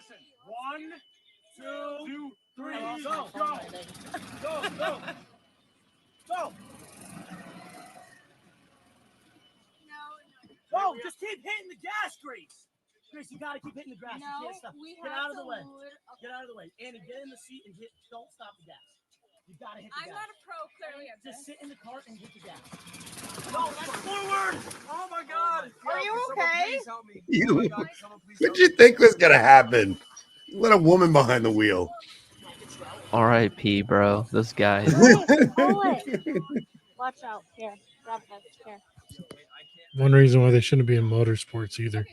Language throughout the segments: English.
Listen, 1, 2, 3, go. Go. No, just keep hitting the gas, Grace. Grace, you gotta keep hitting the gas. No, you can't stop. Get out of the way. Get out of the way. Annie, get in the seat and hit. Don't stop the gas. You gotta hit the gas. I'm not a pro, clearly. Just sit in the cart and hit the gas. No, that's forward. Oh my God. Are you Someone okay? please help me. You- Oh my God, someone please What help did you me. think was gonna happen? Let a woman behind the wheel. R.I.P. bro. Those guys. Watch out. Here. Grab this. Here. One reason why they shouldn't be in motorsports either.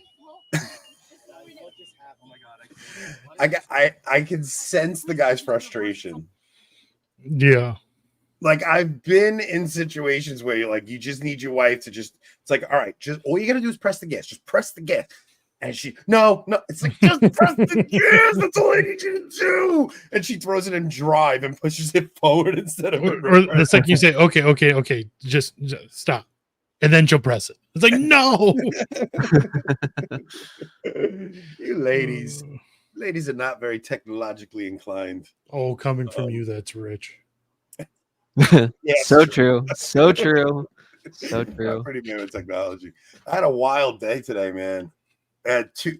I can sense the guy's frustration. Yeah. Like I've been in situations where you're like, you just need your wife to just. It's like, all right, just all you gotta do is press the gas. Just press the gas. And she, no, it's like just press the gas. That's all I need you to do. And she throws it in drive and pushes it forward instead of. Or the second you say, okay, just stop, and then she'll press it. It's like no. You ladies are not very technologically inclined. Oh, coming from you, that's rich. Yeah, So true. So true. So I'm true. pretty good with technology. I had a wild day today, man. I had two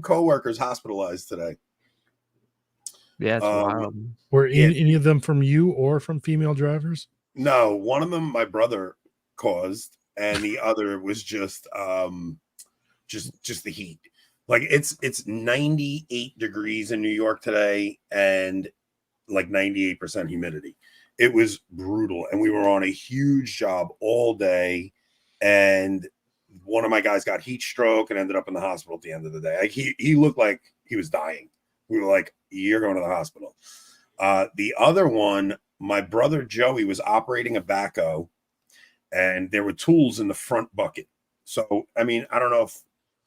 coworkers hospitalized today. Yeah, it's wild. Were any of them from you or from female drivers? No, one of them my brother caused, and the other was just the heat. Like it's 98 degrees in New York today, and like 98% humidity. It was brutal, and we were on a huge job all day, and one of my guys got heat stroke and ended up in the hospital at the end of the day. Like he looked like he was dying. We were like, "You're going to the hospital." The other one, my brother Joey was operating a backhoe, and there were tools in the front bucket. So, I mean, I don't know if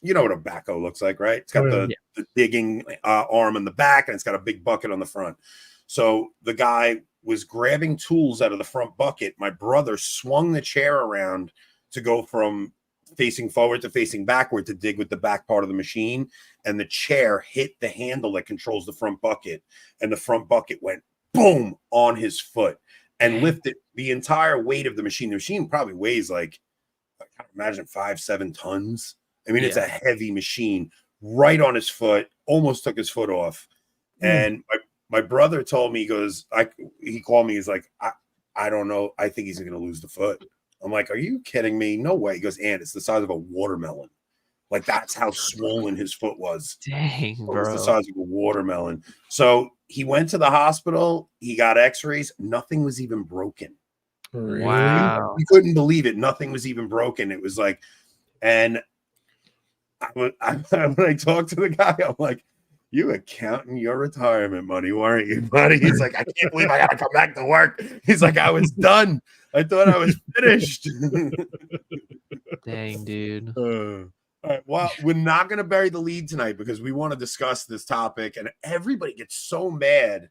you know what a backhoe looks like, right? It's got the digging arm in the back, and it's got a big bucket on the front. So the guy was grabbing tools out of the front bucket. My brother swung the chair around to go from facing forward to facing backward to dig with the back part of the machine, and the chair hit the handle that controls the front bucket, and the front bucket went boom on his foot and lifted the entire weight of the machine. The machine probably weighs like, I can't imagine, 5-7 tons. I mean, it's a heavy machine, right on his foot, almost took his foot off. And my brother told me, he called me, he's like, I don't know, I think he's gonna lose the foot. I'm like, are you kidding me? No way. He goes, and it's the size of a watermelon. Like, that's how swollen his foot was. Dang, bro. It was the size of a watermelon. So he went to the hospital. He got x-rays. Nothing was even broken. Really? Wow. We couldn't believe it. Nothing was even broken. It was like, and when I talked to the guy, I'm like, you were counting your retirement money, weren't you, buddy? He's like, I can't believe I got to come back to work. He's like, I was done. I thought I was finished. Dang, dude. All right. Well, we're not going to bury the lead tonight because we want to discuss this topic, and everybody gets so mad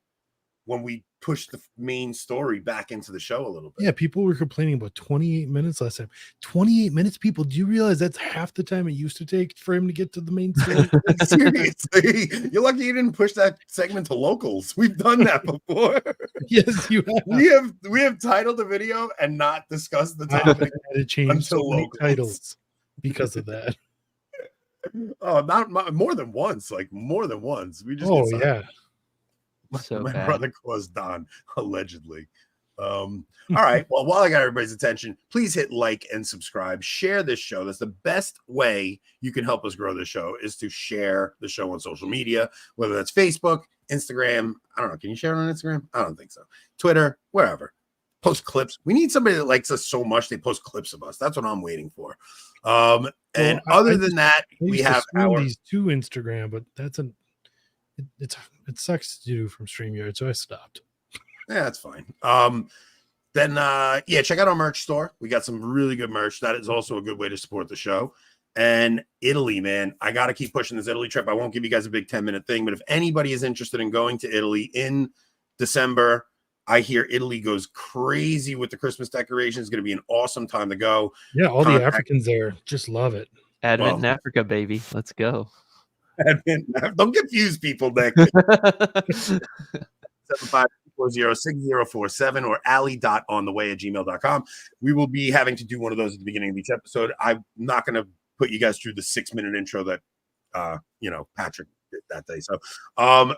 when we push the main story back into the show a little bit. Yeah, people were complaining about 28 minutes last time. 28 minutes, people. Do you realize that's half the time it used to take for him to get to the main story? Seriously, you're lucky you didn't push that segment to locals. We've done that before. Yes, you have. We have titled the video and not discussed the I topic had to change so many locals. titles because of that. Oh, not more than once. Like more than once. We just yeah. So my bad. brother caused Don, allegedly. All right. Well, while I got everybody's attention, please hit like and subscribe. Share this show. That's the best way you can help us grow the show, is to share the show on social media, whether that's Facebook, Instagram. I don't know. Can you share it on Instagram? I don't think so. Twitter, wherever. Post clips. We need somebody that likes us so much they post clips of us. That's what I'm waiting for. And other than that, we have these to Instagram, but that's it sucks to do from StreamYard, so I stopped. Yeah, that's fine. Then check out our merch store. We got some really good merch. That is also a good way to support the show. And Italy, man, I got to keep pushing this Italy trip. I won't give you guys a big 10-minute thing, but if anybody is interested in going to Italy in December, I hear Italy goes crazy with the Christmas decorations. It's going to be an awesome time to go. Yeah, all the Africans there just love it. Advent in Africa, baby. Let's go. Don't confuse people, Nick. 754060047 or alley.ontheway@gmail.com. We will be having to do one of those at the beginning of each episode. I'm not going to put you guys through the 6-minute intro that Patrick did that day. So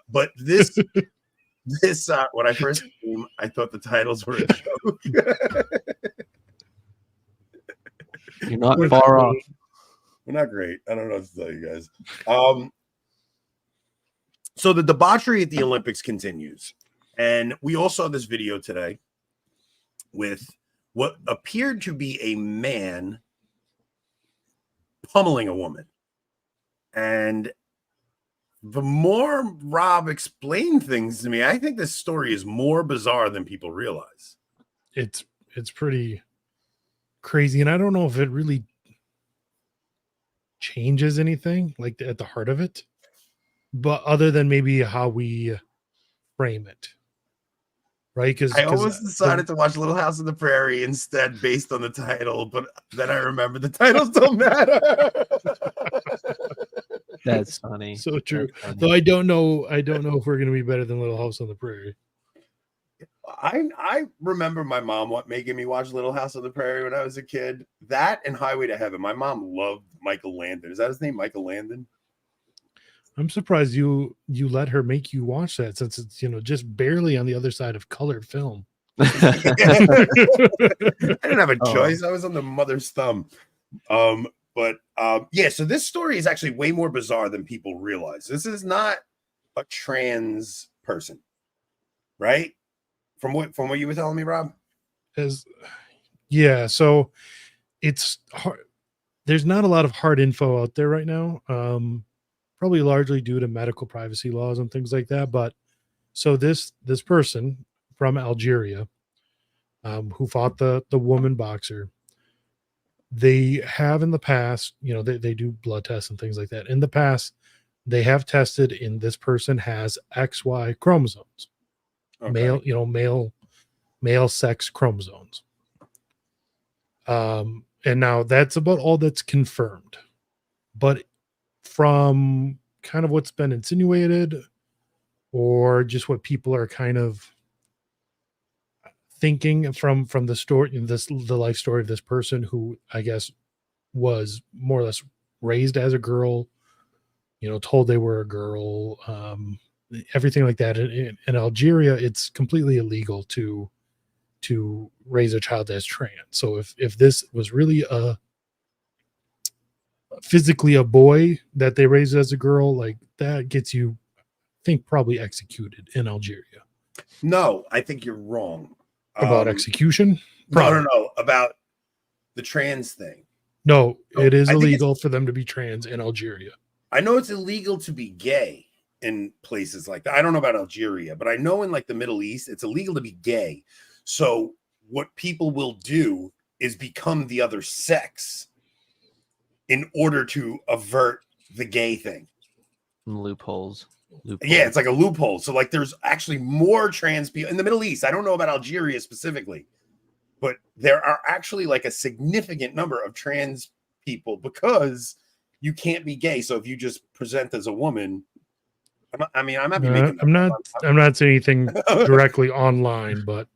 but this when I first came, I thought the titles were a joke. You're not far off. We're not great. I don't know what to tell you guys. So the debauchery at the Olympics continues. And we all saw this video today with what appeared to be a man pummeling a woman. And the more Rob explained things to me, I think this story is more bizarre than people realize. It's pretty crazy. And I don't know if it really changes anything like at the heart of it, but other than maybe how we frame it. Right, because I almost decided to watch Little House on the Prairie instead, based on the title. But then I remember the titles don't matter. That's funny. So true. Funny. Though I don't know if we're going to be better than Little House on the Prairie. I remember my mom making me watch Little House on the Prairie when I was a kid. That and Highway to Heaven. My mom loved Michael Landon. Is that his name, Michael Landon? I'm surprised you let her make you watch that, since it's just barely on the other side of colored film. I didn't have a choice. I was on the mother's thumb. But so this story is actually way more bizarre than people realize. This is not a trans person, right? From what you were telling me, Rob? So it's hard. There's not a lot of hard info out there right now. Probably largely due to medical privacy laws and things like that. But so this person from Algeria, who fought the woman boxer, they have in the past, they do blood tests and things like that. In the past, they have tested in this person has XY chromosomes, male sex chromosomes. And now that's about all that's confirmed. But from kind of what's been insinuated, or just what people are kind of thinking from the story, the life story of this person, who I guess was more or less raised as a girl, told they were a girl, everything like that. In Algeria, it's completely illegal to raise a child as trans. So if this was really physically a boy that they raised as a girl, like that gets you, I think, probably executed in Algeria. No, I think you're wrong. About execution? No, about the trans thing. No, it is illegal for them to be trans in Algeria. I know it's illegal to be gay in places like that. I don't know about Algeria, but I know in like the Middle East, it's illegal to be gay. So what people will do is become the other sex in order to avert the gay thing. Loopholes. Yeah, it's like a loophole. So like there's actually more trans people in the Middle East. I don't know about Algeria specifically, but there are actually like a significant number of trans people because you can't be gay. So if you just present as a woman, I'm not saying anything directly online, but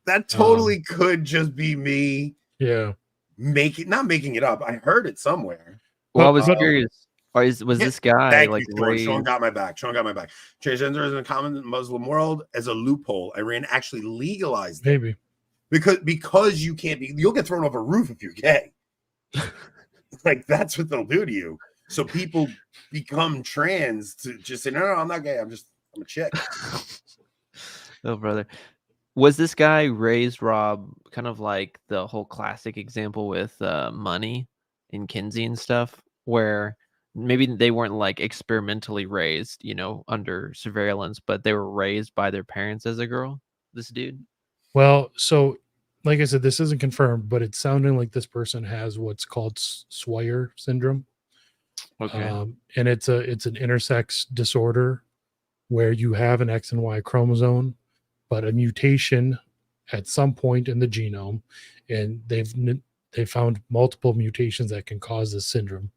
that totally could just be me. Yeah. Not making it up. I heard it somewhere. Well, I was curious. Was this guy like Sean? Sean got my back. Transgender is in a common Muslim world as a loophole. Iran actually legalized it. Maybe. Because you can't be, you'll get thrown off a roof if you're gay. Like that's what they'll do to you. So people become trans to just say, no, I'm not gay. I'm a chick. Oh, brother. Was this guy raised, Rob, kind of like the whole classic example with Money in Kinsey and stuff, where maybe they weren't like experimentally raised, under surveillance, but they were raised by their parents as a girl, this dude? Well, so like I said, this isn't confirmed, but it's sounding like this person has what's called Swyer syndrome. Okay. And it's an intersex disorder where you have an X and Y chromosome, but a mutation at some point in the genome, and they found multiple mutations that can cause this syndrome,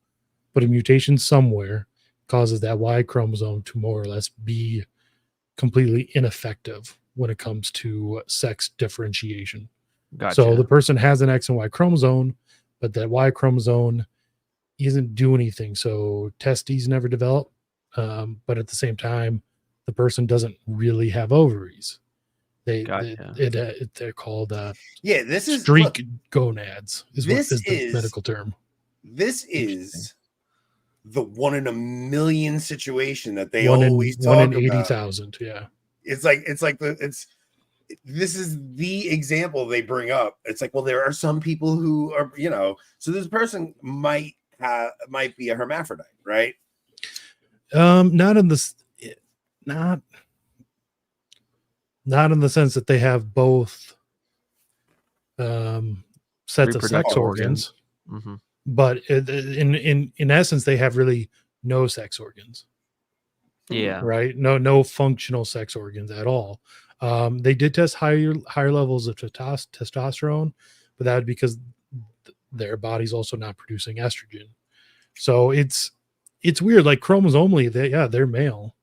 but a mutation somewhere causes that Y chromosome to more or less be completely ineffective when it comes to sex differentiation. Gotcha. So the person has an X and Y chromosome, but that Y chromosome isn't do anything. So testes never develop, but at the same time, the person doesn't really have ovaries. Gotcha. They're called this is streak gonads. Is this what is the is- medical term. This is the 1 in a million situation that they One always in talk 80,000. Yeah. This is the example they bring up. It's like, well, there are some people who are, so this person might be a hermaphrodite, right? Not in the sense that they have both sets of sex Reproductive organs, Mm-hmm. but in essence, they have really no sex organs. Yeah. Right. No functional sex organs at all. They did test higher levels of testosterone, but that would be because their body's also not producing estrogen. So it's weird. Like chromosomally, they're male.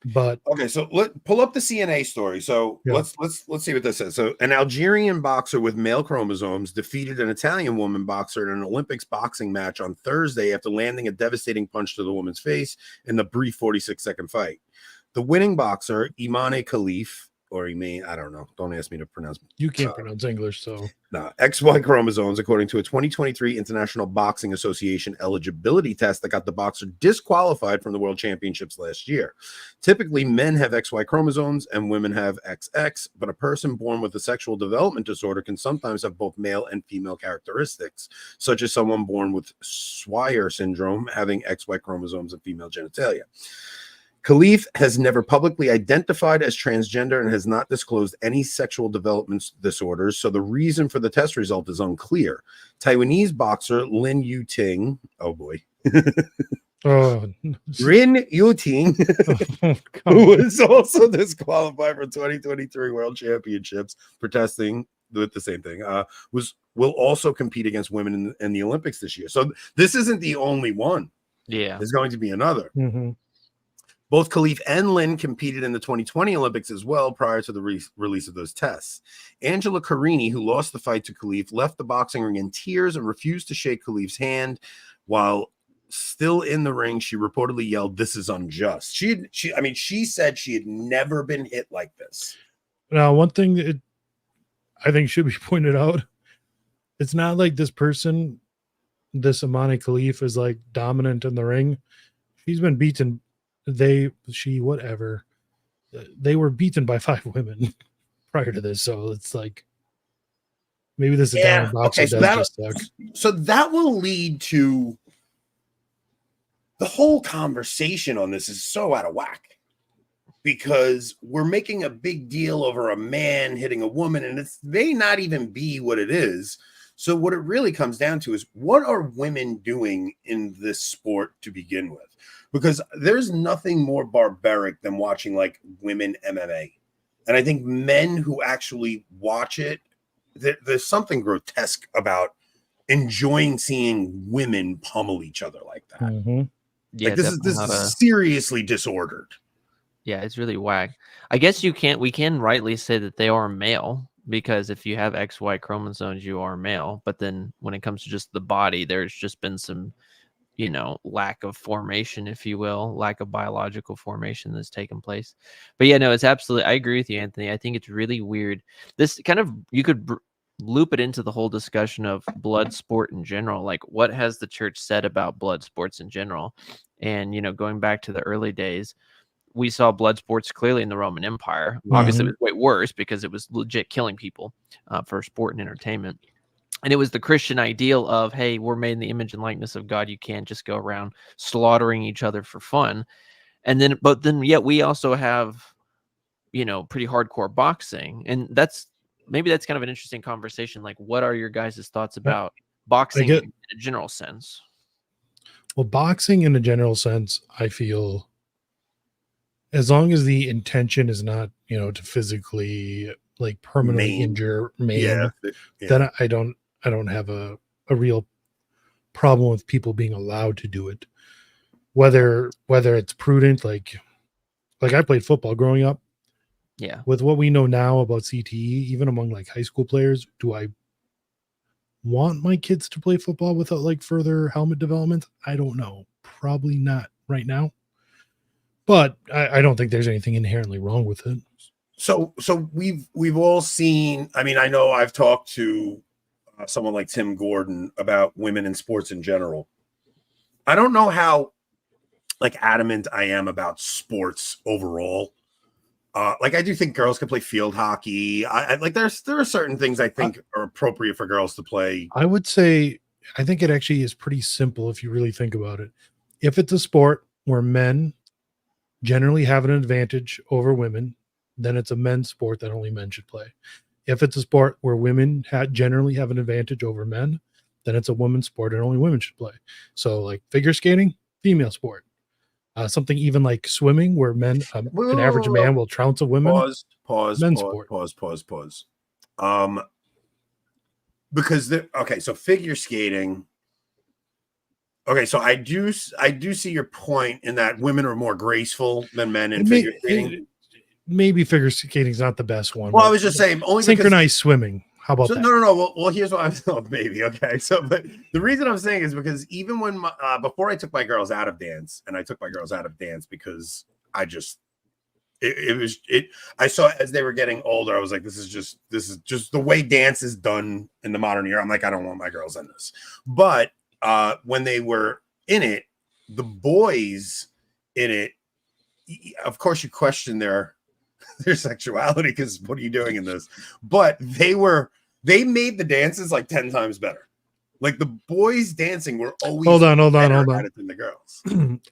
But okay, so pull up the CNA story. So Yeah. let's see what this says. So an Algerian boxer with male chromosomes defeated an Italian woman boxer in an Olympics boxing match on Thursday after landing a devastating punch to the woman's face in the brief 46-second fight. The winning boxer, Imane Khalif, or Imane, I don't know. Don't ask me to pronounce. you can't pronounce English, so XY chromosomes, according to a 2023 International Boxing Association eligibility test that got the boxer disqualified from the World Championships last year. Typically, men have XY chromosomes and women have XX, but a person born with a sexual development disorder can sometimes have both male and female characteristics, such as someone born with Swyer syndrome having XY chromosomes and female genitalia. Khalif has never publicly identified as transgender and has not disclosed any sexual development disorders, so the reason for the test result is unclear. Taiwanese boxer Lin Yuting, oh boy, Rin Yuting, who was also disqualified for 2023 World Championships for testing with the same thing, will also compete against women in the Olympics this year. So this isn't the only one. Yeah. There's going to be another. Mm-hmm. Both Khalif and Lin competed in the 2020 Olympics as well prior to the release of those tests. Angela Carini, who lost the fight to Khalif, left the boxing ring in tears and refused to shake Khalif's hand. While still in the ring, she reportedly yelled, "This is unjust." She said she had never been hit like this. Now, one thing that I think should be pointed out, it's not like this person, this Imane Khalif, is like dominant in the ring. She's been beaten. They were beaten by 5 women prior to this, so it's like maybe this Italian boxer does just suck. So that will lead to the whole conversation on this is so out of whack because we're making a big deal over a man hitting a woman, and it may not even be what it is. So what it really comes down to is, what are women doing in this sport to begin with? Because there's nothing more barbaric than watching like women MMA. And I think men who actually watch it, there's something grotesque about enjoying seeing women pummel each other like that. Mm-hmm. Yeah, like this is seriously disordered. Yeah, it's really whack. I guess we can rightly say that they are male, because if you have XY chromosomes, you are male. But then when it comes to just the body, there's just been some, lack of formation, if you will, lack of biological formation that's taken place. But yeah, no, it's absolutely, I agree with you, Anthony. I think it's really weird. This kind of, you could loop it into the whole discussion of blood sport in general. Like, what has the church said about blood sports in general? And, going back to the early days, we saw blood sports clearly in the Roman Empire. Mm-hmm. Obviously, it was way worse because it was legit killing people for sport and entertainment. And it was the Christian ideal of, hey, we're made in the image and likeness of God. You can't just go around slaughtering each other for fun. But then yet we also have, pretty hardcore boxing. And maybe that's kind of an interesting conversation. Like, what are your guys' thoughts about boxing in a general sense? Well, boxing in a general sense, I feel, as long as the intention is not, to physically like permanently injure, then I don't have a real problem with people being allowed to do it. whether it's prudent, like I played football growing up. Yeah. With what we know now about CTE, even among like high school players, do I want my kids to play football without like further helmet development? I don't know. Probably not right now. But I don't think there's anything inherently wrong with it. So we've all seen. I mean, I know I've talked to someone like Tim Gordon about women in sports in general. I don't know how like adamant I am about sports overall. Like I do think girls can play field hockey. I like there are certain things I think are appropriate for girls to play. I would say I think it actually is pretty simple if you really think about it. If it's a sport where men generally have an advantage over women, then it's a men's sport that only men should play. If it's a sport where women generally have an advantage over men, then it's a women's sport and only women should play. So like figure skating, female sport. Something even like swimming, where men, an average man will trounce a woman. Pause. Because so figure skating. Okay, so I do see your point in that women are more graceful than men in figure skating. Maybe figure skating is not the best one. Well, I was just saying only synchronized swimming. How about that? No. Well, here's what I'm maybe. Okay. So, but the reason I'm saying is because even when before I took my girls out of dance, and I took my girls out of dance because I just, I saw as they were getting older, I was like, this is just the way dance is done in the modern era. I'm like, I don't want my girls in this. But when they were in it, the boys in it, of course you question their sexuality because what are you doing in this? But they made the dances like 10 times better. Like the boys dancing were always hold on at it than the girls.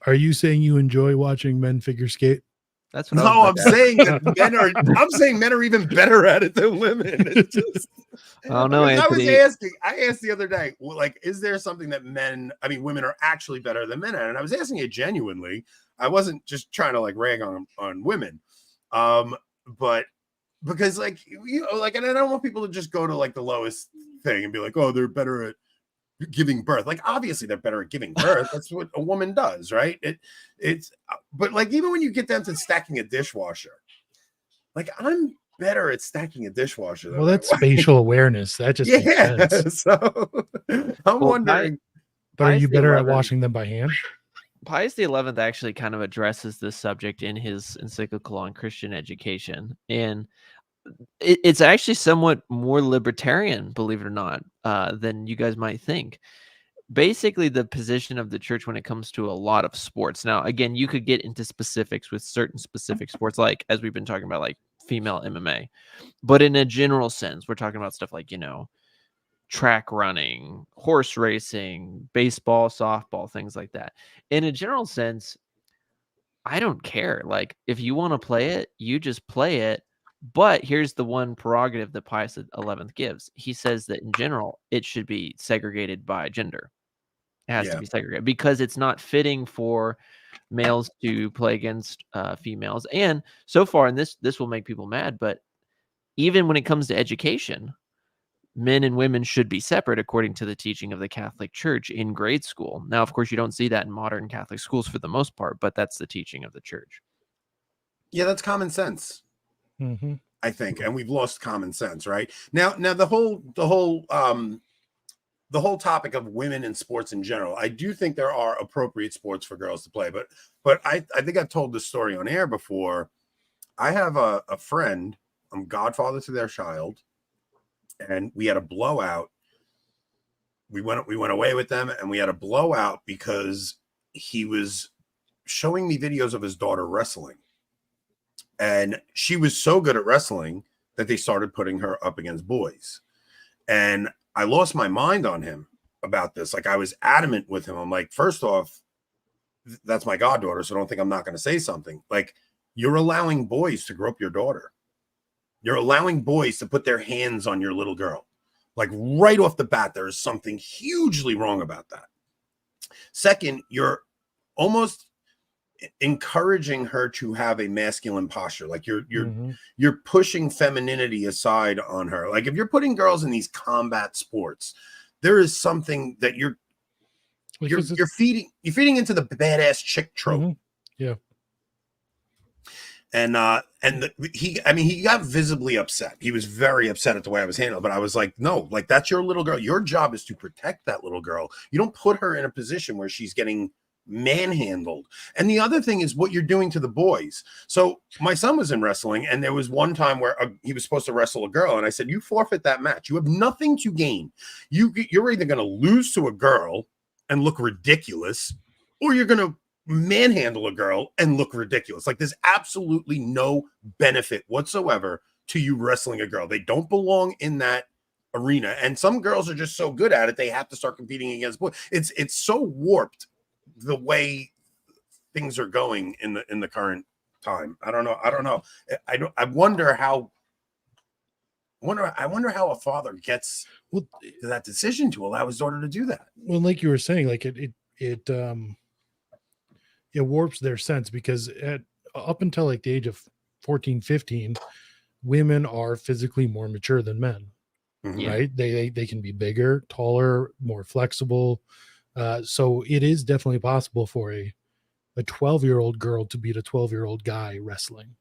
Are you saying you enjoy watching men figure skate? That's what I'm saying that I'm saying men are even better at it than women. It's just, oh no, Anthony. I asked the other day, well, like, is there something that women are actually better than men at? And I was asking it genuinely. I wasn't just trying to like rag on women. But because like, and I don't want people to just go to like the lowest thing and be like, oh, they're better at giving birth. Like, obviously they're better at giving birth. That's what a woman does, right? But like, even when you get down to stacking a dishwasher, like I'm better at stacking a dishwasher. Well, that's spatial awareness. That just makes sense. So I'm wondering, but are you better at washing them by hand? Pius XI actually kind of addresses this subject in his encyclical on Christian education, and it's actually somewhat more libertarian, believe it or not, than you guys might think. Basically, the position of the church when it comes to a lot of sports. Now, again, you could get into specifics with certain specific sports, like as we've been talking about, like female MMA. But in a general sense, we're talking about stuff like, track running, horse racing, baseball, softball, things like that. In a general sense, I don't care. Like, if you want to play it, you just play it. But here's the one prerogative that Pius XI gives. He says that in general, it should be segregated by gender. It has to be segregated because it's not fitting for males to play against females. And so far, and this will make people mad, but even when it comes to education, men and women should be separate according to the teaching of the Catholic Church in grade school. Now, of course, you don't see that in modern Catholic schools for the most part, but that's the teaching of the church. Yeah, that's common sense. Mm-hmm. I think, and we've lost common sense, right? Now the whole topic of women in sports in general, I do think there are appropriate sports for girls to play, but I think I've told this story on air before. I have a friend, I'm godfather to their child, and we had a blowout. We went away with them, and we had a blowout because he was showing me videos of his daughter wrestling. And she was so good at wrestling that they started putting her up against boys. And I lost my mind on him about this. Like, I was adamant with him. I'm like, first off, that's my goddaughter, so don't think I'm not going to say something. Like, you're allowing boys to grow up your daughter. You're allowing boys to put their hands on your little girl. Like, right off the bat, there is something hugely wrong about that. Second, you're almost encouraging her to have a masculine posture. Like you're pushing femininity aside on her. Like, if you're putting girls in these combat sports, there is something that Because you're feeding into the badass chick trope. Yeah. And he got visibly upset. He was very upset at the way I was handled, but I was like, no, like that's your little girl. Your job is to protect that little girl. You don't put her in a position where she's getting manhandled. And the other thing is what you're doing to the boys. So my son was in wrestling, and there was one time where he was supposed to wrestle a girl, and I said, you forfeit that match. You have nothing to gain. You're either going to lose to a girl and look ridiculous, or you're going to manhandle a girl and look ridiculous. Like there's absolutely no benefit whatsoever to you wrestling a girl. They don't belong in that arena, and some girls are just so good at it they have to start competing against boys. It's so warped the way things are going in the current time. I don't know. I wonder how a father gets to that decision to allow his daughter to do that. Well, like you were saying, like it warps their sense, because up until like the age of 14, 15, women are physically more mature than men, right? They can be bigger, taller, more flexible. So it is definitely possible for a 12-year-old girl to beat a 12-year-old guy wrestling,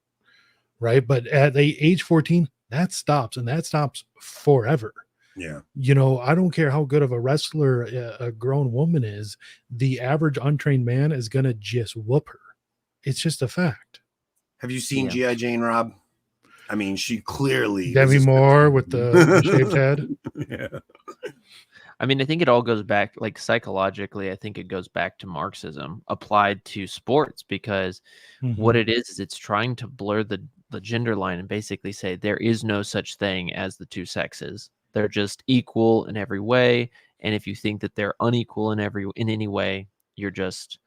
right? But at the age 14, that stops, and that stops forever. Yeah. I don't care how good of a wrestler a grown woman is, the average untrained man is going to just whoop her. It's just a fact. Have you seen G.I. Jane, Rob? I mean, she clearly... Demi Moore with the shaved head. Yeah. I mean, I think it all goes back, like psychologically, I think it goes back to Marxism applied to sports, because what it is it's trying to blur the gender line and basically say there is no such thing as the two sexes. They're just equal in every way. And if you think that they're unequal in any way, you're just,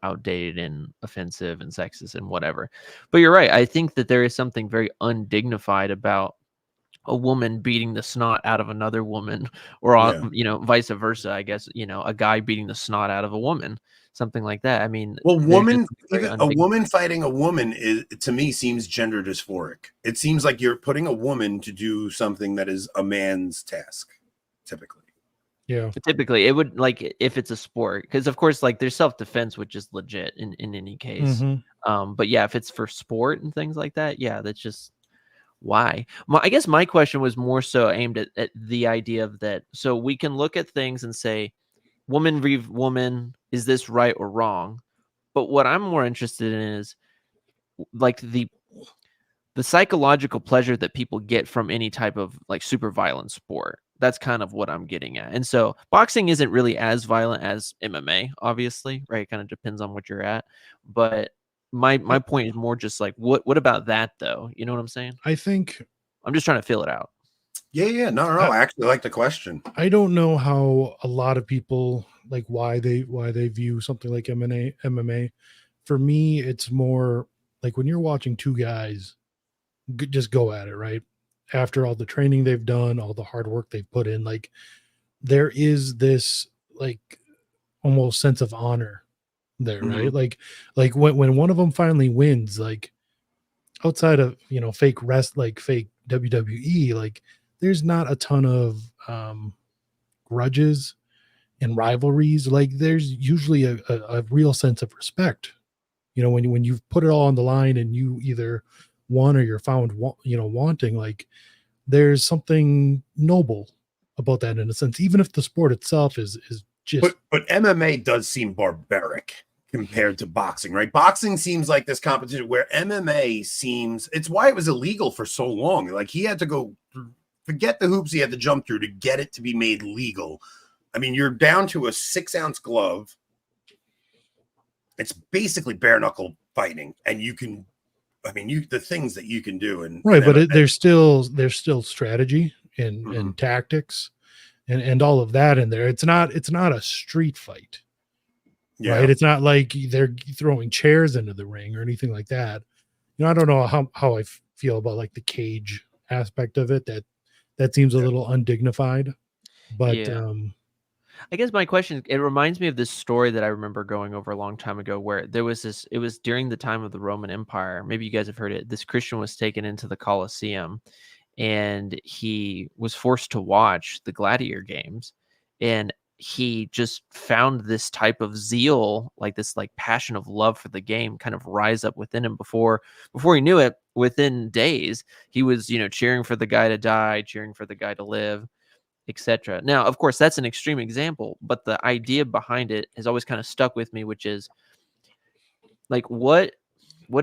outdated and offensive and sexist and whatever. But you're right. I think that there is something very undignified about a woman beating the snot out of another woman, or, vice versa, I guess, a guy beating the snot out of a woman, something like that. I mean, well, a woman fighting a woman to me seems gender dysphoric. It seems like you're putting a woman to do something that is a man's task, typically. Yeah. Typically, it would, like, if it's a sport, because of course, like, there's self-defense, which is legit in any case. But yeah, if it's for sport and things like that, yeah, that's just why. I guess my question was more so aimed at the idea of that. So we can look at things and say, woman v. woman, is this right or wrong? But what I'm more interested in is like the psychological pleasure that people get from any type of like super violent sport. That's kind of what I'm getting at. And so boxing isn't really as violent as MMA, obviously, right? It kind of depends on what you're at. But my point is more just like, what about that though? You know what I'm saying? I think I'm just trying to feel it out. Yeah. No. I actually like the question. I don't know how a lot of people, like, why they view something like MMA. For me, it's more like when you're watching two guys just go at it, right? After all the training they've done, all the hard work they've put in, like there is this like almost sense of honor there, right? Like when one of them finally wins, like outside of fake WWE, like there's not a ton of grudges and rivalries. Like there's usually a real sense of respect, when you've put it all on the line and you either won or you're found wanting. Like there's something noble about that in a sense, even if the sport itself is just but MMA does seem barbaric compared to boxing, right? Boxing seems like this competition, where MMA seems, it's why it was illegal for so long. Like he had to go forget the hoops he had to jump through to get it to be made legal. I mean, you're down to a 6-ounce glove. It's basically bare knuckle fighting, and the things that you can do, and right, but there's still strategy and tactics and all of that in there. It's not a street fight. Yeah. Right. It's not like they're throwing chairs into the ring or anything like that. I don't know how I feel about like the cage aspect of it. That seems a little undignified. But I guess my question, it reminds me of this story that I remember going over a long time ago, where there was this, it was during the time of the Roman Empire. Maybe you guys have heard it. This Christian was taken into the Colosseum, and he was forced to watch the gladiator games. And he just found this type of zeal, like this like passion of love for the game kind of rise up within him before he knew it. Within days, he was, cheering for the guy to die, cheering for the guy to live, etc. Now, of course, that's an extreme example, but the idea behind it has always kind of stuck with me, which is like, what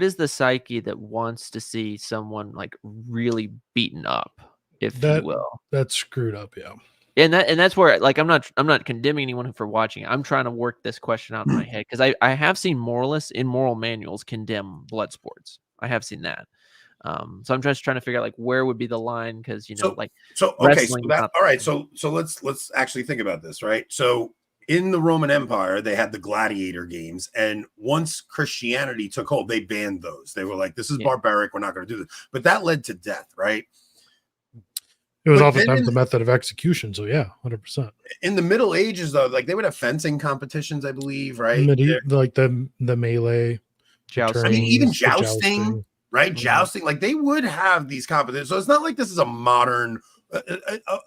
is the psyche that wants to see someone like really beaten up, if you will? That's screwed up, yeah. And that's where, like, I'm not condemning anyone for watching it. I'm trying to work this question out in my head, because I have seen moralists in moral manuals condemn blood sports. I have seen that. So I'm just trying to figure out like where would be the line, because okay, wrestling so that, all right, so let's actually think about this, right? So in the Roman Empire, they had the gladiator games, and once Christianity took hold, they banned those. They were like, this is barbaric, we're not going to do this. But that led to death, right? It was oftentimes the method of execution. So yeah, 100%. In the Middle Ages, though, like they would have fencing competitions, I believe, right? Like the melee, jousting. I mean, even jousting, right? Mm-hmm. Jousting, like they would have these competitions. So it's not like this is a modern,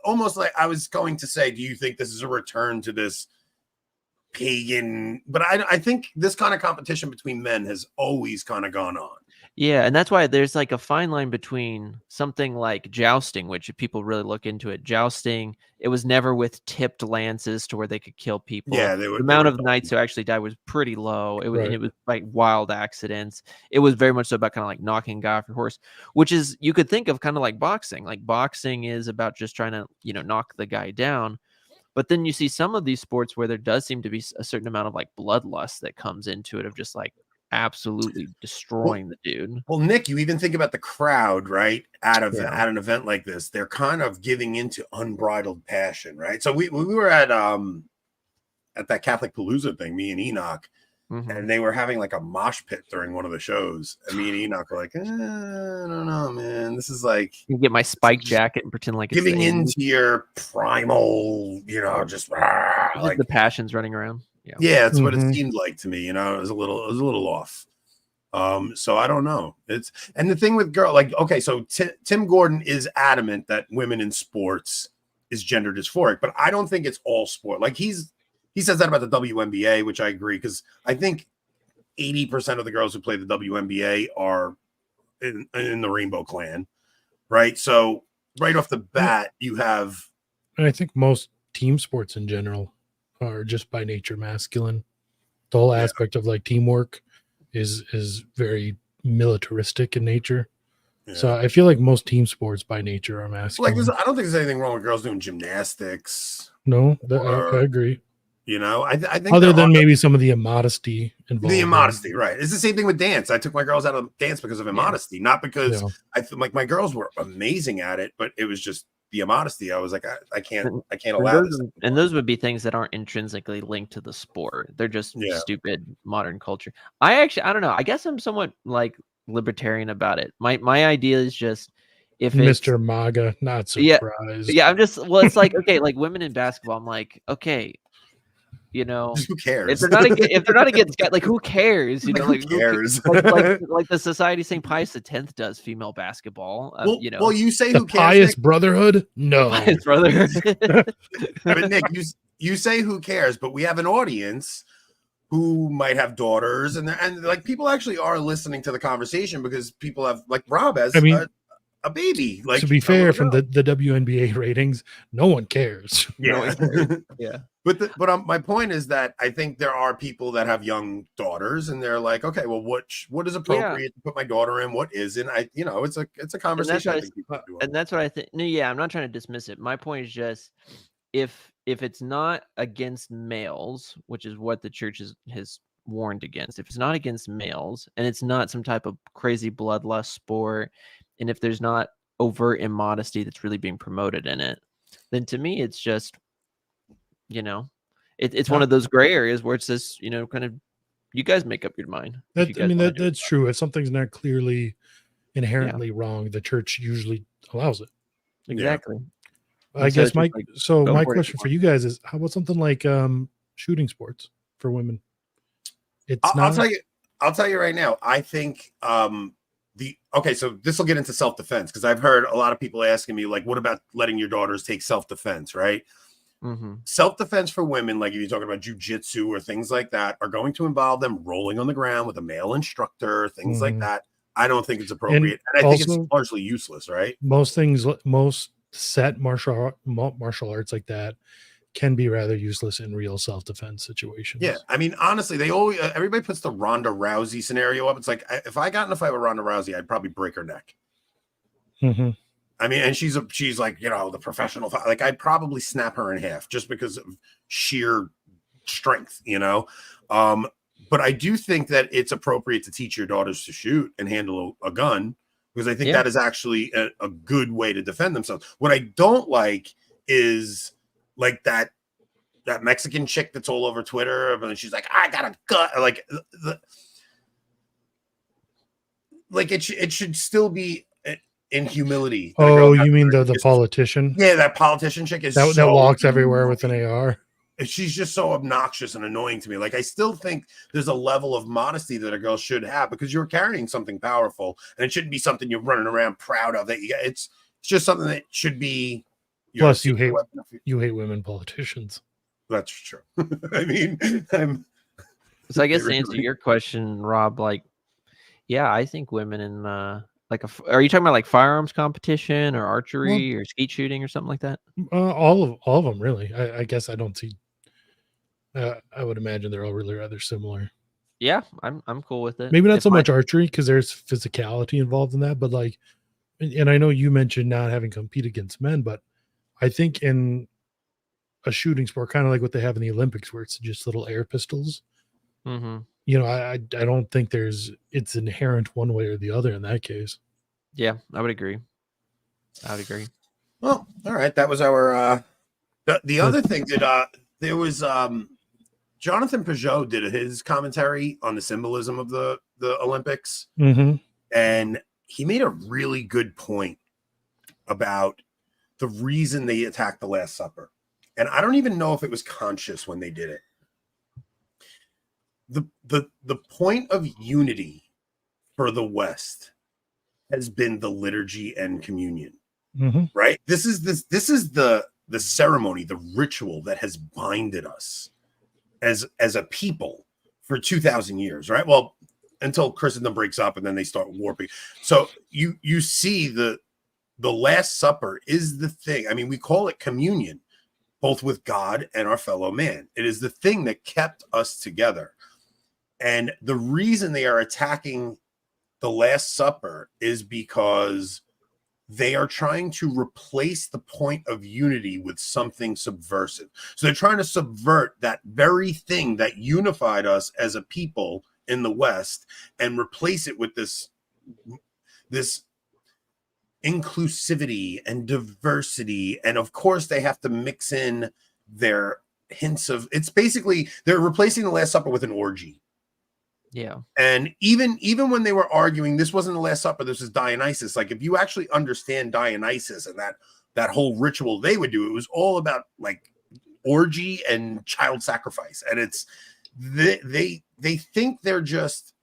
almost like I was going to say, do you think this is a return to this pagan? But I think this kind of competition between men has always kind of gone on. Yeah, and that's why there's like a fine line between something like jousting, which if people really look into it, jousting, it was never with tipped lances to where they could kill people. Yeah, the amount of knights who actually died was pretty low. It was, and it was like wild accidents. It was very much so about kind of like knocking a guy off your horse, which is, you could think of kind of like boxing. Like boxing is about just trying to, knock the guy down. But then you see some of these sports where there does seem to be a certain amount of like bloodlust that comes into it, of just like absolutely destroying the dude. Well, Nick, you even think about the crowd, right? At an event like this, they're kind of giving into unbridled passion, right? So we were at that Catholic Palooza thing, me and Enoch, and they were having like a mosh pit during one of the shows, and me and Enoch were like, I don't know, man, this is like, you get my spike jacket and pretend like giving into your primal, just like the passions running around. Yeah, that's what it seemed like to me. It was a little off. So I don't know. And the thing with okay, so Tim Gordon is adamant that women in sports is gender dysphoric, but I don't think it's all sport. Like he says that about the WNBA, which I agree, because I think 80% of the girls who play the WNBA are in the Rainbow Clan, right? So right off the bat, you have. And I think most team sports in general are just by nature masculine. The whole aspect of like teamwork is very militaristic in nature. Yeah. So I feel like most team sports by nature are masculine. Like I don't think there's anything wrong with girls doing gymnastics. No, I agree. I think other than maybe some of the immodesty involved. The immodesty, right? It's the same thing with dance. I took my girls out of dance because of immodesty, not because I like my girls were amazing at it, but it was just the immodesty. I was like, I can't allow this. And those would be things that aren't intrinsically linked to the sport. They're just stupid modern culture. I don't know. I guess I'm somewhat like libertarian about it. My idea is just, if Mr. MAGA, not surprised. Yeah, I'm just, well, it's like, okay, like women in basketball, I'm like, okay, who cares? If they're not against like, who cares? Who cares? like the Society St. Pius X does female basketball. Well, you say the who cares? Pious Brotherhood? No, Pious Brotherhood. I mean, Nick, you say who cares, but we have an audience who might have daughters, and like people actually are listening to the conversation because people have, like Rob has. A baby. Like, to be fair, from the WNBA ratings, no one cares. Yeah, yeah. But my point is that I think there are people that have young daughters, and they're like, okay, well, what is appropriate to put my daughter in? What isn't? It's a conversation. And that's what I think. No, yeah, I'm not trying to dismiss it. My point is just, if it's not against males, which is what the church has warned against, if it's not against males, and it's not some type of crazy bloodlust sport, and if there's not overt immodesty that's really being promoted in it, then to me, it's just, it's one of those gray areas where it's just, kind of, you guys make up your mind. That's true. If something's not clearly inherently wrong, the church usually allows it. Exactly. Yeah. I guess my question for you guys is, how about something like shooting sports for women? I'll tell you right now. I think so this will get into self-defense, because I've heard a lot of people asking me, like, what about letting your daughters take self-defense, right? Mm-hmm. Self-defense for women, like if you're talking about jujitsu or things like that, are going to involve them rolling on the ground with a male instructor, things like that. I don't think it's appropriate, and I think it's largely useless, right? Most set martial arts like that can be rather useless in real self-defense situations. Yeah, I mean, honestly, they always everybody puts the Ronda Rousey scenario up. It's like if I got in a fight with Ronda Rousey, I'd probably break her neck. Mm-hmm. I mean, and she's like, you know, the professional fight. Like I'd probably snap her in half just because of sheer strength, you know. But I do think that it's appropriate to teach your daughters to shoot and handle a gun, because I think that is actually a good way to defend themselves. What I don't like is like that Mexican chick that's all over Twitter, and she's like, I got a gun. Like it should still be in humility. Oh, you mean the politician? Yeah, that politician chick is that walks everywhere with an AR. She's just so obnoxious and annoying to me. Like, I still think there's a level of modesty that a girl should have, because you're carrying something powerful, and it shouldn't be something you're running around proud of. That it's just something that should be. Plus, you hate women politicians. That's true. I mean, so I guess to answer your question, Rob, like, yeah, I think women in are you talking about like firearms competition or archery or skeet shooting or something like that? All of them, really. I guess I don't see. I would imagine they're all really rather similar. Yeah, I'm cool with it. Maybe not so much archery, because there's physicality involved in that, but like, and I know you mentioned not having to compete against men, but I think in a shooting sport, kind of like what they have in the Olympics, where it's just little air pistols. Mm-hmm. You know, I don't think it's inherent one way or the other in that case. Yeah, I would agree. Well, all right. That was our the other thing that there was Jonathan Peugeot did his commentary on the symbolism of the Olympics. Mm-hmm. And he made a really good point about the reason they attacked the Last Supper. And I don't even know if it was conscious when they did it. The point of unity for the West has been the liturgy and communion. Mm-hmm. Right? This is the ceremony, the ritual that has binded us as a people for 2,000 years, right? Well, until Christendom breaks up and then they start warping. So you see the Last Supper is the thing. I mean, we call it communion, both with God and our fellow man. It is the thing that kept us together. And the reason they are attacking the Last Supper is because they are trying to replace the point of unity with something subversive. So they're trying to subvert that very thing that unified us as a people in the West and replace it with this inclusivity and diversity. And of course, they have to mix in their hints of, it's basically, they're replacing the Last Supper with an orgy. Yeah. And even when they were arguing, this wasn't the Last Supper, this is Dionysus. Like, if you actually understand Dionysus and that whole ritual they would do, it was all about like orgy and child sacrifice. And it's they think they're just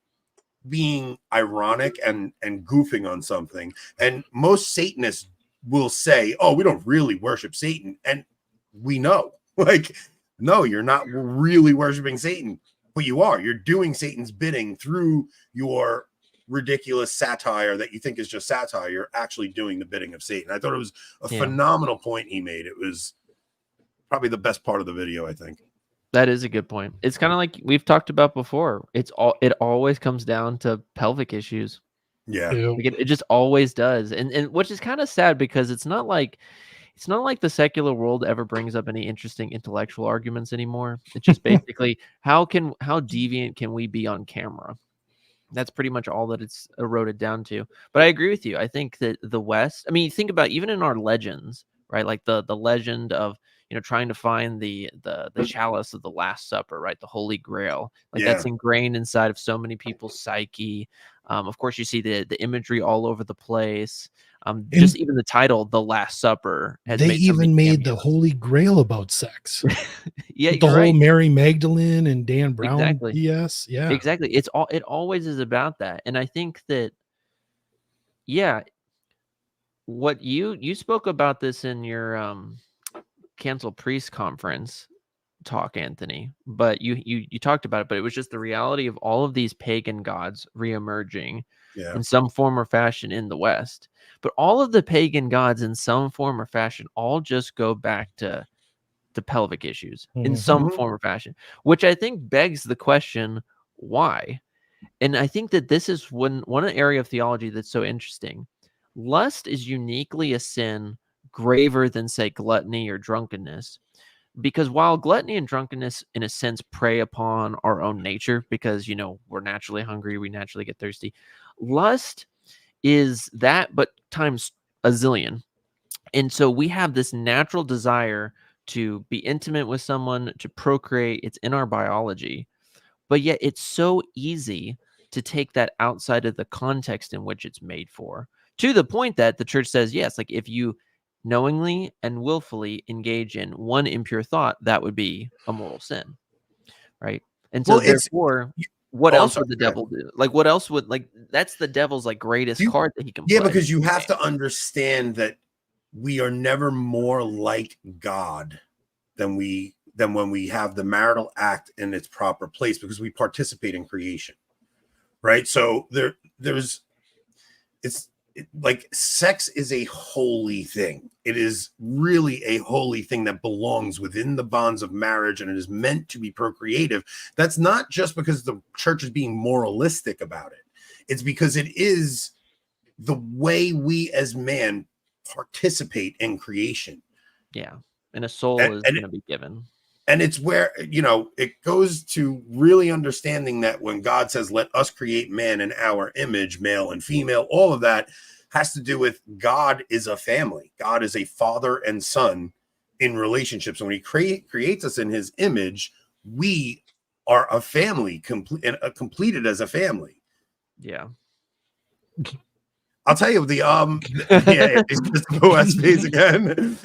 being ironic and goofing on something. And most Satanists will say, oh, we don't really worship Satan. And we know, like, no, you're not really worshiping Satan. But you are. You're doing Satan's bidding through your ridiculous satire that you think is just satire. You're actually doing the bidding of Satan. I thought it was a phenomenal point he made. It was probably the best part of the video, I think. That is a good point. It's kind of like we've talked about before. It always comes down to pelvic issues. Yeah. Like it just always does. And which is kind of sad, because it's not like the secular world ever brings up any interesting intellectual arguments anymore. It's just basically how deviant can we be on camera? That's pretty much all that it's eroded down to. But I agree with you. I think that the West, I mean, think about even in our legends, right? Like the legend of, trying to find the chalice of the Last Supper, right? The Holy Grail. Like that's ingrained inside of so many people's psyche. Of course, you see the imagery all over the place. Just even the title, The Last Supper, has they even made the Holy Grail about sex. Yeah, the whole Mary Magdalene and Dan Brown. Exactly. Yes, yeah, exactly. It always is about that, and I think that, what you spoke about this in your cancel priest conference talk, Anthony, but you talked about it, but it was just the reality of all of these pagan gods reemerging in some form or fashion in the West. But all of the pagan gods in some form or fashion all just go back to pelvic issues in some form or fashion, which I think begs the question, why? And I think that this is one area of theology that's so interesting. Lust is uniquely a sin graver than, say, gluttony or drunkenness, because while gluttony and drunkenness, in a sense, prey upon our own nature, because, we're naturally hungry, we naturally get thirsty. Lust is that, but times a zillion. And so we have this natural desire to be intimate with someone, to procreate. It's in our biology, but yet it's so easy to take that outside of the context in which it's made for, to the point that the church says, yes, like if you knowingly and willfully engage in one impure thought, that would be a mortal sin, right? And so therefore, what else would the devil do? Like, what else would, like, that's the devil's like greatest card that he can play. Yeah, because you have to understand that we are never more like God than when we have the marital act in its proper place, because we participate in creation, right? So like sex is a holy thing. It is really a holy thing that belongs within the bonds of marriage, and it is meant to be procreative. That's not just because the church is being moralistic about it. It's because it is the way we as man participate in creation. Yeah. And a soul is going to be given. And it's where, it goes to really understanding that when God says, let us create man in our image, male and female, all of that has to do with God is a family. God is a father and son in relationships. And when he creates us in his image, we are a family, completed as a family. Yeah. I'll tell you it's just OS space again.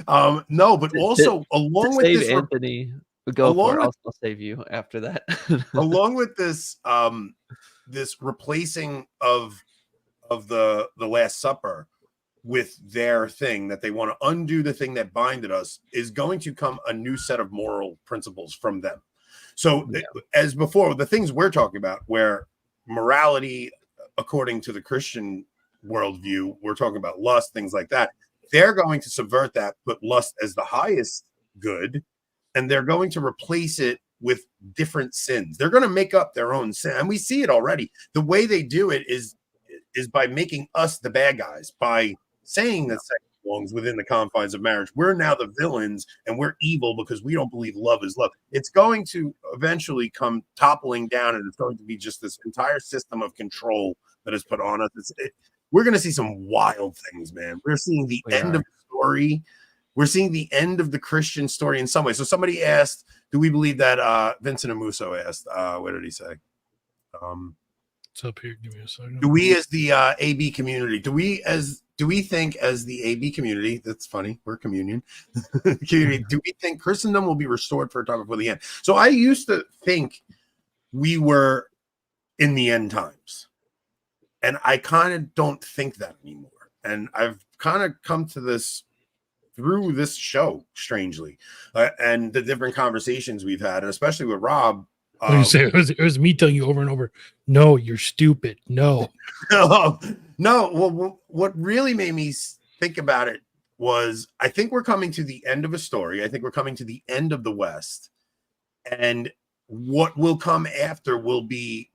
No, but also along with this, Anthony, go for it. I'll save you after that. Along with this, this replacing of the Last Supper with their thing that they want to undo, the thing that binded us, is going to come a new set of moral principles from them. So as before, the things we're talking about, where morality, according to the Christian worldview, we're talking about lust, things like that. They're going to subvert that, put lust as the highest good, and they're going to replace it with different sins. They're going to make up their own sin, and we see it already. The way they do it is by making us the bad guys, by saying that sex belongs within the confines of marriage. We're now the villains, and we're evil because we don't believe love is love. It's going to eventually come toppling down, and it's going to be just this entire system of control that is put on us. We're going to see some wild things, man. We're seeing the end of the story. We're seeing the end of the Christian story in some way. So somebody asked, do we believe that Vincent Amuso asked, what did he say? It's up here. Give me a second. Do we as the AB community, do we think as the AB community, that's funny, we're communion, community, do we think Christendom will be restored for a time before the end? So I used to think we were in the end times. And I kind of don't think that anymore. And I've kind of come to this through this show, strangely, and the different conversations we've had, and especially with Rob. You say it was me telling you over and over, no, you're stupid. No. No. Well, what really made me think about it was, I think we're coming to the end of a story. I think we're coming to the end of the West. And what will come after will be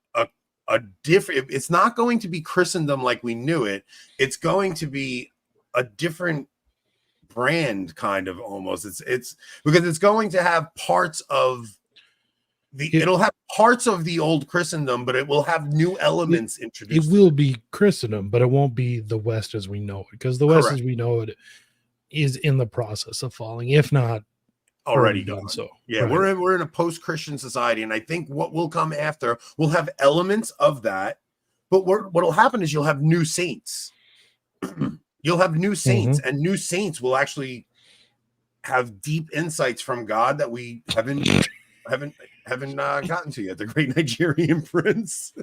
a different, it's not going to be Christendom like we knew it. It's going to be a different brand, kind of, almost. It's because it's going to have parts of it'll have parts of the old Christendom, but it will have new elements introduced. It will be Christendom, but it won't be the West as we know it, because the West as we know it is in the process of falling, if not already done. So yeah, right. we're in a post-Christian society, and I think what will come after will have elements of that. But what'll happen is you'll have new saints. You'll have new saints, and new saints will actually have deep insights from God that we haven't gotten to yet. The great Nigerian prince.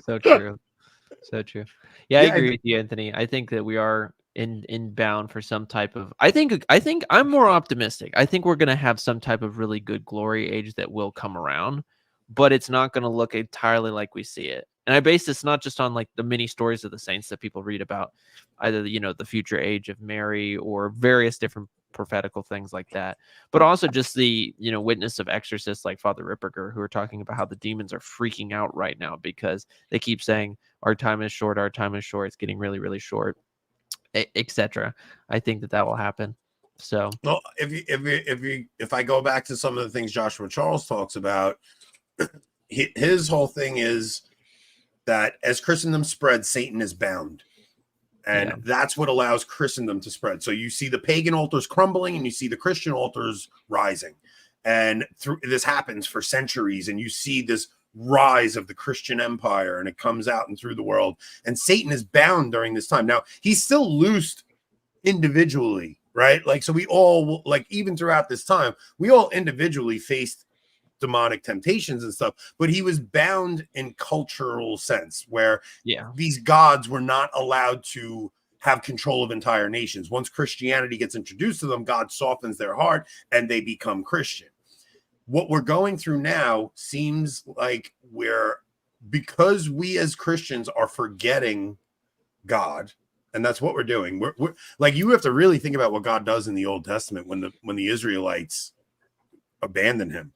So true. So true. Yeah, I agree with you, Anthony. I think that we are in bound for some type of I think I'm more optimistic. I think we're going to have some type of really good glory age that will come around, but it's not going to look entirely like we see it. And I base this not just on like the many stories of the saints that people read about, either the future age of Mary or various different prophetical things like that, but also just the witness of exorcists like Father Ripperger, who are talking about how the demons are freaking out right now because they keep saying our time is short, it's getting really, really short, etc. I think that will happen. So, well, if I go back to some of the things Joshua Charles talks about, his whole thing is that as Christendom spreads, Satan is bound, and that's what allows Christendom to spread. So you see the pagan altars crumbling, and you see the Christian altars rising, and this happens for centuries, and you see this rise of the Christian empire, and it comes out and through the world, and Satan is bound during this time. Now he's still loosed individually, right? Like, so we all, like, even throughout this time, we all individually faced demonic temptations and stuff, but he was bound in cultural sense where these gods were not allowed to have control of entire nations. Once Christianity gets introduced to them, God softens their heart and they become Christian. What we're going through now seems like because we as Christians are forgetting God, and that's what we're doing. We're like, you have to really think about what God does in the Old Testament when the Israelites abandon him.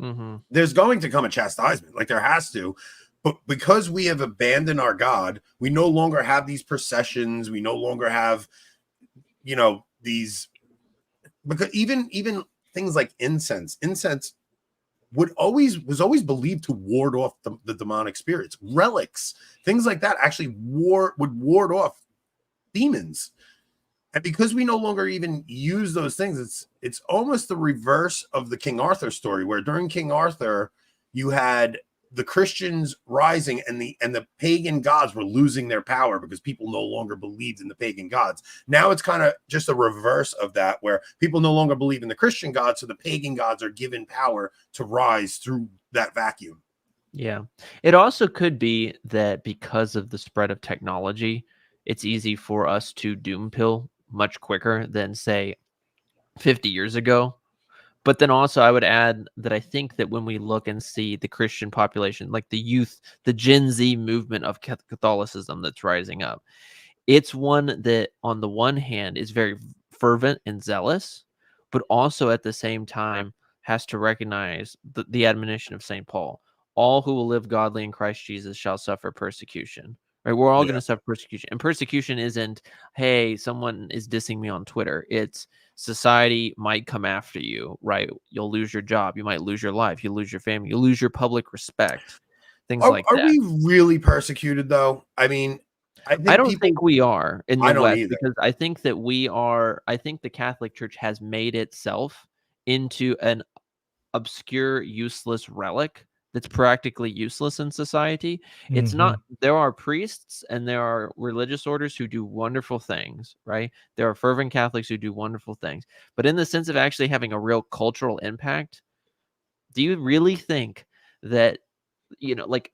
Mm-hmm. There's going to come a chastisement, like there has to, but because we have abandoned our God, we no longer have these processions. We no longer have, these, because even things like incense was always believed to ward off the demonic spirits. Relics, things like that actually would ward off demons. And because we no longer even use those things, it's almost the reverse of the King Arthur story, where during King Arthur, you had the Christians rising and the pagan gods were losing their power because people no longer believed in the pagan gods. Now it's kind of just a reverse of that, where people no longer believe in the Christian gods, so the pagan gods are given power to rise through that vacuum. Yeah. It also could be that because of the spread of technology, it's easy for us to doom pill much quicker than, say, 50 years ago. But then also I would add that I think that when we look and see the Christian population, like the youth, the Gen Z movement of Catholicism that's rising up, it's one that on the one hand is very fervent and zealous, but also at the same time has to recognize the admonition of St. Paul. All who will live godly in Christ Jesus shall suffer persecution. Right? We're all going to suffer persecution. And persecution isn't, hey, someone is dissing me on Twitter. It's society might come after you, right? You'll lose your job. You might lose your life. You lose your family. You lose your public respect. Things like that. Are we really persecuted, though? I mean, I don't think we are in the West, because I think that I think the Catholic Church has made itself into an obscure, useless relic that's practically useless in society. It's not, there are priests and there are religious orders who do wonderful things, right? There are fervent Catholics who do wonderful things. But in the sense of actually having a real cultural impact, do you really think that, like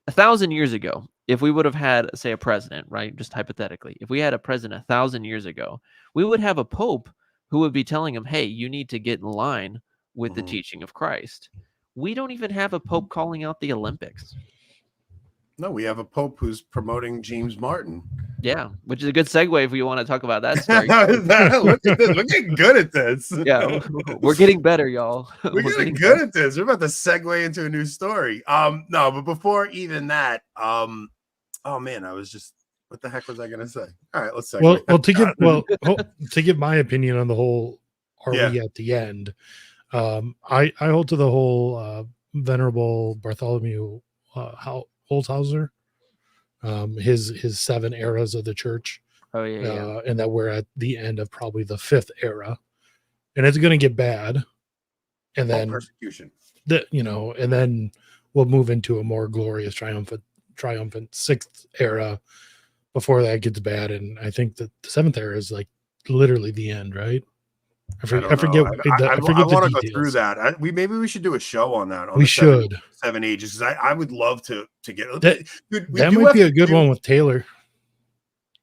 1,000 years ago, if we would have had, say, a president, right? Just hypothetically, if we had a president 1,000 years ago, we would have a pope who would be telling him, hey, you need to get in line with the teaching of Christ. We don't even have a pope calling out the Olympics. No, we have a pope who's promoting James Martin. Yeah, which is a good segue if we want to talk about that story. Look at this. We're getting good at this. Yeah, we're getting better, y'all. We're getting good at this. We're about to segue into a new story. No, but before even that, oh man, I was just, what the heck was I gonna say? All right, let's segue. To give my opinion on the whole, we at the end? I hold to the whole Venerable Bartholomew Holzhauser, his 7 eras of the church. Oh yeah. And that we're at the end of probably the 5th era, and it's going to get bad, and then persecution. And then we'll move into a more glorious, triumphant 6th era before that gets bad. And I think that the 7th era is like literally the end, right? I forget. I want to go through that. Maybe we should do a show on that. We should 7 ages. I would love to get that. That might be a good one with Taylor.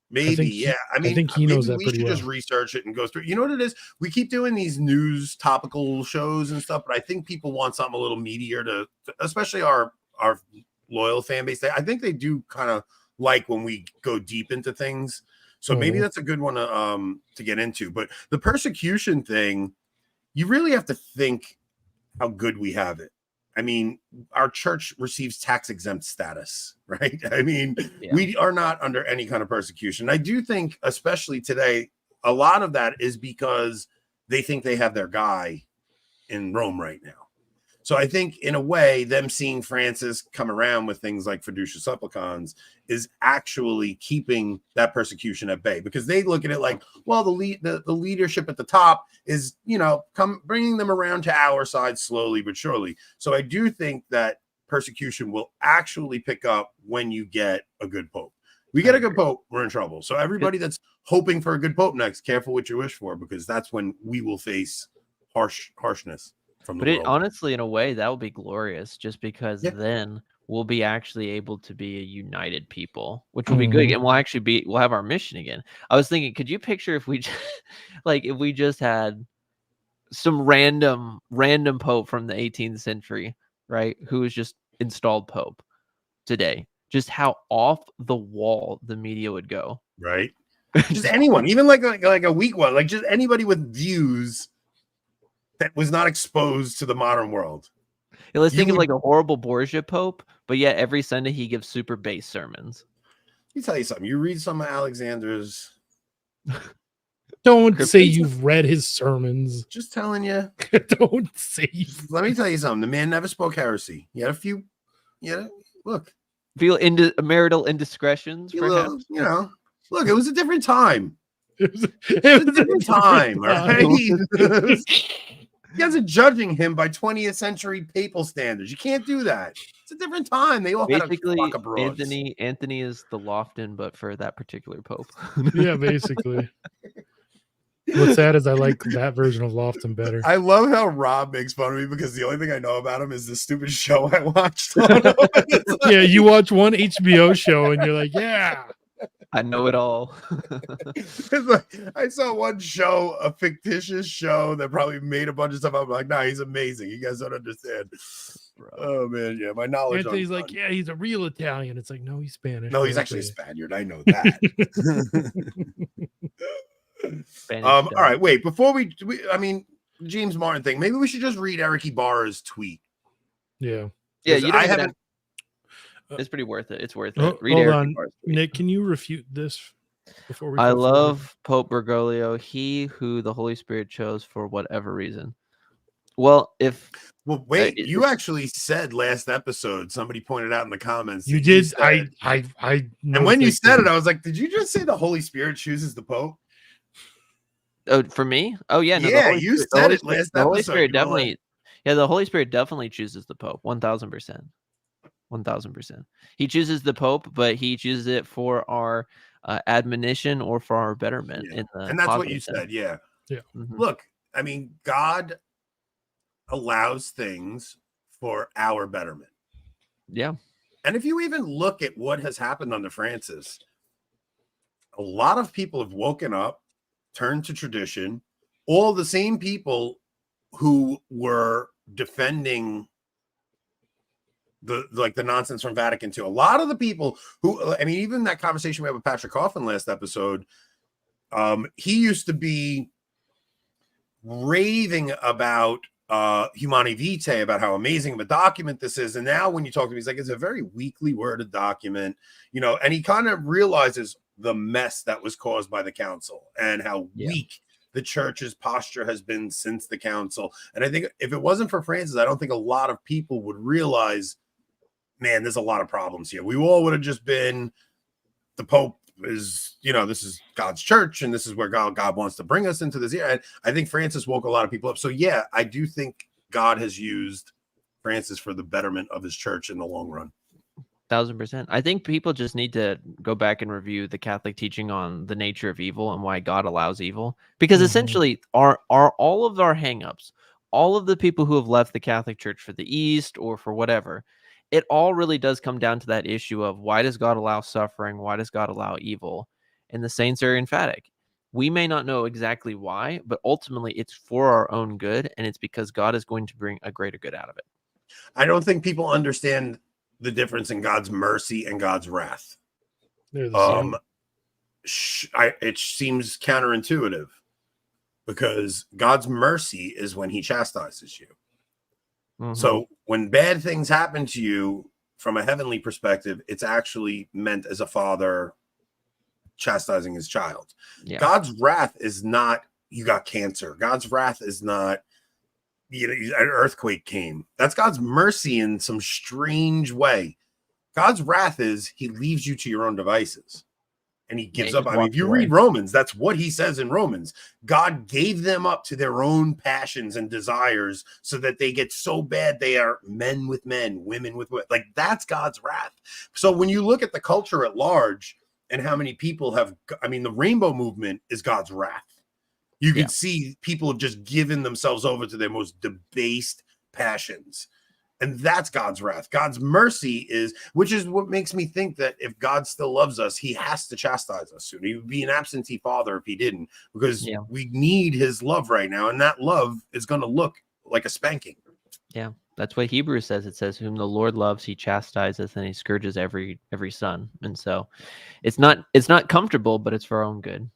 Maybe, he- yeah. I mean, think he maybe knows that we pretty should just well. research it and go through. You know what it is? We keep doing these news topical shows and stuff, but I think people want something a little meatier especially our loyal fan base. I think they do kind of like when we go deep into things. So maybe that's a good one to get into. But the persecution thing, you really have to think how good we have it. I mean, our church receives tax exempt status, right? I mean, we are not under any kind of persecution. I do think, especially today, a lot of that is because they think they have their guy in Rome right now. So I think, in a way, them seeing Francis come around with things like fiducia supplicans is actually keeping that persecution at bay, because they look at it like, well, the leadership at the top is, bringing them around to our side slowly but surely. So I do think that persecution will actually pick up when you get a good pope. We get a good pope, we're in trouble. So everybody that's hoping for a good pope next, careful what you wish for, because that's when we will face harshness. But it honestly, in a way, that would be glorious, just because then we'll be actually able to be a united people, which will be good, and we'll have our mission again. I was thinking, could you picture if we if we just had some random pope from the 18th century, right, who was just installed pope today, just how off the wall the media would go, right? Just anyone, even like a weak one, like just anybody with views that was not exposed to the modern world. Yeah, let's think of like a horrible Borgia pope, but yet every Sunday he gives super base sermons. Let me tell you something. You read some of Alexander's. Don't say you've read his sermons. Just telling you. Don't say. Let me tell you something. The man never spoke heresy. He had a few. Look. Feel marital indiscretions, perhaps. Look, it was a different time. It was a different time, all right? You guys are judging him by 20th century papal standards. You can't do that. It's a different time. They all basically had a flock of broads. Anthony is the Lofton, but for that particular pope. Yeah, basically. What's sad is I like that version of Lofton better. I love how Rob makes fun of me because the only thing I know about him is the stupid show I watched. Yeah, you watch one HBO show and you're like, yeah. I know it all. It's like, I saw one show, a fictitious show that probably made a bunch of stuff up. I'm like, nah, he's amazing. You guys don't understand. Bro. Oh man, yeah, my knowledge. Anthony's like, yeah, he's a real Italian. It's like, no, he's Spanish. No, he's actually a Spaniard. I know that. All right, wait. Before we, I mean, James Martin thing. Maybe we should just read Eric Ibarra's tweet. Yeah. Yeah, I haven't. It's pretty worth it. It's worth it. Read hold Eric on, Ibarra's Nick. Can you refute this before we? I love Pope Bergoglio, he who the Holy Spirit chose for whatever reason. Well, wait, you actually said last episode. Somebody pointed out in the comments. You did. Said, and when you said it, I was like, "Did you just say the Holy Spirit chooses the Pope?" Oh, for me? Oh yeah, no, yeah, you said it last episode. The Holy Spirit definitely. Yeah, the Holy Spirit definitely chooses the Pope. 1000%. 1000%. He chooses the Pope, but he chooses it for our admonition or for our betterment. Yeah. And that's what you said. Yeah. Yeah. Mm-hmm. Look, I mean, God allows things for our betterment. Yeah. And if you even look at what has happened under Francis, a lot of people have woken up, turned to tradition. All the same people who were defending the nonsense from Vatican II. A lot of the people who, I mean, even that conversation we had with Patrick Coffin last episode, he used to be raving about Humani Vitae, about how amazing of a document this is. And now when you talk to him, he's like, it's a very weakly worded document, and he kind of realizes the mess that was caused by the council and how weak the church's posture has been since the council. And I think if it wasn't for Francis, I don't think a lot of people would realize, man, there's a lot of problems here. We all would have just been, the Pope is, this is God's church, and this is where God wants to bring us into this year. And I think Francis woke a lot of people up. So yeah, I do think God has used Francis for the betterment of his church in the long run. 1000%. I think people just need to go back and review the Catholic teaching on the nature of evil and why God allows evil, because essentially are all of our hangups, all of the people who have left the Catholic Church for the East or for whatever, it all really does come down to that issue of, why does God allow suffering? Why does God allow evil? And the saints are emphatic. We may not know exactly why, but ultimately it's for our own good, and it's because God is going to bring a greater good out of it. I don't think people understand the difference in God's mercy and God's wrath. They're the same. It seems counterintuitive, because God's mercy is when he chastises you. Mhm. So when bad things happen to you from a heavenly perspective, it's actually meant as a father chastising his child. Yeah. God's wrath is not, you got cancer. God's wrath is not, an earthquake came. That's God's mercy in some strange way. God's wrath is he leaves you to your own devices. And he gives Yeah, up. he I mean, if you walks read Romans, that's what he says in Romans. God gave them up to their own passions and desires so that they get so bad they are men with men, women with women. Like, that's God's wrath. So when you look at the culture at large and how many people have, I mean, the rainbow movement is God's wrath. You can see people have just given themselves over to their most debased passions. And that's God's wrath. God's mercy is, which is what makes me think that if God still loves us, he has to chastise us soon. He would be an absentee father if he didn't, because we need his love right now. And that love is going to look like a spanking. Yeah. That's what Hebrews says. It says, whom the Lord loves, he chastises and he scourges every son. And so it's not comfortable, but it's for our own good.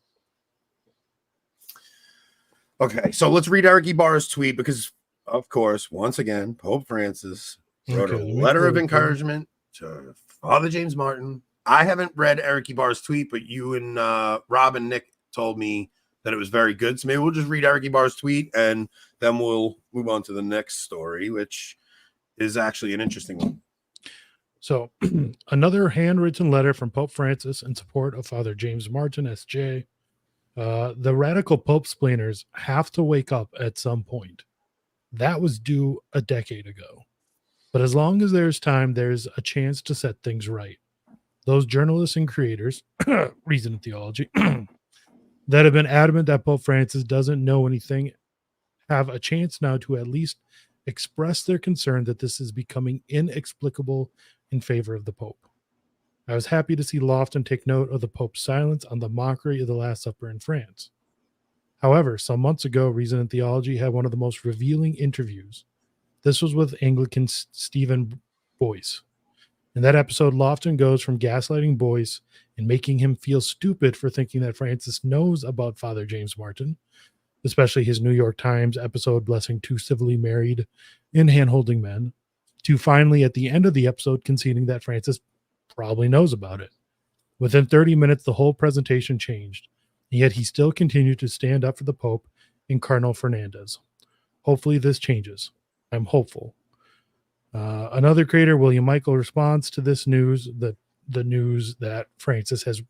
Okay. So let's read Eric Ibarra's tweet, because of course, once again, Pope Francis wrote a letter of encouragement to Father James Martin. I haven't read Eric Ibarra's tweet, but you and Rob and Nick told me that it was very good. So maybe we'll just read Eric Ibarra's tweet and then we'll move on to the next story, which is actually an interesting one. So another handwritten letter from Pope Francis in support of Father James Martin, S.J. The radical Pope splainers have to wake up at some point. That was due a decade ago. But as long as there's time, there's a chance to set things right. Those journalists and creators, Reason and Theology, that have been adamant that Pope Francis doesn't know anything, have a chance now to at least express their concern that this is becoming inexplicable in favor of the Pope. I was happy to see Lofton take note of the Pope's silence on the mockery of the Last Supper in France. However, some months ago, Reason and Theology had one of the most revealing interviews. This was with Anglican Stephen Boyce. In that episode, Lofton goes from gaslighting Boyce and making him feel stupid for thinking that Francis knows about Father James Martin, especially his New York Times episode blessing two civilly married and hand-holding men, to finally, at the end of the episode, conceding that Francis probably knows about it. Within 30 minutes, the whole presentation changed. Yet he still continued to stand up for the Pope and Cardinal Fernandez. Hopefully this changes. I'm hopeful. Another creator, William Michael, responds to this news, the news that Francis has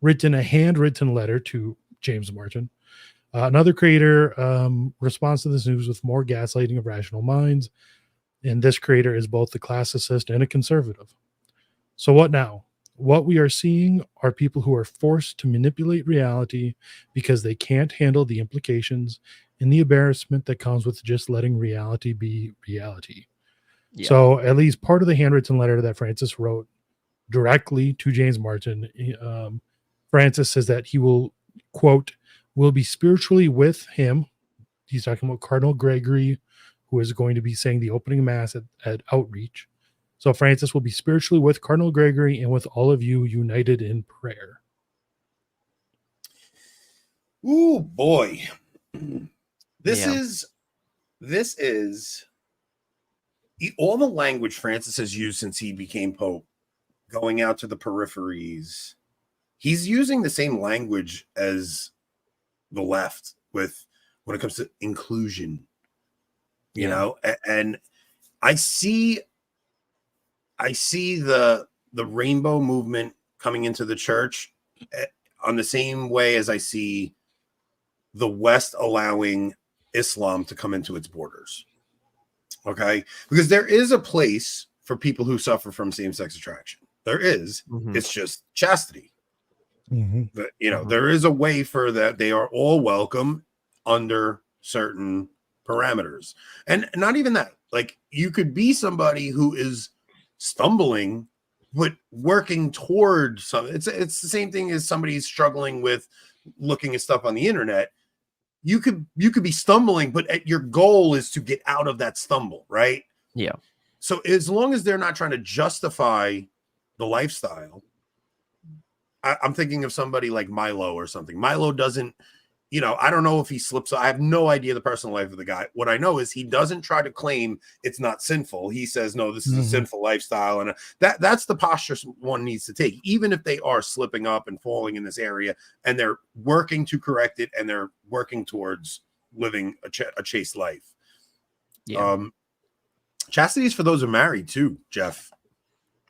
written a handwritten letter to James Martin. Another creator responds to this news with more gaslighting of rational minds. And this creator is both a classicist and a conservative. So what now? What we are seeing are people who are forced to manipulate reality because they can't handle the implications and the embarrassment that comes with just letting reality be reality. Yeah. So at least part of the handwritten letter that Francis wrote directly to James Martin, Francis says that he will, quote, will be spiritually with him. He's talking about Cardinal Gregory, who is going to be saying the opening mass at Outreach. So Francis will be spiritually with Cardinal Gregory and with all of you united in prayer. Ooh, boy. This is all the language Francis has used since he became Pope, going out to the peripheries. He's using the same language as the left with when it comes to inclusion, you know, and I see the rainbow movement coming into the church on the same way as I see the West allowing Islam to come into its borders. Okay? Because there is a place for people who suffer from same-sex attraction. There is. Mm-hmm. It's just chastity. Mm-hmm. But, you know, there is a way for that. They are all welcome under certain parameters. And not even that. Like, you could be somebody who is stumbling working towards something. It's the same thing as somebody struggling with looking at stuff on the internet. You could be stumbling, but your goal is to get out of that stumble, right? Yeah. So as long as they're not trying to justify the lifestyle, I'm thinking of somebody like Milo or something. Milo doesn't, I don't know if he slips. I have no idea the personal life of the guy. What I know is he doesn't try to claim it's not sinful. He says, no, this is a sinful lifestyle. And that's the posture one needs to take, even if they are slipping up and falling in this area and they're working to correct it and they're working towards living a chaste life. Yeah. Chastity is for those who are married too, Jeff.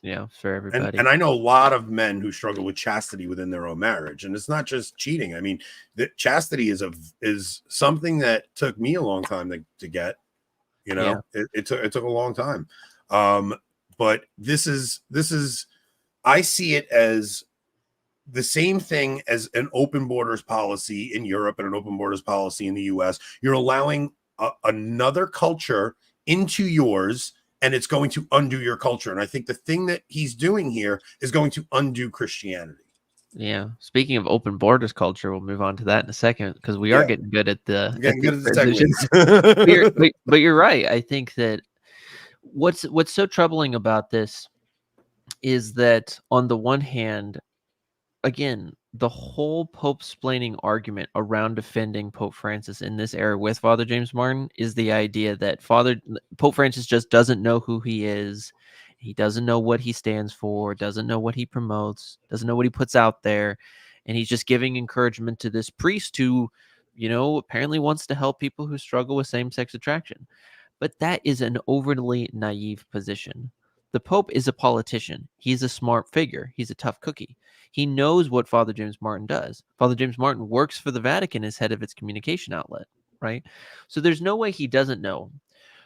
Yeah, for everybody. And I know a lot of men who struggle with chastity within their own marriage, and it's not just cheating. I mean, chastity is something that took me a long time to get. It took a long time. But this is I see it as the same thing as an open borders policy in Europe and an open borders policy in the US. You're allowing another culture into yours, and it's going to undo your culture. And I think the thing that he's doing here is going to undo Christianity. Yeah. Speaking of open borders culture, we'll move on to that in a second, because we are getting good at the segues. But you're right. I think that what's so troubling about this is that on the one hand, again, the whole Pope-splaining argument around defending Pope Francis in this era with Father James Martin is the idea that Pope Francis just doesn't know who he is. He doesn't know what he stands for, doesn't know what he promotes, doesn't know what he puts out there. And he's just giving encouragement to this priest who, apparently wants to help people who struggle with same-sex attraction. But that is an overly naive position. The Pope is a politician. He's a smart figure. He's a tough cookie. He knows what Father James Martin does. Father James Martin works for the Vatican as head of its communication outlet, right? So there's no way he doesn't know.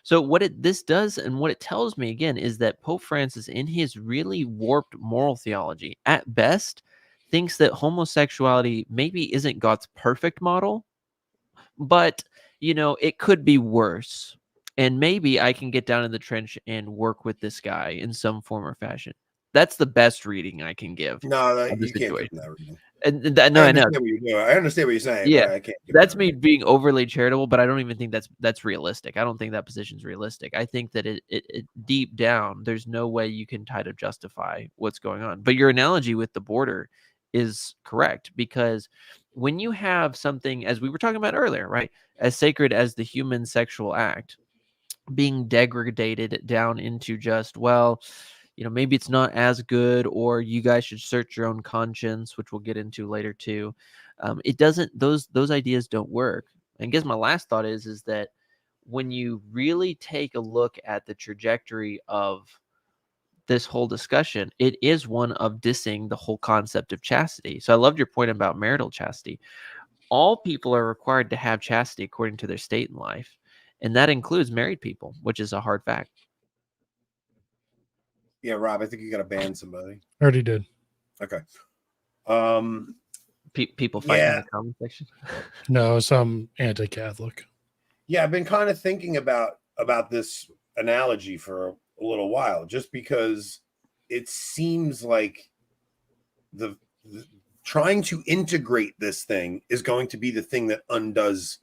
So what this does and what it tells me, again, is that Pope Francis, in his really warped moral theology, at best, thinks that homosexuality maybe isn't God's perfect model, but, it could be worse. And maybe I can get down in the trench and work with this guy in some form or fashion. That's the best reading I can give. No, you can't give that reading. I know. I understand what you're saying. Yeah, but I can't. That's me being overly charitable, but I don't even think that's realistic. I don't think that position's realistic. I think that it deep down, there's no way you can try to justify what's going on. But your analogy with the border is correct, because when you have something, as we were talking about earlier, right, as sacred as the human sexual act, being degraded down into just, maybe it's not as good, or you guys should search your own conscience, which we'll get into later too. It doesn't, those ideas don't work. And I guess my last thought is that when you really take a look at the trajectory of this whole discussion, it is one of dissing the whole concept of chastity. So I loved your point about marital chastity. All people are required to have chastity according to their state in life. And that includes married people, which is a hard fact. Yeah, Rob, I think you got to ban somebody. Already did. Okay. People fighting in the comment section. No, some anti-Catholic. Yeah, I've been kind of thinking about this analogy for a little while, just because it seems like the trying to integrate this thing is going to be the thing that undoes,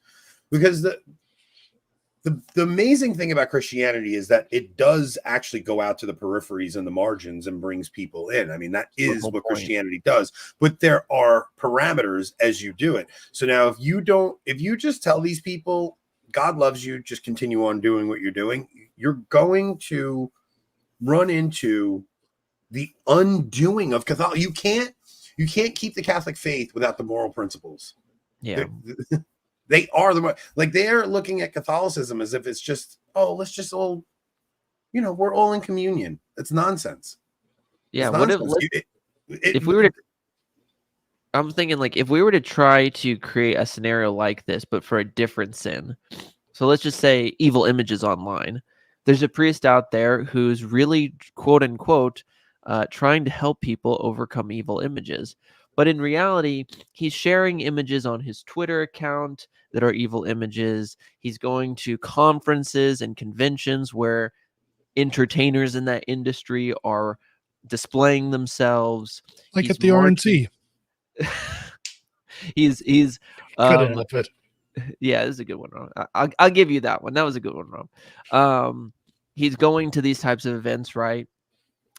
because the amazing thing about Christianity is that it does actually go out to the peripheries and the margins and brings people in. I mean, that is what Christianity does, but there are parameters as you do it. So now if you just tell these people God loves you, just continue on doing what you're doing, you're going to run into the undoing of Catholic. You can't keep the Catholic faith without the moral principles. Yeah. They are they're looking at Catholicism as if it's just, let's just all, we're all in communion. It's nonsense. Yeah. If we were to, I'm thinking, like, if we were to try to create a scenario like this, but for a different sin. So let's just say evil images online. There's a priest out there who's really, quote unquote, trying to help people overcome evil images. But in reality, he's sharing images on his Twitter account that are evil images. He's going to conferences and conventions where entertainers in that industry are displaying themselves. Like He's at the marching. RNC. He's Couldn't help it. yeah, this is a good one, Ron. I'll give you that one. That was a good one, Ron. He's going to these types of events, right?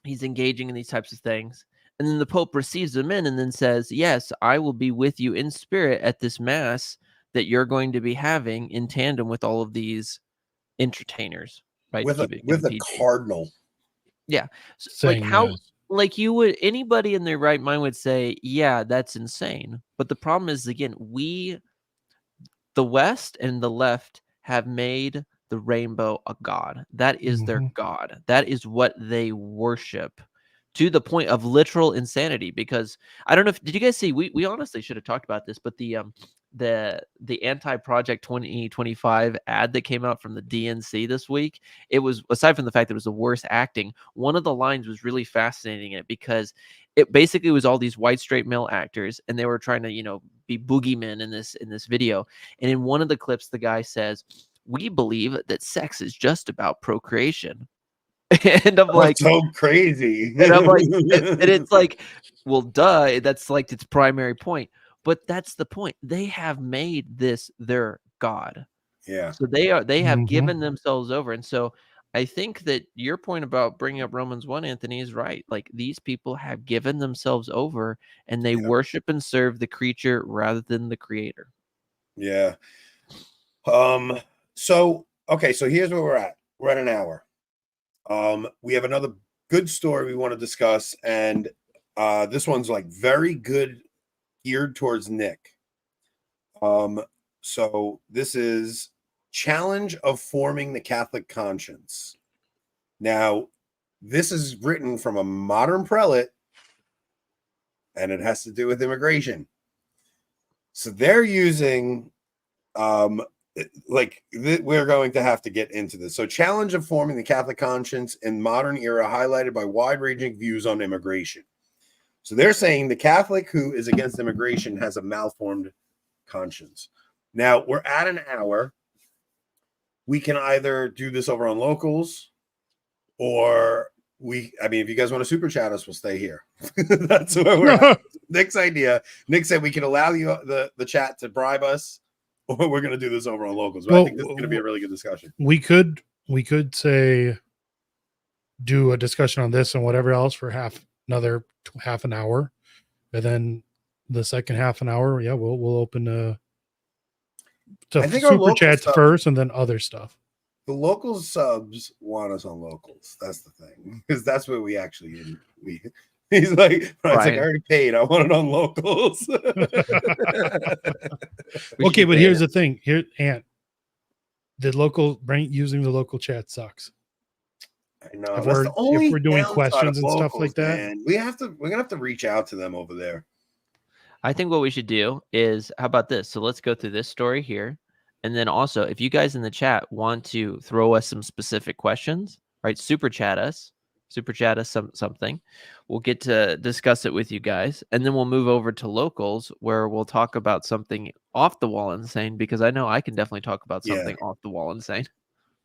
He's engaging in these types of things. And then the Pope receives him in and then says, yes, I will be with you in spirit at this mass that you're going to be having in tandem with all of these entertainers, right? With a cardinal. Yeah. So, like Saying how, that. like you would, anybody in their right mind would say, yeah, that's insane. But the problem is, again, the West and the left have made the rainbow a god. That is their god. That is what they worship, to the point of literal insanity. Because I don't know if did you guys see? We honestly should have talked about this, but the anti-Project 2025 ad that came out from the DNC this week, it was, aside from the fact that it was the worst acting, one of the lines was really fascinating in it, because it basically was all these white straight male actors, and they were trying to be boogeymen in this video. And in one of the clips, the guy says, we believe that sex is just about procreation. And I'm like, so crazy. And I'm like, and it's like, well, duh, that's like its primary point. But that's the point. They have made this their god. Yeah. So they have given themselves over. And so I think that your point about bringing up Romans 1, Anthony, is right. Like, these people have given themselves over, and they worship and serve the creature rather than the creator. Yeah. So here's where we're at. We're at an hour. We have another good story we want to discuss, and this one's like very good, geared towards Nick. So this is challenge of forming the Catholic conscience. Now, this is written from a modern prelate, and it has to do with immigration. So they're using we're going to have to get into this. So, challenge of forming the Catholic conscience in modern era, highlighted by wide-ranging views on immigration. So they're saying the Catholic who is against immigration has a malformed conscience. Now, we're at an hour. We can either do this over on Locals, or if you guys want to super chat us, we'll stay here. That's where we're at. Nick's idea. Nick said we can allow you the chat to bribe us, or we're going to do this over on Locals. But I think this is going to be a really good discussion. We could say do a discussion on this and whatever else for another half an hour, and then the second half an hour, we'll open to super chats first, and then other stuff. The Locals subs want us on Locals. That's the thing, because that's where we actually He's like, I already paid. I want it on Locals. Okay, but here's the thing. Ant, using the local chat sucks. I know. If we're doing questions and stuff like that, man, we're gonna have to reach out to them over there. I think what we should do is, how about this? So let's go through this story here. And then also, if you guys in the chat want to throw us some specific questions, right? Super chat us something. We'll get to discuss it with you guys. And then we'll move over to Locals, where we'll talk about something off the wall insane, because I know I can definitely talk about something off the wall insane.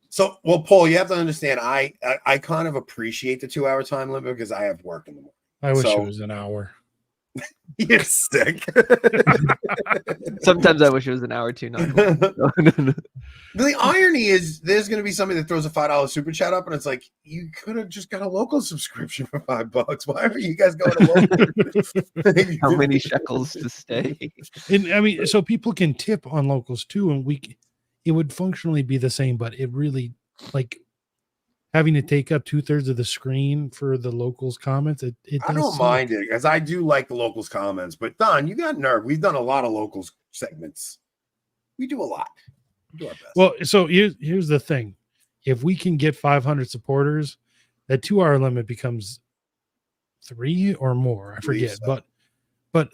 So, well, Paul, you have to understand, I kind of appreciate the 2 hour time limit because I have work in the morning. I wish it was an hour. You're sick. Sometimes I wish it was an hour too. No. The irony is, there's going to be somebody that throws a $5 super chat up, and it's like, you could have just got a Local subscription for $5. Why are you guys going to Local? How many shekels to stay? And I mean, so people can tip on Locals too, and it would functionally be the same, but it really, like, having to take up 2/3 of the screen for the Locals comments, I don't mind it, because I do like the Locals comments. But Don, you got nerve. We've done a lot of Locals segments. We do a lot. We do our best. Well, so here's the thing: if we can get 500 supporters, that 2 hour limit becomes 3 or more. I forget, so. but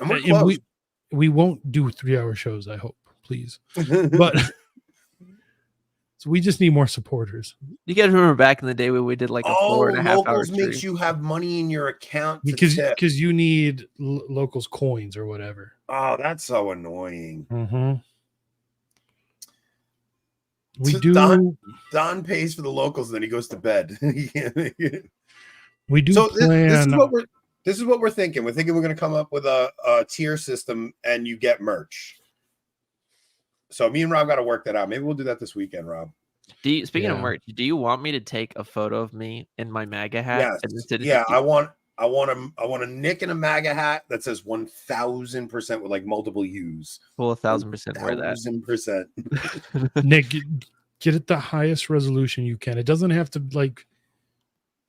we won't do 3 hour shows. I hope, please, but. So we just need more supporters. You guys remember back in the day when we did like a 4.5 hour Locals makes you have money in your account because you need Locals coins or whatever. Oh, that's so annoying. Mm-hmm. We so do. Don pays for the Locals, and then he goes to bed. We do So plan. this is what we're thinking. We're thinking we're going to come up with a tier system, and you get merch. So me and Rob got to work that out. Maybe we'll do that this weekend, Rob. Speaking of Yeah. merch, do you want me to take a photo of me in my MAGA hat? Yes. And then send it Yeah, to you? I want a Nick in a MAGA hat that says 1,000% with like multiple U's. Well, 1,000% wear that. 1,000%. Nick, get it the highest resolution you can. It doesn't have to like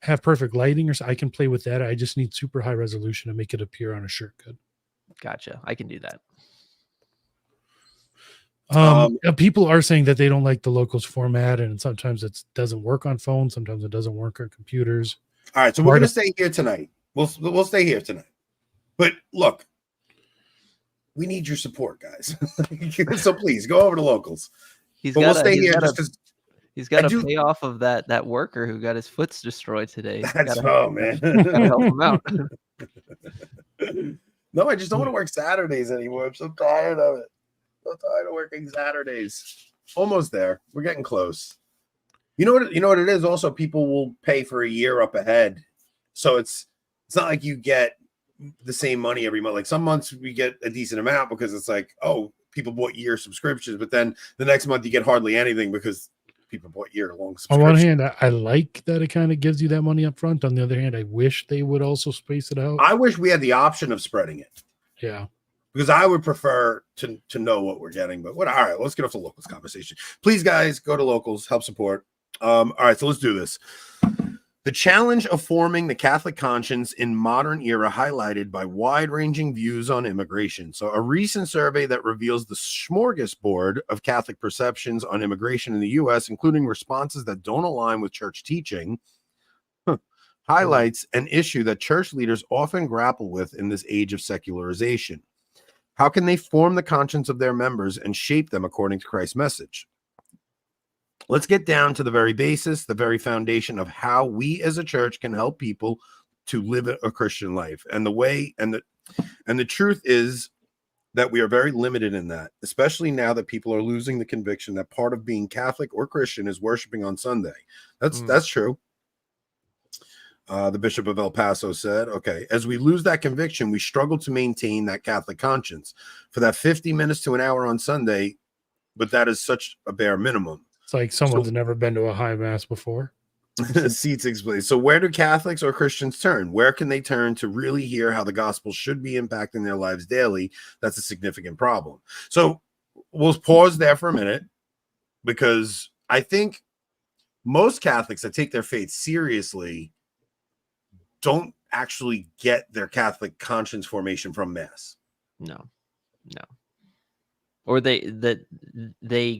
have perfect lighting or so. I can play with that. I just need super high resolution to make it appear on a shirt good. Gotcha. I can do that. People are saying that they don't like the locals format, and sometimes it doesn't work on phones, sometimes it doesn't work on computers. All right, so we're gonna stay here tonight. We'll stay here tonight. But look, we need your support, guys. So please go over to locals. We'll stay here just because he's got to pay off of that worker who got his foots destroyed today. Man. Gotta help him out. No, I just don't want to work Saturdays anymore. I'm so tired of it. So tired of working Saturdays. Almost there. We're getting close. You know what it is? Also, people will pay for a year up ahead. So it's not like you get the same money every month. Like some months we get a decent amount because it's like, oh, people bought year subscriptions, but then the next month you get hardly anything because people bought year-long subscriptions. On one hand, I like that it kind of gives you that money up front. On the other hand, I wish they would also space it out. I wish we had the option of spreading it. Yeah. Because I would prefer to know what we're getting. But what? All right, let's get off the locals conversation. Please, guys, go to locals, help support. All right, so let's do this. The challenge of forming the Catholic conscience in modern era highlighted by wide-ranging views on immigration. So a recent survey that reveals the smorgasbord of Catholic perceptions on immigration in the U.S., including responses that don't align with church teaching, highlights an issue that church leaders often grapple with in this age of secularization. How can they form the conscience of their members and shape them according to Christ's message? Let's get down to the very basis, the very foundation of how we as a church can help people to live a Christian life. And the truth is that we are very limited in that, especially now that people are losing the conviction that part of being Catholic or Christian is worshiping on Sunday. That's true. The Bishop of El Paso said, okay, as we lose that conviction, we struggle to maintain that Catholic conscience for that 50 minutes to an hour on Sunday, but that is such a bare minimum. It's like someone's never been to a high mass before. Seats explain. So where do Catholics or Christians turn? Where can they turn to really hear how the gospel should be impacting their lives daily? That's a significant problem. So we'll pause there for a minute, because I think most Catholics that take their faith seriously don't actually get their Catholic conscience formation from Mass. No. Or they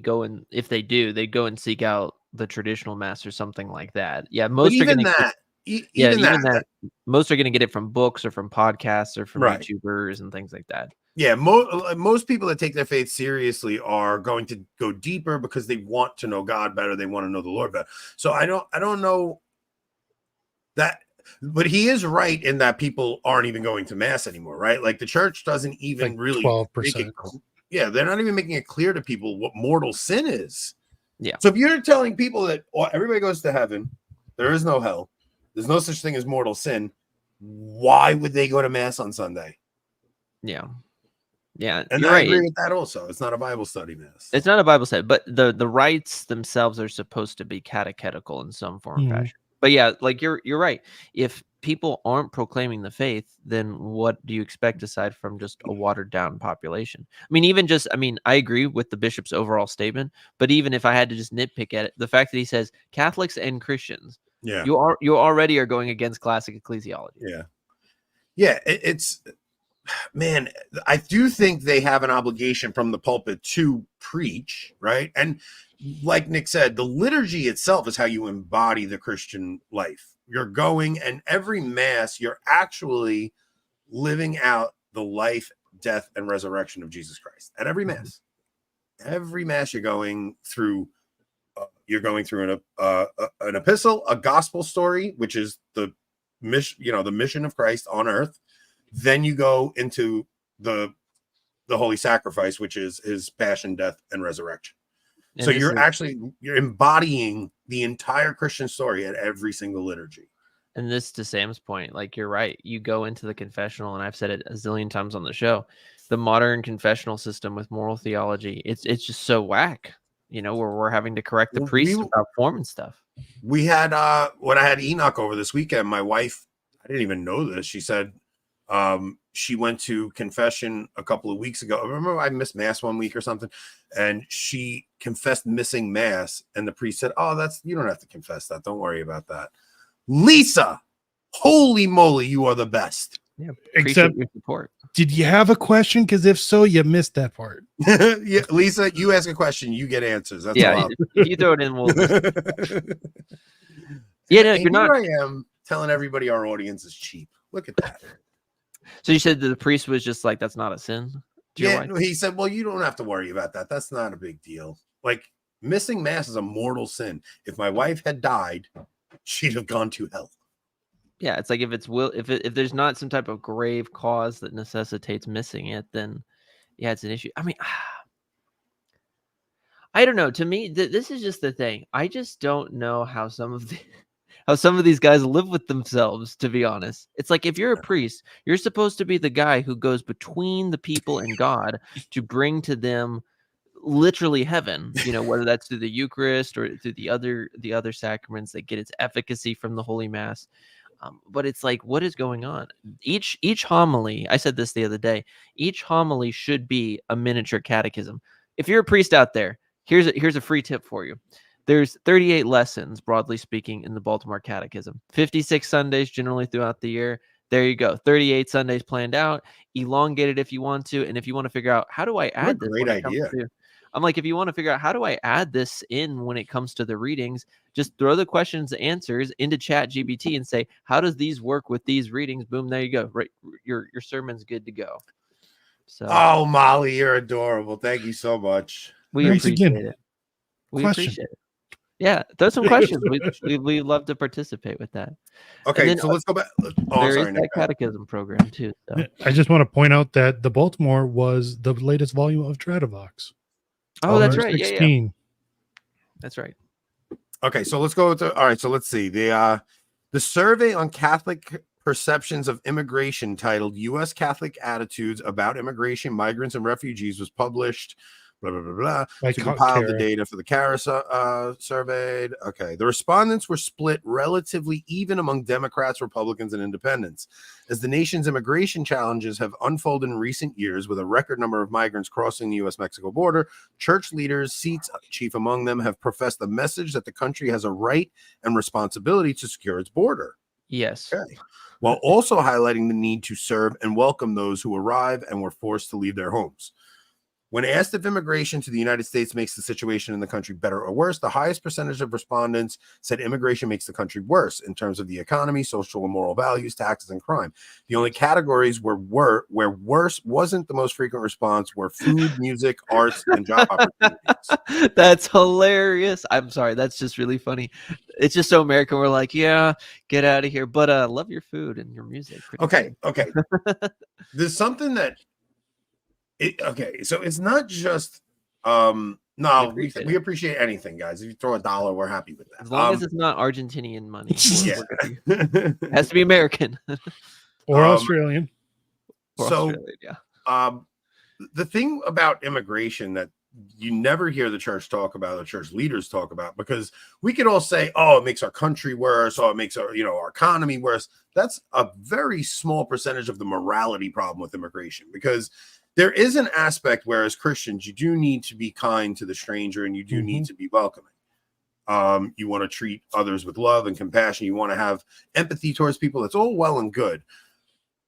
go and if they do, they go and seek out the traditional Mass or something like that. Yeah, most are going to even that. Most are going to get it from books or from podcasts or from YouTubers and things like that. Yeah, most people that take their faith seriously are going to go deeper because they want to know God better. They want to know the Lord better. So I don't know that. But he is right in that people aren't even going to Mass anymore, right? Like the church doesn't even like really 12%. They're not even making it clear to people what mortal sin is. Yeah. So if you're telling people that everybody goes to heaven, there is no hell, there's no such thing as mortal sin, why would they go to Mass on Sunday? Yeah. Yeah. And I agree with that also. It's not a Bible study Mass. It's not a Bible study, but the rites themselves are supposed to be catechetical in some form or fashion. But yeah, like you're right. If people aren't proclaiming the faith, then what do you expect aside from just a watered down population? I mean, I agree with the bishop's overall statement, but even if I had to just nitpick at it, the fact that he says Catholics and Christians, you already are going against classic ecclesiology. Yeah. It's man, I do think they have an obligation from the pulpit to preach, right? And like Nick said, the liturgy itself is how you embody the Christian life. You're going, and every Mass, you're actually living out the life, death, and resurrection of Jesus Christ. At every Mass, you're going through an epistle, a gospel story, which is the mission of Christ on earth. Then you go into the holy sacrifice, which is his passion, death, and resurrection. And so you're embodying the entire Christian story at every single liturgy. And this, to Sam's point, like, you're right. You go into the confessional, and I've said it a zillion times on the show. The modern confessional system with moral theology, it's just so whack. Where we're having to correct the priests about form and stuff. We had when I had Enoch over this weekend, my wife, I didn't even know this. She said she went to confession a couple of weeks ago. Remember, I missed mass one week or something, and she confessed missing mass, and the priest said, "Oh, you don't have to confess that. Don't worry about that." Lisa, holy moly, you are the best. Yeah, except your support. Did you have a question? Because if so, you missed that part. Yeah, Lisa, you ask a question, you get answers. That's yeah, if you throw it in, we'll. Yeah, no, you're not. Here I am telling everybody our audience is cheap. Look at that. So you said that the priest was just like, "That's not a sin." Yeah, he said, "Well, you don't have to worry about that. That's not a big deal. Like, missing mass is a mortal sin. If my wife had died, she'd have gone to hell." Yeah, it's like if there's not some type of grave cause that necessitates missing it, then yeah, it's an issue. I mean, I don't know. To me, this is just the thing. I just don't know how some of these guys live with themselves, to be honest. It's like, if you're a priest, you're supposed to be the guy who goes between the people and God to bring to them literally heaven, whether that's through the Eucharist or through the other sacraments that get its efficacy from the Holy Mass. But it's like, what is going on? Each homily, I said this the other day, each homily should be a miniature catechism. If you're a priest out there, here's a free tip for you. There's 38 lessons, broadly speaking, in the Baltimore Catechism. 56 Sundays generally throughout the year. There you go. 38 Sundays planned out. Elongate it if you want to. And if you want to figure out, how do I add this? Great idea. I'm like, if you want to figure out, how do I add this in when it comes to the readings, just throw the questions and answers into ChatGPT and say, how does these work with these readings? Boom, there you go. Right, your sermon's good to go. So, oh, Molly, you're adorable. Thank you so much. We appreciate it. We appreciate it. Yeah, throw some questions. We love to participate with that. Okay, then, so let's go back. There is that catechism program too. So. I just want to point out that the Baltimore was the latest volume of Tradivox. Oh, that's right. 16. Yeah. That's right. Okay, so let's go to. All right, so let's see the survey on Catholic perceptions of immigration, titled "U.S. Catholic Attitudes About Immigration, Migrants, and Refugees," was published. Blah, blah, blah, blah, to compile the data for the CARA surveyed. Okay. The respondents were split relatively even among Democrats, Republicans, and independents. As the nation's immigration challenges have unfolded in recent years, with a record number of migrants crossing the U.S.-Mexico border, church leaders, seats chief among them, have professed the message that the country has a right and responsibility to secure its border. Yes. Okay. While also highlighting the need to serve and welcome those who arrive and were forced to leave their homes. When asked if immigration to the United States makes the situation in the country better or worse, the highest percentage of respondents said immigration makes the country worse in terms of the economy, social and moral values, taxes, and crime. The only categories where worse wasn't the most frequent response were food, music, arts, and job opportunities. That's hilarious. I'm sorry. That's just really funny. It's just so American. We're like, yeah, get out of here. But love your food and your music. Okay. There's something that so it's not just we appreciate anything, guys. If you throw $1, we're happy with that. As long as it's not Argentinian money. Yeah. It has to be American. Or Australian. The thing about immigration that you never hear the church talk about, the church leaders talk about, because we could all say, oh, it makes our country worse, or it makes our economy worse. That's a very small percentage of the morality problem with immigration, because there is an aspect where, as Christians, you do need to be kind to the stranger, and you do need to be welcoming. You want to treat others with love and compassion. You want to have empathy towards people. That's all well and good.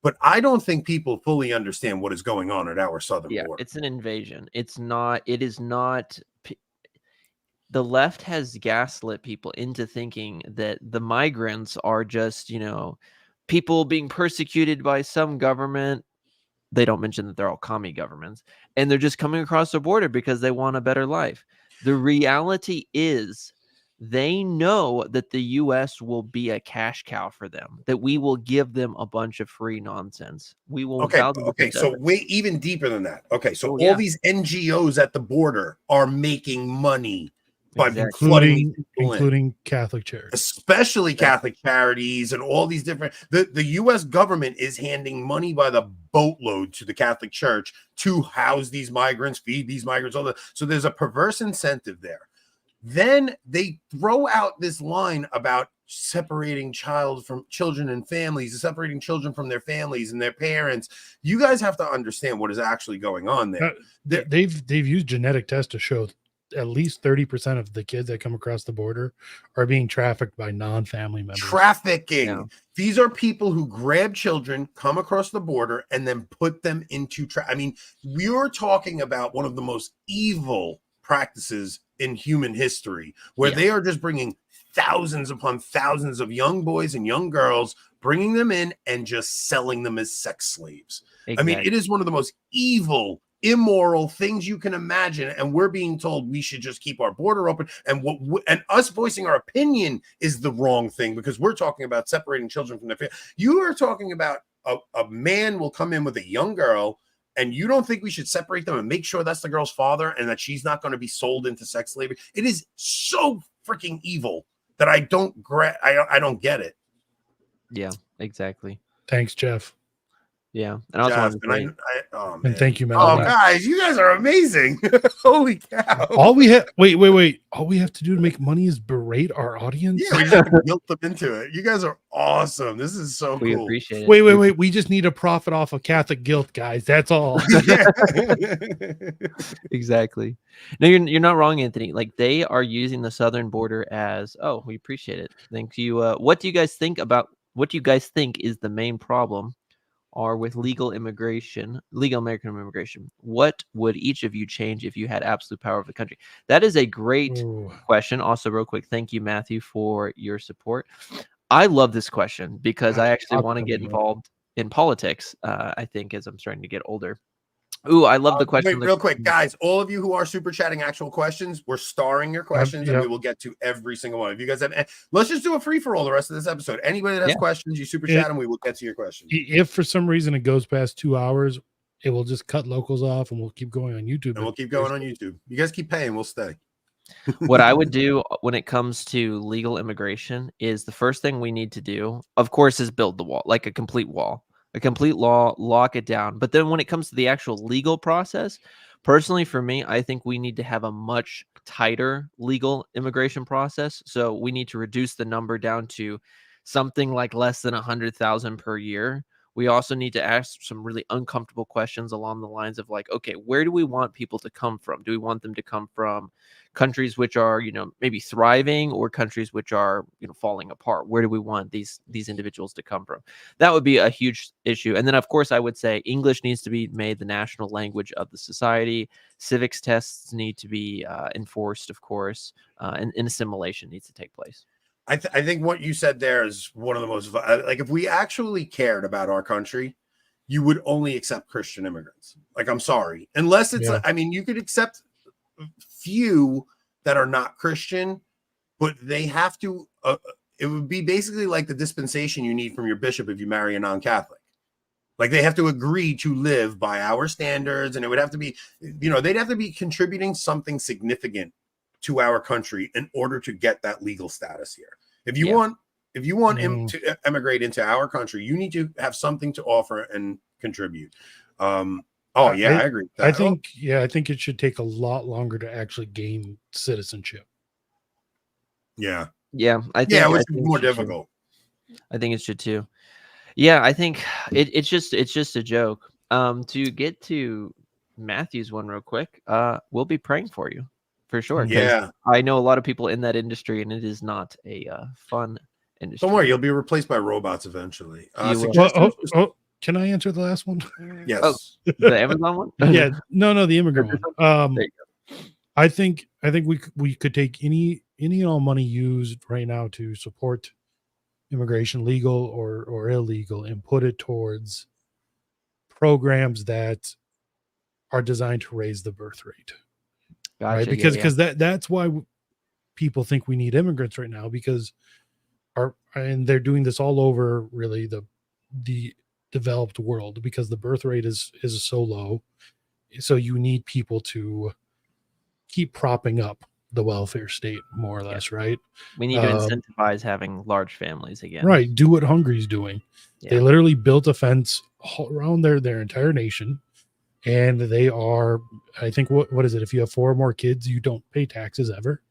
But I don't think people fully understand what is going on at our southern border. It's an invasion. It is not. The left has gaslit people into thinking that the migrants are just, people being persecuted by some government. They don't mention that they're all commie governments, and they're just coming across the border because they want a better life. The reality is they know that the U.S. will be a cash cow for them, that we will give them a bunch of free nonsense. We will. Okay. So way even deeper than that. Okay. So all these NGOs at the border are making money by Exactly. flooding these people in. including Catholic charities. Especially Catholic charities and all these different the US government is handing money by the boatload to the Catholic Church to house these migrants, feed these migrants, all that. So there's a perverse incentive there. Then they throw out this line about separating children and families, separating children from their families and their parents. You guys have to understand what is actually going on there. They've used genetic tests to show at least 30% of the kids that come across the border are being trafficked by non-family members. Trafficking. Yeah. These are people who grab children, come across the border, and then put them into I mean, we're talking about one of the most evil practices in human history, where they are just bringing thousands upon thousands of young boys and young girls, bringing them in and just selling them as sex slaves. Exactly. I mean, it is one of the most evil, immoral things you can imagine, and we're being told we should just keep our border open, and and us voicing our opinion is the wrong thing, because we're talking about separating children from their family. You are talking about a man will come in with a young girl, and you don't think we should separate them and make sure that's the girl's father and that she's not going to be sold into sex slavery? It is so freaking evil that I don't get it. Yeah, exactly. Thanks, Jeff. Yeah, and I also wanted to say, oh, And thank you, man. Oh, guys, you guys are amazing. Holy cow. All we have, wait. All we have to do to make money is berate our audience. Yeah, we just have to guilt them into it. You guys are awesome. This is so we cool. appreciate it. Wait. We just need to profit off of Catholic guilt, guys. That's all. Exactly. No, you're not wrong, Anthony. Like, they are using the southern border as, oh, we appreciate it. Thank you. What do you guys think is the main problem are with legal American immigration? What would each of you change if you had absolute power of the country? That is a great question. Also, real quick, thank you, Matthew, for your support. I love this question because I actually want to get involved in politics, I think, as I'm starting to get older. Ooh, I love the question. Wait, real quick, guys, all of you who are super chatting actual questions, we're starring your questions, and we will get to every single one. If you guys have, let's just do a free for all the rest of this episode. Anybody that has questions, you super chat, and we will get to your questions. If for some reason it goes past 2 hours, it will just cut locals off, and we'll keep going on YouTube. And we'll keep going on YouTube. You guys keep paying, we'll stay. What I would do when it comes to legal immigration is the first thing we need to do, of course, is build the wall, like a complete wall. A complete law, lock it down. But then when it comes to the actual legal process, personally for me, I think we need to have a much tighter legal immigration process. So we need to reduce the number down to something like less than 100,000 per year. We also need to ask some really uncomfortable questions along the lines of like, okay, where do we want people to come from? Do we want them to come from countries which are, maybe thriving, or countries which are, falling apart? Where do we want these individuals to come from? That would be a huge issue. And then, of course, I would say English needs to be made the national language of the society. Civics tests need to be enforced, of course, and assimilation needs to take place. I think what you said there is one of the most, like, if we actually cared about our country, you would only accept Christian immigrants. Like, I'm sorry, unless it's, you could accept few that are not Christian, but they have to, it would be basically like the dispensation you need from your bishop if you marry a non-Catholic. Like, they have to agree to live by our standards, and it would have to be, they'd have to be contributing something significant to our country in order to get that legal status here. If you want him to emigrate into our country, you need to have something to offer and contribute. I agree. I think it should take a lot longer to actually gain citizenship. Yeah. I think it's more difficult. I think it should too. Yeah, I think it's just a joke. To get to Matthew's one real quick, we'll be praying for you. For sure. Yeah. I know a lot of people in that industry, and it is not a fun industry. Don't worry, you'll be replaced by robots eventually. Can I answer the last one? Yes. Oh, the Amazon one? Yeah. No, the immigrant one. I think we could take any and all money used right now to support immigration, legal or illegal, and put it towards programs that are designed to raise the birth rate. Gotcha, right? Because that's why people think we need immigrants right now, because and they're doing this all over really the developed world, because the birth rate is so low. So you need people to keep propping up the welfare state, more or less, right? We need to incentivize having large families again. Right. Do what Hungary's doing. Yeah. They literally built a fence all around their entire nation. And they are, I think, what is it? If you have 4 or more kids, you don't pay taxes ever.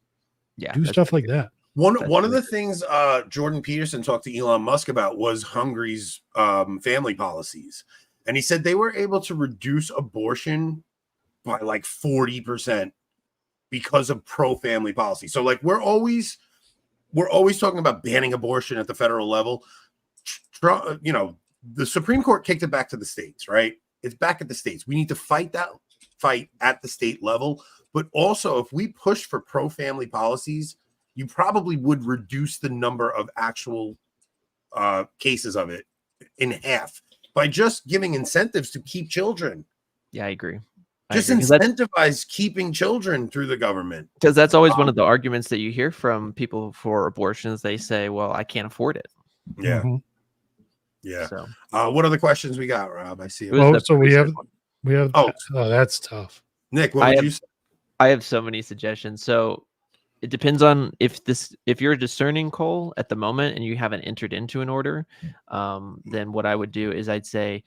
Yeah. Do stuff like that. One of the things Jordan Peterson talked to Elon Musk about was Hungary's family policies. And he said they were able to reduce abortion by like 40% because of pro-family policy. So like we're always talking about banning abortion at the federal level. You know, the Supreme Court kicked it back to the states, right? It's back at the states. We need to fight that fight at the state level. But also, if we push for pro-family policies, you probably would reduce the number of actual cases of it in half by just giving incentives to keep children. Yeah, I agree. Just incentivize keeping children through the government. Because that's always one of the arguments that you hear from people for abortions. They say, well, I can't afford it. Yeah. Mm-hmm. Yeah. So, what other questions we got, Rob? I see. So we have. Oh, that's tough. Nick, what would you say? I have so many suggestions. So it depends on if you're a discerning Cole at the moment and you haven't entered into an order, then what I would do is I'd say,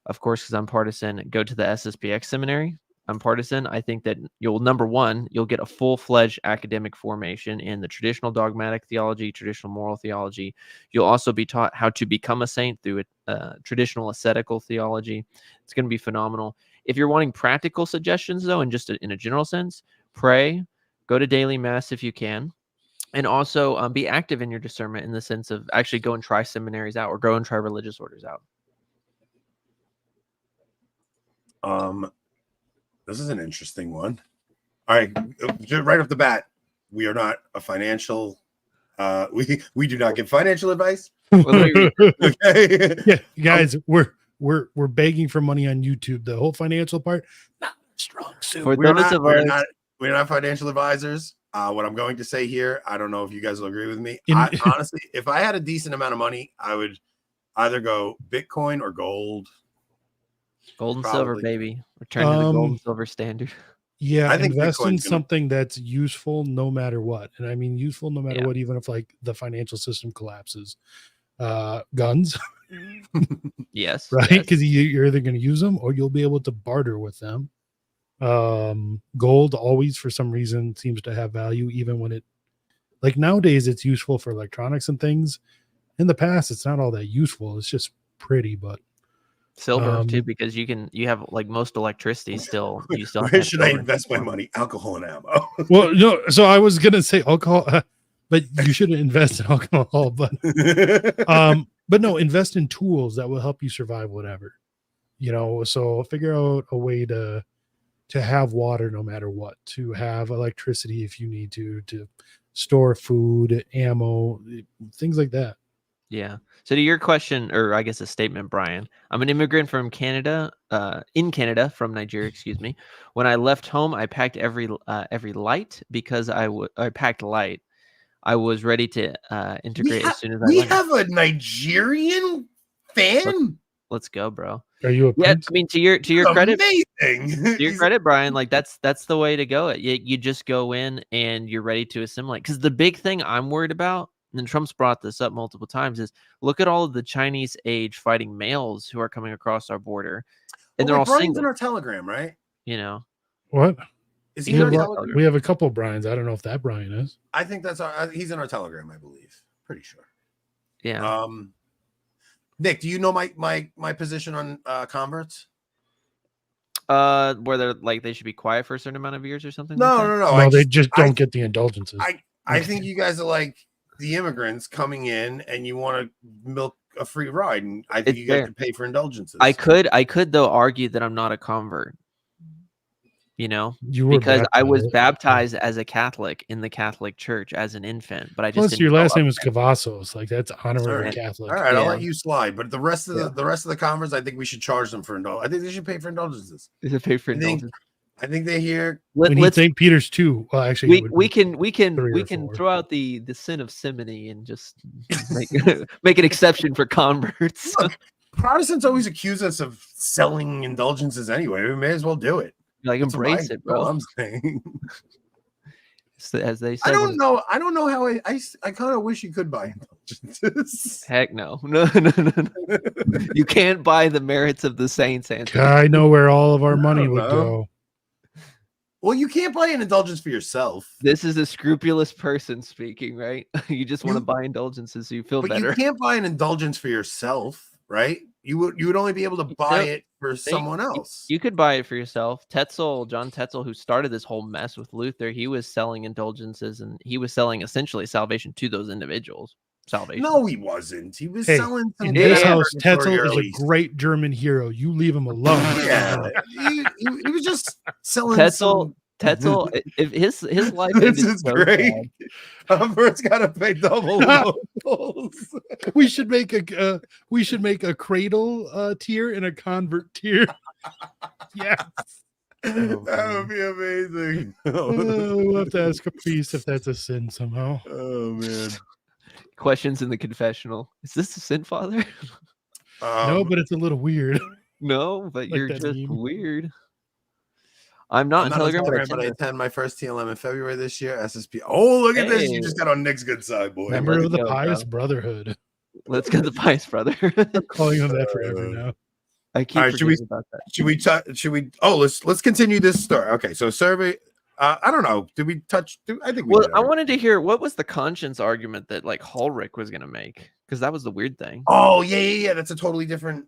of course, because I'm partisan, go to the SSPX seminary. I'm partisan. I think that number one, you'll get a full-fledged academic formation in the traditional dogmatic theology, traditional moral theology. You'll also be taught how to become a saint through a traditional ascetical theology. It's going to be phenomenal. If you're wanting practical suggestions, though, and just in a general sense, pray, go to daily mass if you can, and also be active in your discernment in the sense of actually go and try seminaries out or go and try religious orders out. This is an interesting one. All right, right off the bat, we are not a financial. We do not give financial advice. Okay, yeah, guys, we're begging for money on YouTube. The whole financial part, not strong suit. We're not financial advisors. What I'm going to say here, I don't know if you guys will agree with me. Honestly, if I had a decent amount of money, I would either go Bitcoin or gold. Gold and silver, baby. Return to the gold and silver standard. Yeah, I think invest in something that's useful no matter what. And I mean useful no matter what, even if like the financial system collapses. Guns. Yes. Right? Because you're either going to use them or you'll be able to barter with them. Gold always, for some reason, seems to have value, even when like nowadays it's useful for electronics and things. In the past, it's not all that useful. It's just pretty, but silver too, because you have like most electricity still. You still. Where should I invest my money? Alcohol and ammo. Well, no. So I was gonna say alcohol, but you shouldn't invest in alcohol. But no, invest in tools that will help you survive whatever. So figure out a way to have water no matter what, to have electricity if you need to store food, ammo, things like that. Yeah. So to your question, or I guess a statement, Brian, I'm an immigrant from Canada, from Nigeria, excuse me. When I left home, I packed every light because I packed light. I was ready to integrate as soon as I We went. have a Nigerian fan? Let's go, bro. Are you a prince? I mean, to your credit, amazing. To your credit, Brian, like that's the way to go. You just go in and you're ready to assimilate. Because the big thing I'm worried about, and Trump's brought this up multiple times, is look at all of the Chinese age fighting males who are coming across our border, and they're all Brian's single. in our Telegram, right? What? Is he in our Telegram? We have a couple of Brians. I don't know if that Brian is. I think he's in our Telegram, I believe. Pretty sure. Yeah. Nick, do you know my position on converts? Where they're like they should be quiet for a certain amount of years or something. No, they just don't get the indulgences. I think you guys are like the immigrants coming in and you want to milk a free ride, and I think you guys can pay for indulgences. I could though argue that I'm not a convert, because I was baptized as a Catholic in the Catholic Church as an infant, but I just plus your last name is Cavazos, like that's honorary Catholic. All right, I'll let you slide, but the rest of the converts, I think we should charge them for indulgences. I think they should pay for indulgences. They should pay for indulgences. I think they hear. We need St. Peter's too. Well, actually, we can throw out the sin of simony and just make an exception for converts. Look, Protestants always accuse us of selling indulgences anyway. We may as well do it. Like embrace it, bro. I'm saying. as they said. I don't know. I don't know how I kind of wish you could buy indulgences. Heck no. No. You can't buy the merits of the saints, Anthony. I know where all of our money don't would know. go. Well, you can't buy an indulgence for yourself. This is a scrupulous person speaking, right? You just want to buy indulgences so you feel But better. you can't buy an indulgence for yourself, right? You would only be able to buy it for someone else. You could buy it for yourself. John Tetzel, who started this whole mess with Luther, he was selling indulgences and he was selling essentially salvation to those individuals. Salvation. No, he wasn't. He was Hey, selling some in this Yeah. house, Tetzel is early. a great German hero. You leave him alone. Yeah, he was just selling Tetzel, if his life This ended is so great. sad. Humbert's got to pay double locals. We should make a cradle tier and a convert tier. Yes. That would be amazing. We'll have to ask a priest if that's a sin somehow. Oh man. Questions in the confessional. Is this a sin, Father? No, but it's a little weird. No, but Like you're that just meme. weird. I'm not I'm on not on Telegram, Telegram, but I attend my first TLM in February this year. SSP. Oh, look at this. You Hey. just got on Nick's good side, boy. Member let's of the go, Pious bro. Brotherhood. Let's get the pious brother. I'm calling him that forever now. I keep All right, should we- forgetting about that. Should we? Oh, let's continue this story. Okay, so survey. I don't know. Did we touch? I think we Well, did. I wanted to hear what was the conscience argument that like Ulrich was going to make, because that was the weird thing. Oh yeah. That's a totally different.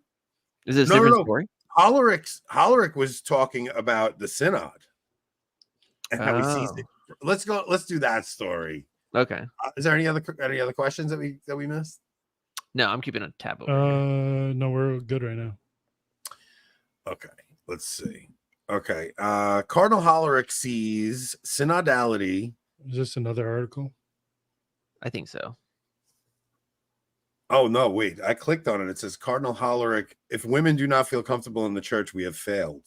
Is this a No, no, different no. story? Hollerich was talking about the synod and how he sees Oh. it. Let's go. Let's do that story. Okay. Is there any other questions that we missed? No, I'm keeping a tab over here. No, we're good right now. Okay, let's see. Okay, Cardinal Hollerich sees synodality. Is this another article? I think so. Oh no, wait! I clicked on it. It says Cardinal Hollerich. If women do not feel comfortable in the church, we have failed.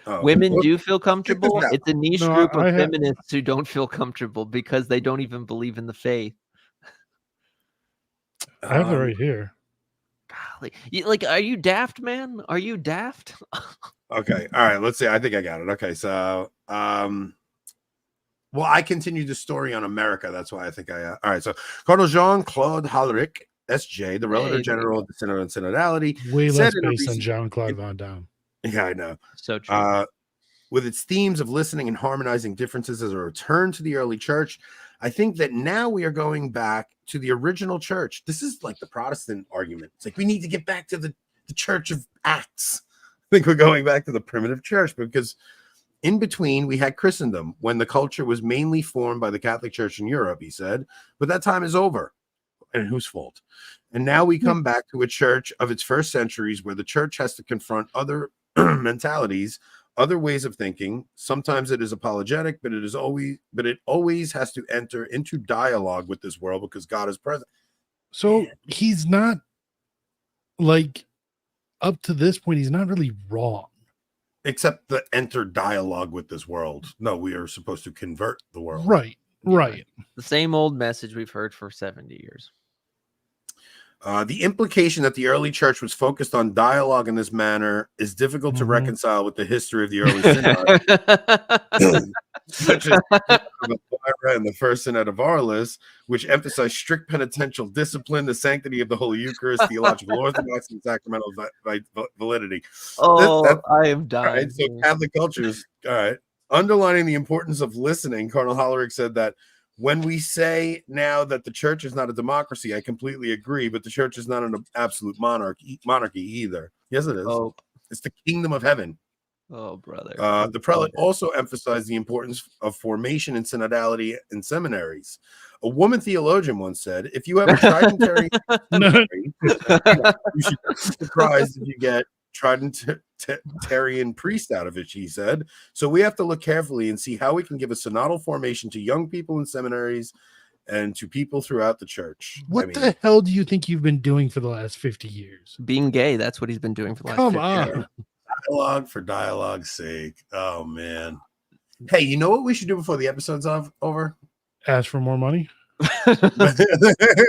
Oh, Women look, do feel comfortable. out. It's a niche No, group of I have- feminists who don't feel comfortable because they don't even believe in the faith. I have it right here. Golly. Are you daft, man? Are you daft? Okay, all right. Let's see. I think I got it. Okay, so well, I continued the story on America. That's why I think I. All right, so Cardinal Jean-Claude Hollerich, SJ, the Relator Hey, General of the Synod on Synodality. Way Said less in a based on recent- Jean-Claude Van Damme. Yeah, I know. So true. With its themes of listening and harmonizing differences as a return to the early church, I think that now we are going back to the original church. This is like the Protestant argument. It's like we need to get back to the church of Acts. I think we're going back to the primitive church because in between we had Christendom when the culture was mainly formed by the Catholic Church in Europe, he said, but that time is over. And whose fault? And now we come back to a church of its first centuries where the church has to confront other mentalities, other ways of thinking. Sometimes it is apologetic, but it always has to enter into dialogue with this world because God is present. So he's not like up to this point, he's not really wrong. Except the enter dialogue with this world. No, we are supposed to convert the world. Right. The same old message we've heard for 70 years. The implication that the early church was focused on dialogue in this manner is difficult to Mhm. reconcile with the history of the early synod, such as and the first synod of Arles, which emphasized strict penitential discipline, the sanctity of the Holy Eucharist, theological orthodoxy, and sacramental validity. Oh, I am All dying. right, so here. Catholic cultures, all right, underlining the importance of listening, Cardinal Hollerich said that when we say now that the church is not a democracy, I completely agree, but the church is not an absolute monarchy either. Yes, it is. Oh, It's the kingdom of heaven. brother. The prelate also emphasized the importance of formation and synodality in seminaries. A woman theologian once said, if you have a Tridentarian seminary, you should not be surprised if you get Tridentarian priest out of it, she said. So we have to look carefully and see how we can give a synodal formation to young people in seminaries and to people throughout the church. What the hell do you think you've been doing for the last 50 years? Being gay, that's what he's been doing for the last Come 50 on. years. Dialogue for dialogue's sake. Oh, man. Hey, you know what we should do before the episode's over? Ask for more money?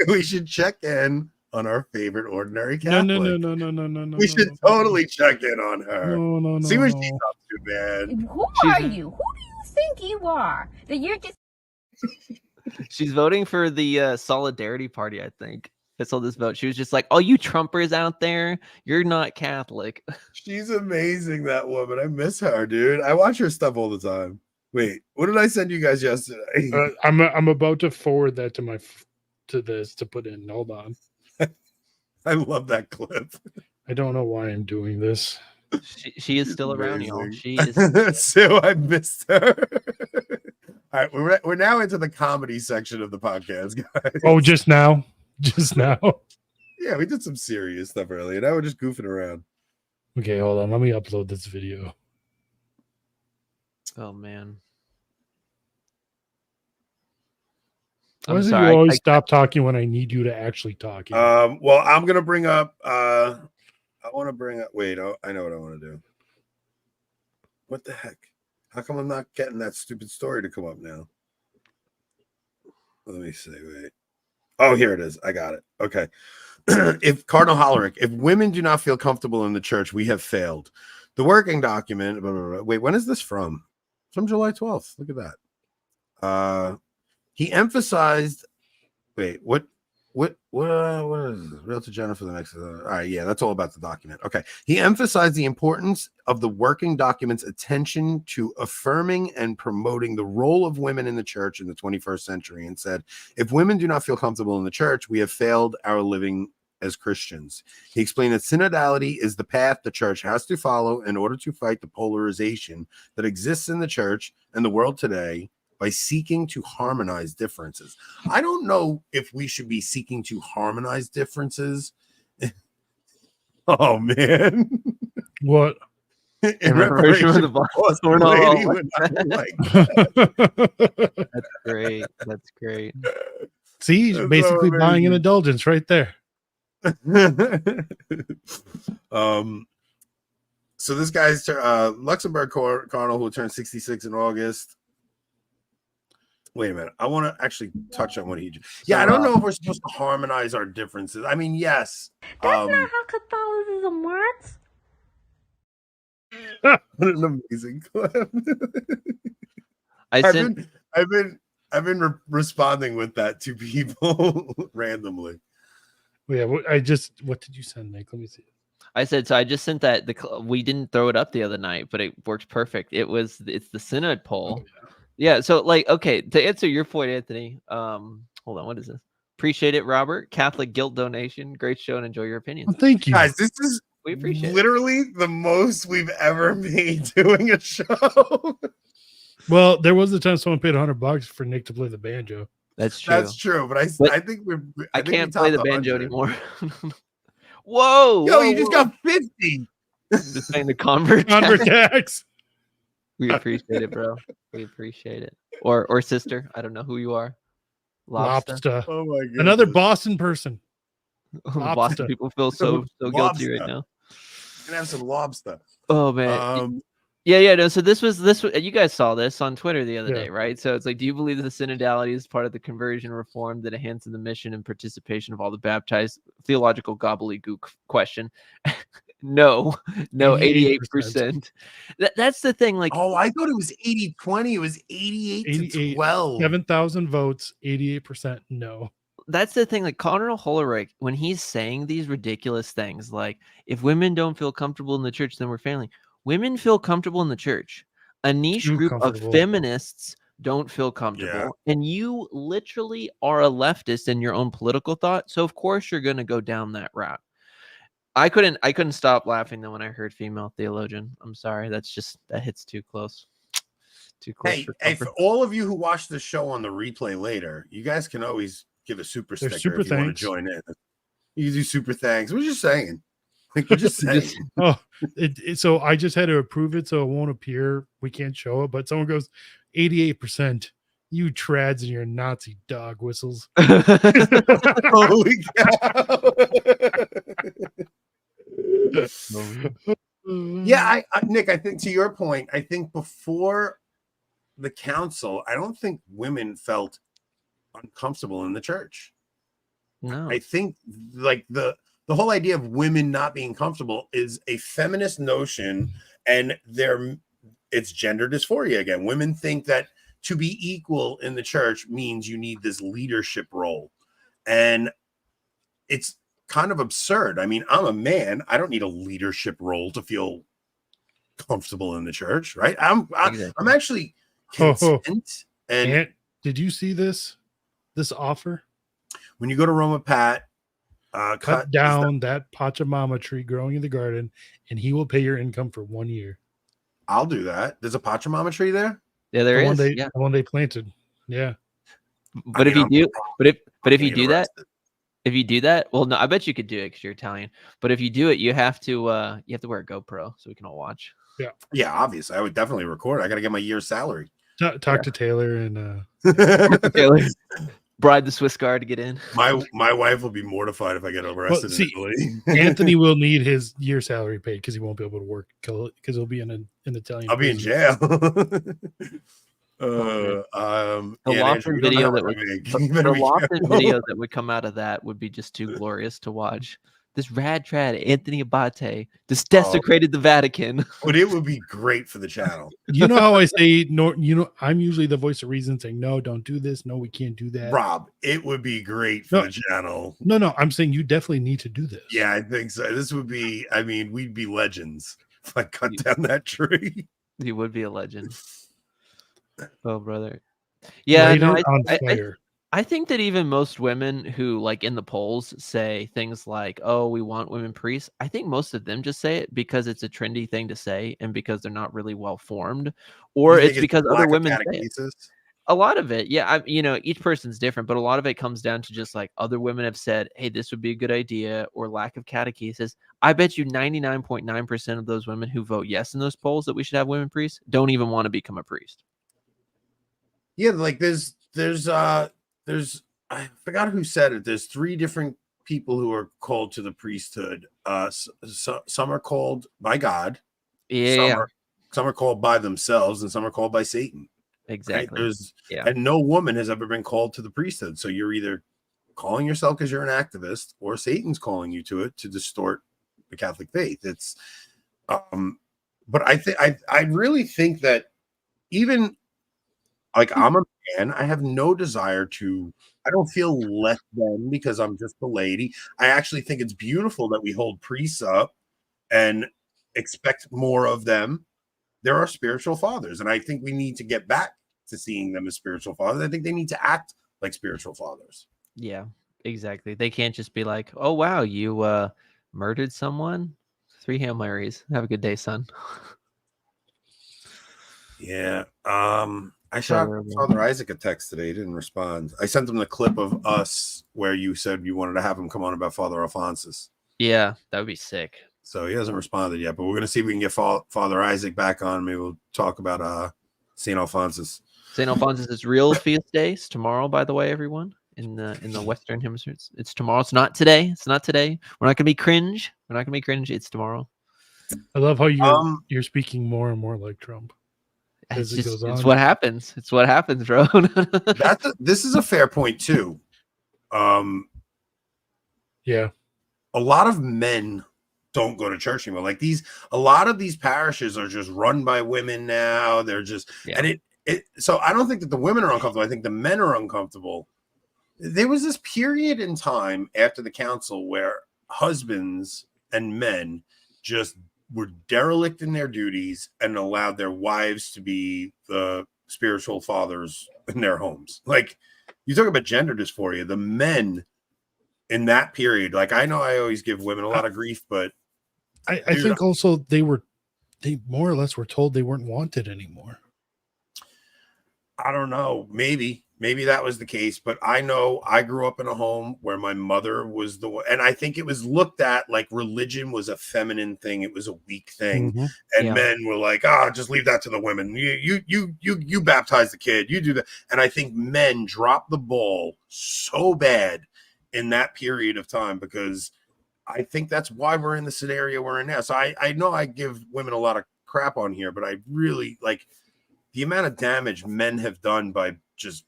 We should check in on our favorite ordinary No, Catholic. no. We should totally check in on her. No. See what she's up to, man. Who She's- are you? Who do you think you are? That you're just She's voting for the Solidarity Party, I think. I saw this vote. She was just like, "Oh, you Trumpers out there, you're not Catholic." She's amazing, that woman. I miss her, dude. I watch her stuff all the time. Wait, what did I send you guys yesterday? I'm about to forward that to this to put in. Hold on. I love that clip. I don't know why I'm doing this. She is still around, y'all. Amazing. She is. So I missed her. All right, we're now into the comedy section of the podcast, guys. Oh, just now. Just now. Yeah, we did some serious stuff earlier. Now we're just goofing around. Okay, hold on. Let me upload this video. Oh man. Why I'm does sorry. you always stop talking when I need you to actually talk? Well, I'm gonna bring up. I want to bring up. Wait, I know what I want to do. What the heck? How come I'm not getting that stupid story to come up now? Let me see. Wait. Oh, here it is. I got it. Okay. If Cardinal Hollerick, if women do not feel comfortable in the church, we have failed. The working document. Blah, blah, blah. Wait, when is this from? It's from July 12th. Look at that. He emphasized. Wait, what is this? Real to Jennifer the next. All right, yeah, that's all about the document. Okay. He emphasized the importance of the working document's attention to affirming and promoting the role of women in the church in the 21st century and said, if women do not feel comfortable in the church, we have failed our living as Christians. He explained that synodality is the path the church has to follow in order to fight the polarization that exists in the church and the world today by seeking to harmonize differences. I don't know if we should be seeking to harmonize differences. Oh, man. What? In reparation of the boss. We're not all like That's great. That's great. See, he's basically buying an indulgence right there. So this guy's Luxembourg Cardinal who turned 66 in August. Wait a minute. I want to actually touch on what he just. Yeah, I don't know if we're supposed to harmonize our differences. I mean, yes. That's not how Catholicism works. What an amazing clip. I've been responding with that to people randomly. Yeah, what did you send, Nick? Let me see. I said so. I just sent that. We didn't throw it up the other night, but it worked perfect. It's the synod poll. Oh, yeah. So okay, to answer your point, Anthony. Hold on. What is this? Appreciate it, Robert. Catholic guilt donation. Great show and enjoy your opinions. Well, thank you, guys. This is we appreciate literally the most we've ever made doing a show. Well, there was a time someone paid $100 for Nick to play the banjo. That's true. That's true, but I think I can't play the banjo 100 anymore. Whoa! Yo, you just got 50. Just playing the convert tax. We appreciate it, bro. We appreciate it. Or sister. I don't know who you are. Lobster. Oh my god. Another Boston person. Boston people feel so guilty right now. Gonna have some lobster. Oh man. Yeah, no. So this was you guys saw this on Twitter the other day, right? So it's like, do you believe that the synodality is part of the conversion reform that enhances the mission and participation of all the baptized? Theological gobbledygook question. No, 88%. That's the thing. Like, oh, I thought it was 80-20. It was 88 to 12. 7,000 votes, 88% no. That's the thing. Like Cardinal Hollerick, when he's saying these ridiculous things, like if women don't feel comfortable in the church, then we're failing. Women feel comfortable in the church. A niche group of feminists don't feel comfortable. Yeah. And you literally are a leftist in your own political thought. So of course you're going to go down that route. I couldn't stop laughing though when I heard female theologian. I'm sorry. That hits too close. Too close. Hey, for all of you who watch the show on the replay later, you guys can always give a super sticker if you want to join in. You can do super thanks. We're just saying. Like, we're just saying. So I just had to approve it so it won't appear. We can't show it, but someone goes 88%. You trads and your Nazi dog whistles. Holy cow. Yeah, Nick, I think to your point, I think before the council, I don't think women felt uncomfortable in the church. No. I think like the whole idea of women not being comfortable is a feminist notion, and it's gender dysphoria again. Women think that to be equal in the church means you need this leadership role. And it's kind of absurd. I mean, I'm a man. I don't need a leadership role to feel comfortable in the church, right? I'm actually content. And did you see this offer? When you go to Roma Pat, cut down that Pachamama tree growing in the garden, and he will pay your income for 1 year. I'll do that. There's a Pachamama tree there. Yeah, there is. The one they planted. Yeah. But if you do that, well, no, I bet you could do it because you're Italian. But if you do it, you have to wear a GoPro so we can all watch. Yeah. Yeah, obviously, I would definitely record. I got to get my year's salary. Talk to Taylor and Taylor. Bribe the Swiss guard to get in. My wife will be mortified if I get arrested. Anthony will need his year salary paid because he won't be able to work because he'll be in an Italian. I'll be in jail. The Lofton video that would come out of that would be just too glorious to watch. This rad trad Anthony Abate just desecrated the Vatican. But it would be great for the channel. You know how I say no? You know, I'm usually the voice of reason saying no, don't do this. No, we can't do that. Rob, it would be great for the channel. No, I'm saying you definitely need to do this. Yeah, I think so. This would be, I mean, we'd be legends if I cut down that tree. You would be a legend. Oh, brother. Yeah, no, I think that even most women who, like, in the polls say things like, oh, we want women priests, I think most of them just say it because it's a trendy thing to say and because they're not really well formed, or it's because other women say it. A lot of it, yeah, each person's different, but a lot of it comes down to just like other women have said, hey, this would be a good idea, or lack of catechesis. I bet you 99.9% of those women who vote yes in those polls that we should have women priests don't even want to become a priest. Yeah, like there's I forgot who said it. There's 3 different people who are called to the priesthood. Some are called by God. Yeah. Some are called by themselves, and some are called by Satan. Exactly. Right? And no woman has ever been called to the priesthood. So you're either calling yourself because you're an activist, or Satan's calling you to it to distort the Catholic faith. It's, but I really think that even like I'm a man, I have no desire to. I don't feel less than because I'm just a lady. I actually think it's beautiful that we hold priests up and expect more of them. There are spiritual fathers, and I think we need to get back to seeing them as spiritual fathers. I think they need to act like spiritual fathers. Yeah, exactly. They can't just be like, oh, wow, you murdered someone. 3 Hail Marys. Have a good day, son. Yeah. I shot Father Isaac a text today. He didn't respond. I sent him the clip of us where you said you wanted to have him come on about Father Alphonsus. Yeah, that would be sick. So he hasn't responded yet, but we're going to see if we can get Father Isaac back on. Maybe we'll talk about St. Alphonsus. St. Alphonsus' real feast day is tomorrow, by the way, everyone. In the Western Hemisphere, it's tomorrow. It's not today. It's not today. We're not going to be cringe. We're not going to be cringe. It's tomorrow. I love how you're speaking more and more like Trump. It's what happens. It's what happens, bro. This is a fair point too. Yeah, a lot of men don't go to church anymore. Like a lot of these parishes are just run by women now. They're just, and so I don't think that the women are uncomfortable. I think the men are uncomfortable. There was this period in time after the council where husbands and men just were derelict in their duties and allowed their wives to be the spiritual fathers in their homes. Like, you talk about gender dysphoria, the men in that period, like, I know I always give women a lot of grief, but I think also they more or less were told they weren't wanted anymore. I don't know. Maybe that was the case, but I know I grew up in a home where my mother was the one, and I think it was looked at like religion was a feminine thing. It was a weak thing. Mm-hmm. And men were like, just leave that to the women. You baptize the kid, you do that. And I think men dropped the ball so bad in that period of time, because I think that's why we're in the scenario we're in now. So I know I give women a lot of crap on here, but I really like the amount of damage men have done by just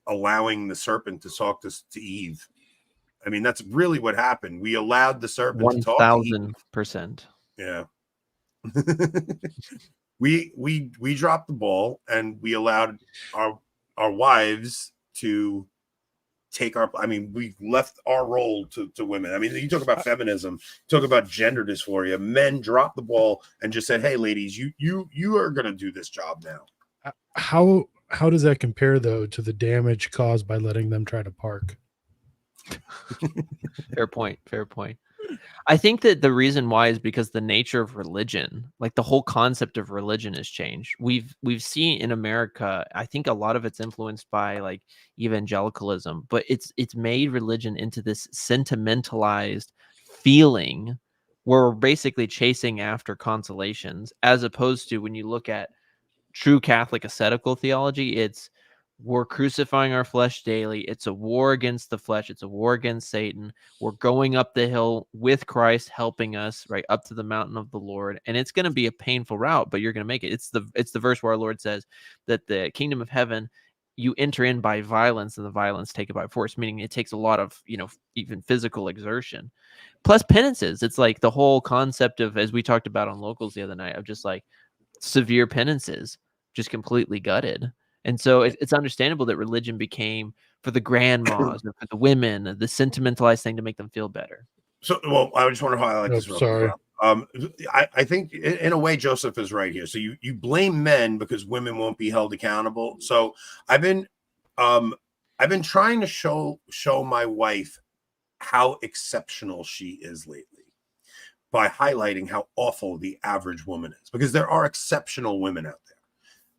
allowing the serpent to talk to Eve. I mean, that's really what happened. We allowed the serpent to talk to Eve. 1,000%. Yeah. we dropped the ball and we allowed our wives to take our, I mean, we left our role to women. I mean, you talk about feminism, talk about gender dysphoria. Men dropped the ball and just said, hey ladies, you are going to do this job now. How does that compare though to the damage caused by letting them try to park? Fair point. I think that the reason why is because the nature of religion, like the whole concept of religion, has changed. We've seen in America, I think a lot of it's influenced by like evangelicalism, but it's made religion into this sentimentalized feeling where we're basically chasing after consolations, as opposed to when you look at true Catholic ascetical theology, it's we're crucifying our flesh daily. It's a war against the flesh. It's a war against Satan. We're going up the hill with Christ helping us, right up to the mountain of the Lord. And it's going to be a painful route, but you're going to make it. It's the verse where our Lord says that the kingdom of heaven, you enter in by violence and the violence take it by force, meaning it takes a lot of, even physical exertion. Plus penances. It's like the whole concept of, as we talked about on Locals the other night, of just like severe penances, just completely gutted. And so it's understandable that religion became for the grandmas or for the women, the sentimentalized thing to make them feel better. So, well, I just want to highlight this. Sorry. I think in a way, Joseph is right here. So you blame men because women won't be held accountable. So I've been trying to show my wife how exceptional she is lately by highlighting how awful the average woman is, because there are exceptional women out there.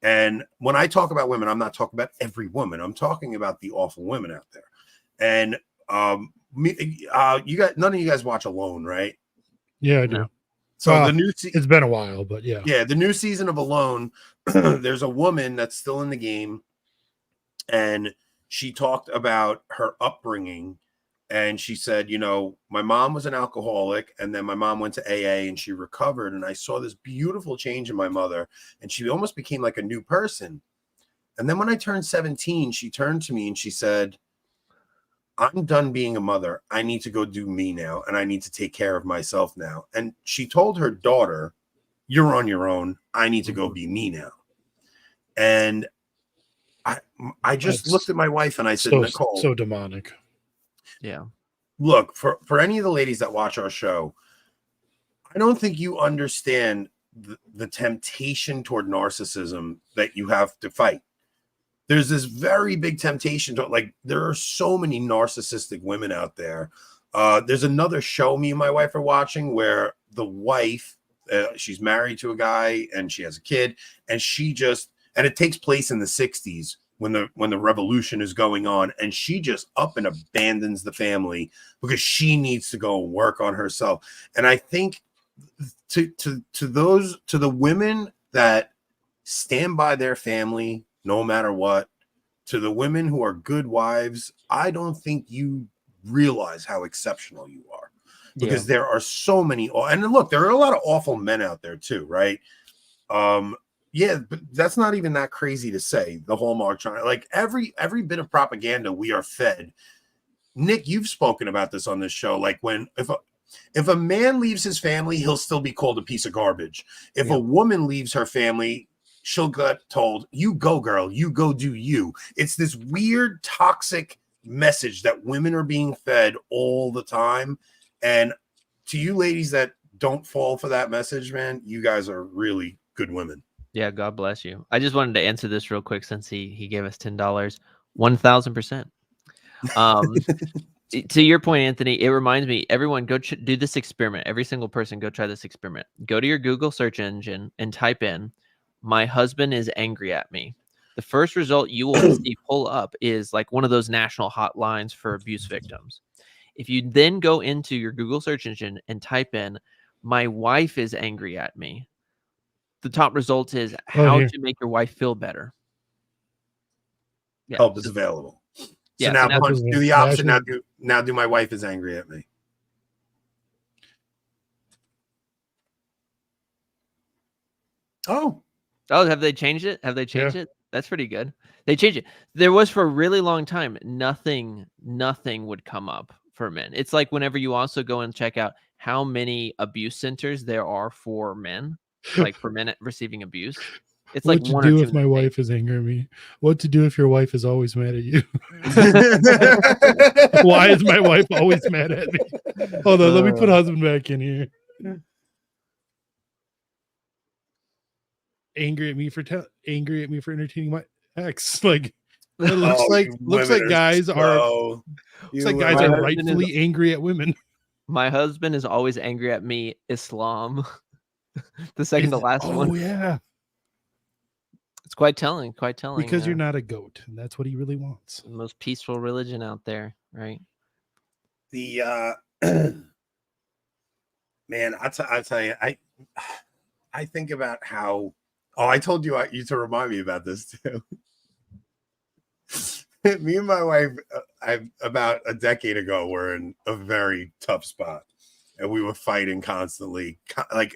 And when I talk about women, I'm not talking about every woman. I'm talking about the awful women out there. And you got, none of you guys watch Alone, right? Yeah, I do. So it's been a while, but yeah. Yeah, the new season of Alone, there's a woman that's still in the game, and she talked about her upbringing. And she said, my mom was an alcoholic, and then my mom went to AA and she recovered. And I saw this beautiful change in my mother, and she almost became like a new person. And then when I turned 17, she turned to me and she said, I'm done being a mother. I need to go do me now, and I need to take care of myself now. And she told her daughter, you're on your own. I need to go be me now. And I just looked at my wife and I said, Nicole, so demonic. Yeah. Look, for any of the ladies that watch our show, I don't think you understand the temptation toward narcissism that you have to fight. There's this very big temptation to, like, there are so many narcissistic women out there. There's another show me and my wife are watching where the wife, she's married to a guy and she has a kid, and and it takes place in the 60s. When the revolution is going on, and she just up and abandons the family because she needs to go work on herself. And I think to the women that stand by their family no matter what, to the women who are good wives, I don't think you realize how exceptional you are, because there are so many. And look, there are a lot of awful men out there too, right? Yeah, but that's not even that crazy to say. The Hallmark Channel, like every bit of propaganda we are fed. Nick, you've spoken about this on this show. Like if a man leaves his family, he'll still be called a piece of garbage. If a woman leaves her family, she'll get told, "You go, girl. You go do you." It's this weird, toxic message that women are being fed all the time. And to you ladies that don't fall for that message, man, you guys are really good women. Yeah, God bless you. I just wanted to answer this real quick since he gave us $10. 1,000%. To your point, Anthony, it reminds me, everyone go do this experiment. Every single person go try this experiment. Go to your Google search engine and type in, "My husband is angry at me." The first result you will see pull up is like one of those national hotlines for abuse victims. If you then go into your Google search engine and type in, "My wife is angry at me," the top result is how to make your wife feel better. Yeah. Help is available. So now do the opposite. Now do my wife is angry at me. Oh, have they changed it? Have they changed it? That's pretty good. They changed it. There was for a really long time, nothing would come up for men. It's like whenever you also go and check out how many abuse centers there are for men, like per minute receiving abuse. It's What like to one or do two if my minutes. wife is angry at me? What to do if your wife is always mad at you? Why is my wife always mad at me? Hold on, let me put husband back in here. Angry at me for entertaining my ex. Like it looks you women guys are slow. looks like You guys women are My husband is- rightfully angry at women. My husband is always angry at me. Islam, the second to last one. Oh yeah, It's quite telling. Quite telling. because you're not a goat, and that's what he really wants. the most peaceful religion out there, right? the man, I tell you, I think about how. Oh, I told you to remind me about this too. Me and my wife, about a decade ago, were in a very tough spot, and we were fighting constantly. Like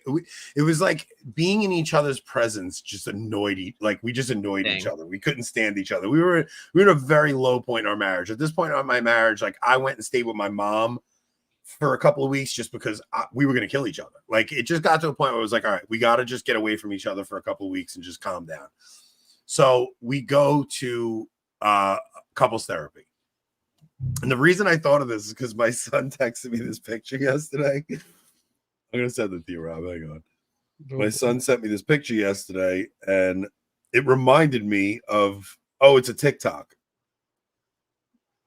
it was like being in each other's presence just annoyed. We just annoyed each other. We couldn't stand each other. We were at a very low point in our marriage. At this point in my marriage, like I went and stayed with my mom for a couple of weeks just because we were going to kill each other. Like it just got to a point where it was like, all right, we got to just get away from each other for a couple of weeks and just calm down. So we go to couples therapy. And the reason I thought of this is because my son texted me this picture yesterday. I'm going to send it to you, Rob. Hang on. My son sent me this picture yesterday, and it reminded me of, it's a TikTok.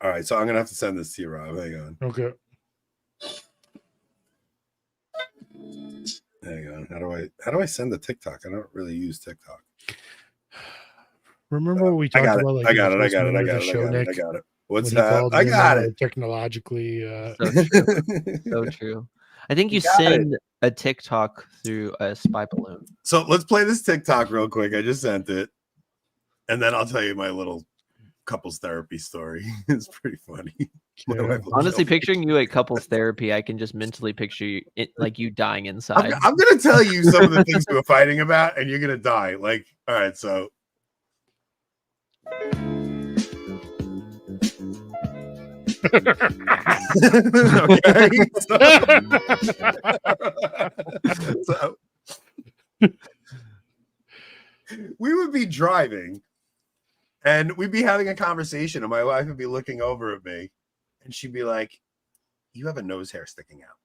All right, so I'm going to have to send this to you, Rob. Hang on. Okay. Hang on. How do I send the TikTok? I don't really use TikTok. Remember what we talked about? Like I got it. What's that? I got it. Technologically. So true. I think you got send a TikTok through a spy balloon. So let's play this TikTok real quick. I just sent it, and then I'll tell you my little couples therapy story. It's pretty funny. Honestly, picturing you at couples therapy, I can just mentally picture you like you dying inside. I'm gonna tell you some of the things we were fighting about, and you're gonna die. Like, all right, so. Okay. So we would be driving and we'd be having a conversation, and my wife would be looking over at me and she'd be like, "You have a nose hair sticking out."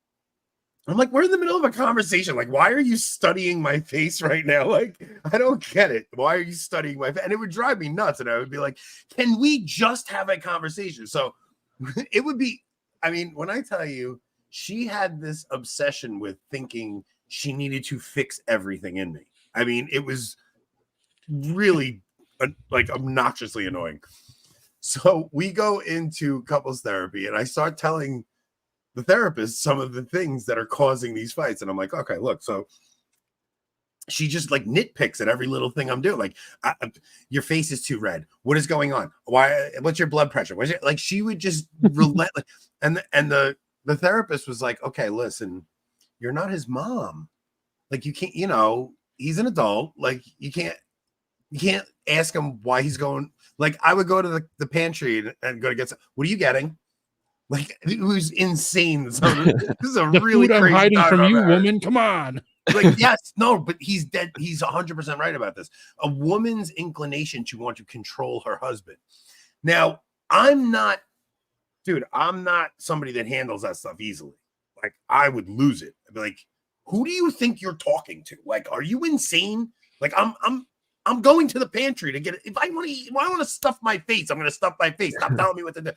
I'm like, we're in the middle of a conversation. Like, why are you studying my face right now? Like, I don't get it. Why are you studying my face? And it would drive me nuts. And I would be like, can we just have a conversation? So it would be, I mean, when I tell you, she had this obsession with thinking she needed to fix everything in me. I mean, it was really like obnoxiously annoying. So we go into couples therapy, and I start telling the therapist some of the things that are causing these fights. And I'm like, okay, look, so she just like nitpicks at every little thing I'm doing. Like, your face is too red. What is going on? What's your blood pressure? Like, she would just relent. And the therapist was like, okay, listen, you're not his mom. Like, you can't, he's an adult. Like, you can't ask him why he's going. Like, I would go to the pantry and go to get some. What are you getting? Like, it was insane. This is a really food crazy I'm hiding from you, ever. woman. Come on. Like, yes, no, but he's dead. He's 100% right about this. A woman's inclination to want to control her husband. Now, I'm not somebody that handles that stuff easily. Like, I would lose it. I'd be like, who do you think you're talking to? Like, are you insane? Like, I'm going to the pantry to get it. If I want to eat, if I want to stuff my face, I'm going to stuff my face. Stop telling me what to do.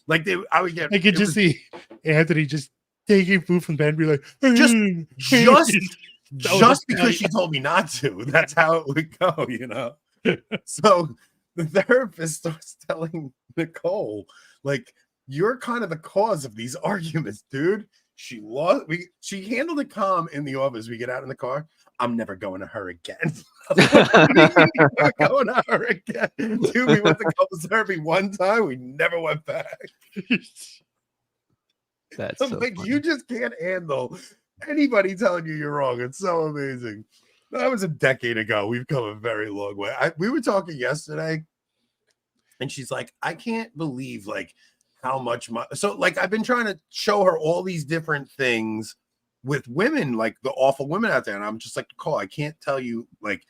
Like, I would get. I could just see Anthony just taking food from the pantry, like just because she told me not to. That's how it would go, So the therapist starts telling Nicole, like, you're kind of the cause of these arguments, dude. She handled it calm in the office. We get out in the car. I'm never going to her again. Never going to her again. Dude, we went to couples therapy one time. We never went back. That's I'm so like, funny. you just can't handle anybody telling you you're wrong. It's so amazing. That was a decade ago. We've come a very long way. We were talking yesterday, and she's like, I can't believe like how much so like I've been trying to show her all these different things with women, like the awful women out there. And I'm just like, Nicole, I can't tell you like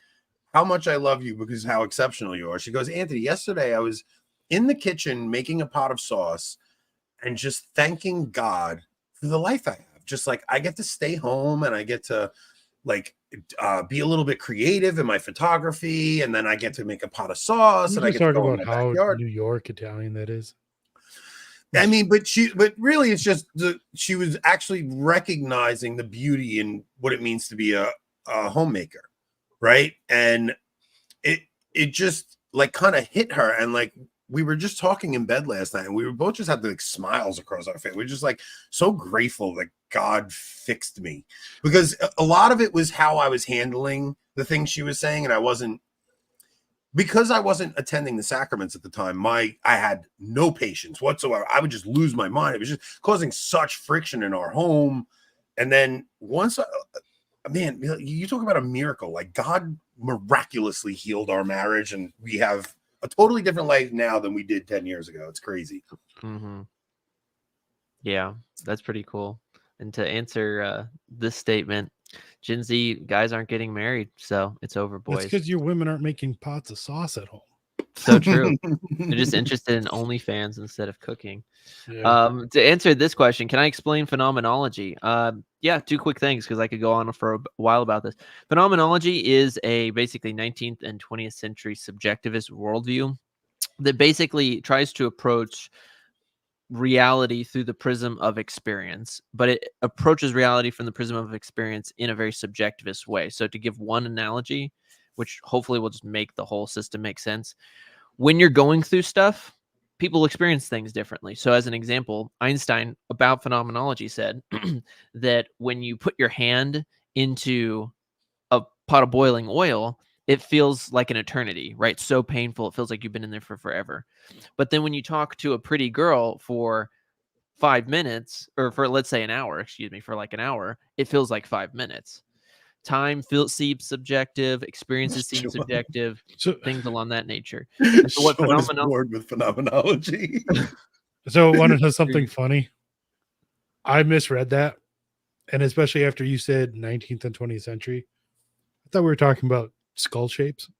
how much I love you because how exceptional you are. She goes, Anthony, yesterday I was in the kitchen making a pot of sauce and just thanking God for the life I have. Just like I get to stay home and I get to like be a little bit creative in my photography, and then I get to make a pot of sauce. You And I just get to talk go in about my how backyard. New York Italian that is. I mean, but really, it's just she was actually recognizing the beauty in what it means to be a homemaker, right? And it just like kind of hit her, and like we were just talking in bed last night, and we were both just had like smiles across our face. We are just like so grateful that God fixed me, because a lot of it was how I was handling the things she was saying, and I wasn't attending the sacraments at the time. I had no patience whatsoever. I would just lose my mind. It was just causing such friction in our home. And then once, man, you talk about a miracle. Like God miraculously healed our marriage, and we have a totally different life now than we did 10 years ago. It's crazy. Mm-hmm. Yeah, that's pretty cool. And to answer this statement, Gen Z guys aren't getting married, so it's over, boys. That's because your women aren't making pots of sauce at home. So true. They're just interested in OnlyFans instead of cooking. Yeah. To answer this question, can I explain phenomenology? Yeah, two quick things because I could go on for a while about this. Phenomenology is a basically 19th and 20th century subjectivist worldview that basically tries to approach reality through the prism of experience, but it approaches reality from the prism of experience in a very subjectivist way. So to give one analogy, which hopefully will just make the whole system make sense, when you're going through stuff, people experience things differently. So as an example, Einstein about phenomenology said that when you put your hand into a pot of boiling oil, it feels like an eternity, right? So painful. It feels like you've been in there for forever. But then when you talk to a pretty girl for 5 minutes, or for let's say an hour, for like an hour, it feels like 5 minutes. Time seems subjective, experiences seem subjective, things along that nature. And so what bored with phenomenology. So want to know something funny? I misread that. And especially after you said 19th and 20th century, I thought we were talking about skull shapes.